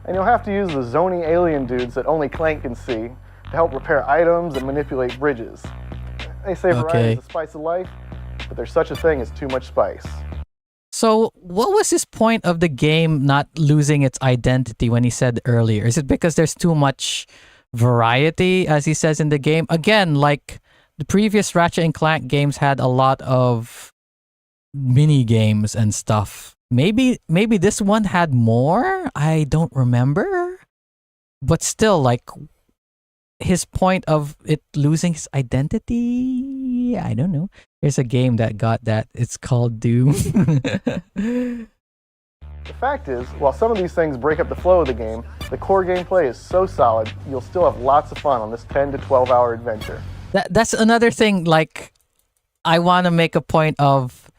and you'll have to use the zony alien dudes that only Clank can see to help repair items and manipulate bridges. They say variety is the spice of life, but there's such a thing as too much spice. So, what was his point of the game not losing its identity when he said earlier? Is it because there's too much variety, as he says in the game? Again, like the previous Ratchet and Clank games had a lot of mini games and stuff. Maybe this one had more? I don't remember. But still, like, his point of it losing his identity? I don't know. There's a game that got that. It's called Doom. The fact is, while some of these things break up the flow of the game, the core gameplay is so solid, you'll still have lots of fun on this 10 to 12 hour adventure. That's another thing, like, I want to make a point of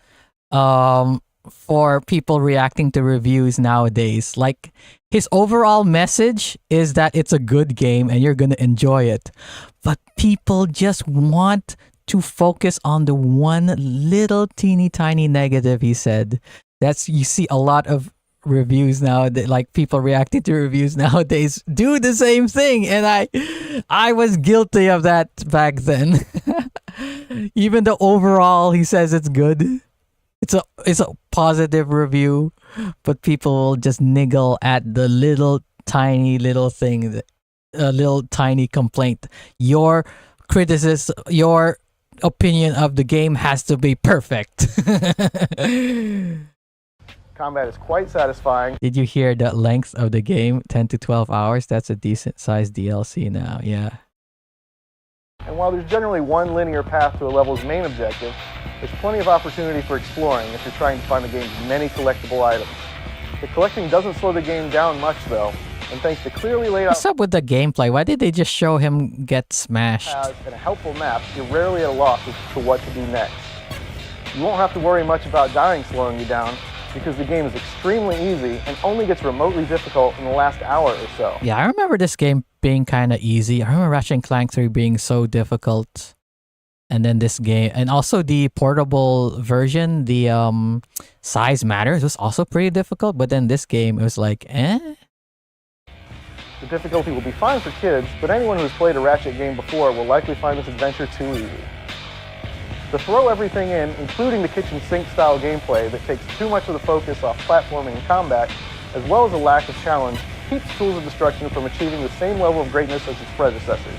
for people reacting to reviews nowadays. Like, his overall message is that it's a good game and you're gonna enjoy it. But people just want to focus on the one little teeny tiny negative he said. You see a lot of reviews now, that like people reacting to reviews nowadays do the same thing, and I was guilty of that back then. Even the overall, he says it's good. It's a positive review, but people will just niggle at the little tiny thing, a little tiny complaint. Your criticism, your opinion of the game has to be perfect. Combat is quite satisfying. Did you hear the length of the game? 10 to 12 hours? That's a decent sized DLC now, yeah. And while there's generally one linear path to a level's main objective, there's plenty of opportunity for exploring if you're trying to find the game's many collectible items. The collecting doesn't slow the game down much though, and thanks to clearly laid out What's up with the gameplay? Why did they just show him get smashed? paths and a helpful map, you're rarely at a loss as to what to do next. You won't have to worry much about dying slowing you down, because the game is extremely easy and only gets remotely difficult in the last hour or so. Yeah, I remember this game being kind of easy. I remember Ratchet and Clank 3 being so difficult. And then this game, and also the portable version, the Size Matters was also pretty difficult. But then this game, it was like, eh? The difficulty will be fine for kids, but anyone who's played a Ratchet game before will likely find this adventure too easy. To throw everything in, including the kitchen sink style gameplay that takes too much of the focus off platforming and combat, as well as a lack of challenge, keeps Tools of Destruction from achieving the same level of greatness as its predecessors.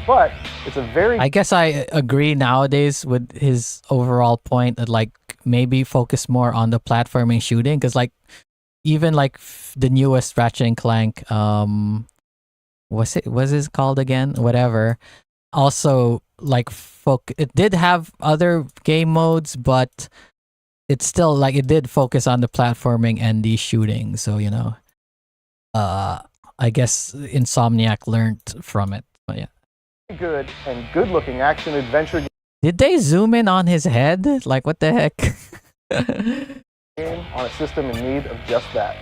But it's a very... I guess I agree nowadays with his overall point that like maybe focus more on the platforming shooting, because like even like the newest Ratchet and Clank, what's it called again? Whatever. Also, like it did have other game modes, but it's still like it did focus on the platforming and the shooting. So I guess Insomniac learned from it. But yeah, good and good-looking action adventure did they zoom in on his head? Like what the heck? game on a system in need of just that.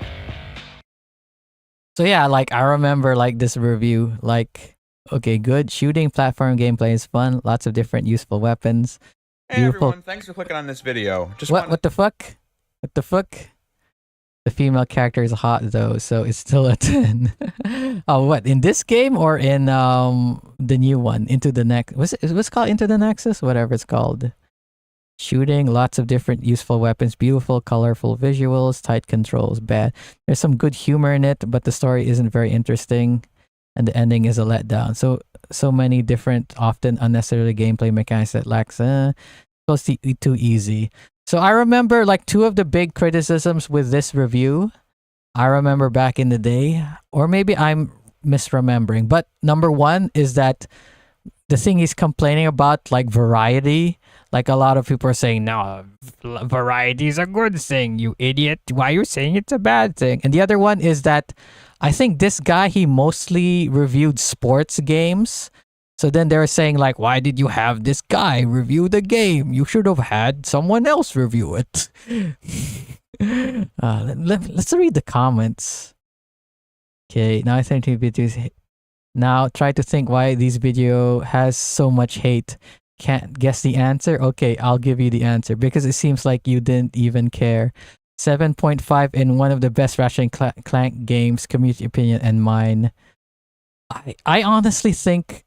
So yeah, like I remember like this review, like. Okay, good. Shooting platform gameplay is fun. Lots of different useful weapons. Hey Beautiful. everyone, thanks for clicking on this video. What the fuck? What the fuck? The female character is hot though, so it's still a 10. Oh, what? In this game or in the new one? Into the Nexus? What's it called? Into the Nexus? Whatever it's called. Shooting, lots of different useful weapons, beautiful, colorful visuals, tight controls, bad. There's some good humor in it, but the story isn't very interesting. And the ending is a letdown. So many different, often unnecessary gameplay mechanics that lacks close to too easy. So I remember like two of the big criticisms with this review. I remember back in the day, or maybe I'm misremembering. But number one is that the thing he's complaining about, like variety. Like a lot of people are saying, no, variety is a good thing, you idiot. Why are you saying it's a bad thing? And the other one is that I think this guy, he mostly reviewed sports games. So then they were saying like, why did you have this guy review the game? You should have had someone else review it. Let's read the comments. Okay, now I think videos. Now try to think why this video has so much hate. Can't guess the answer? Okay, I'll give you the answer because it seems like you didn't even care. 7.5 in one of the best Ratchet and Clank games, community opinion and mine. I honestly think,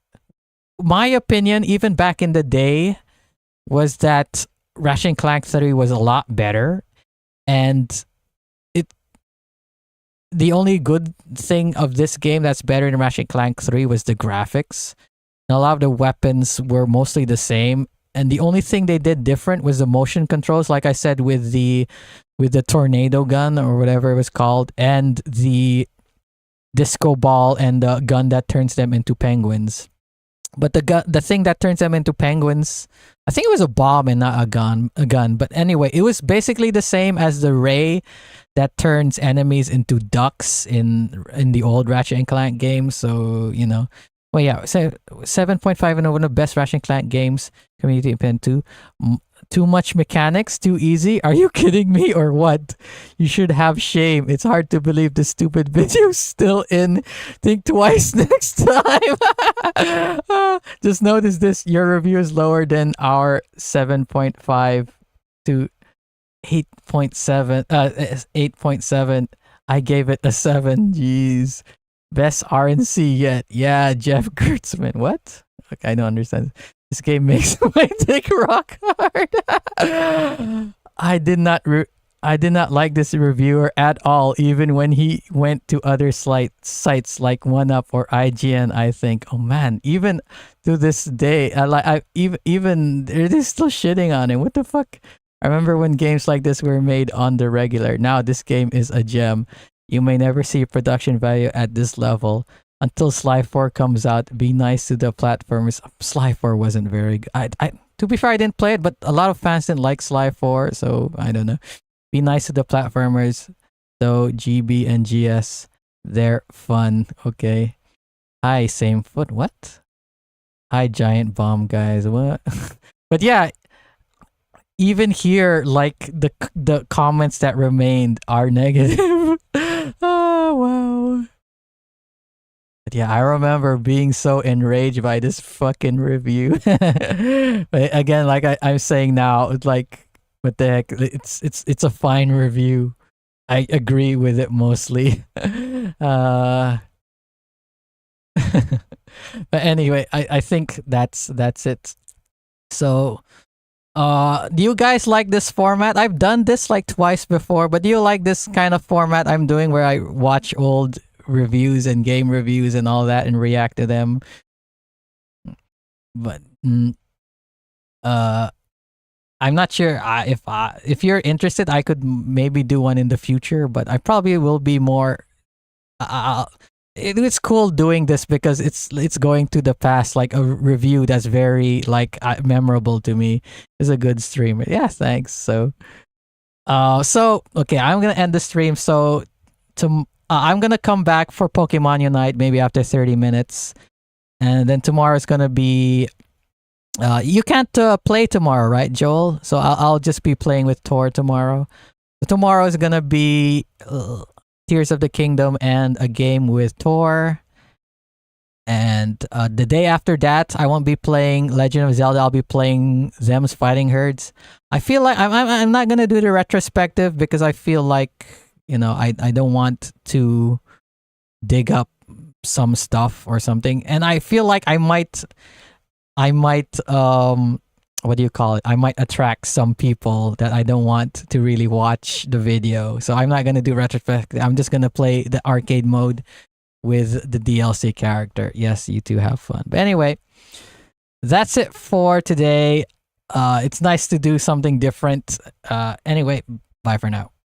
my opinion, even back in the day, was that Ratchet and Clank 3 was a lot better. And the only good thing of this game that's better than Ratchet and Clank 3 was the graphics. And a lot of the weapons were mostly the same. And the only thing they did different was the motion controls, like I said, with the tornado gun or whatever it was called, and the disco ball and the gun that turns them into penguins. But the thing that turns them into penguins, I think it was a bomb and not a gun. But anyway, it was basically the same as the ray that turns enemies into ducks in the old Ratchet and Clank games. So, well, yeah, so 7.5 in one of the best Ratchet and Clank games, community opinion 2. Too much mechanics, too easy. Are you kidding me or what? You should have shame. It's hard to believe this stupid video's still in. Think twice next time. Just notice this. Your review is lower than our 7.5 to 8.7. 8.7. I gave it a 7. Jeez. Best RNC yet. Yeah, Jeff Gertzman. What? Okay, I don't understand. This game makes my dick rock hard. I did not like this reviewer at all, even when he went to other sites like 1UP or IGN. I think, oh man, even to this day, even they're still shitting on him. What the fuck? I remember when games like this were made on the regular. Now this game is a gem. You may never see production value at this level. Until Sly 4 comes out, be nice to the platformers. Sly 4 wasn't very good. To be fair, I didn't play it, but a lot of fans didn't like Sly 4, so I don't know. Be nice to the platformers, though. GB and GS, they're fun. Okay. Hi, same foot. What? Hi, Giant Bomb guys. What? But yeah, even here, like the comments that remained are negative. Oh wow. But yeah, I remember being so enraged by this fucking review. But again, like I'm saying now, it's like, what the heck? It's a fine review. I agree with it mostly. But anyway, I think that's it. So, do you guys like this format? I've done this like twice before, but do you like this kind of format I'm doing where I watch old reviews and game reviews and all that and react to them? But I'm not sure if you're interested, I could maybe do one in the future, but I probably will be more it's cool doing this because it's going to the past, like a review that's very like memorable to me. It's a good stream. Yeah, thanks. So okay, I'm gonna end the stream. So I'm gonna come back for Pokemon Unite maybe after 30 minutes, and then tomorrow's gonna be. You can't play tomorrow, right, Joel? So I'll just be playing with Tor tomorrow. So tomorrow is gonna be Tears of the Kingdom and a game with Tor. And the day after that, I won't be playing Legend of Zelda. I'll be playing Zem's Fighting Herds. I feel like I'm not gonna do the retrospective because I feel like, you know, I don't want to dig up some stuff or something, and I feel like I might what do you call it? I might attract some people that I don't want to really watch the video. So I'm not gonna do retrospective. I'm just gonna play the arcade mode with the DLC character. Yes, you two have fun. But anyway, that's it for today. It's nice to do something different. Anyway, bye for now.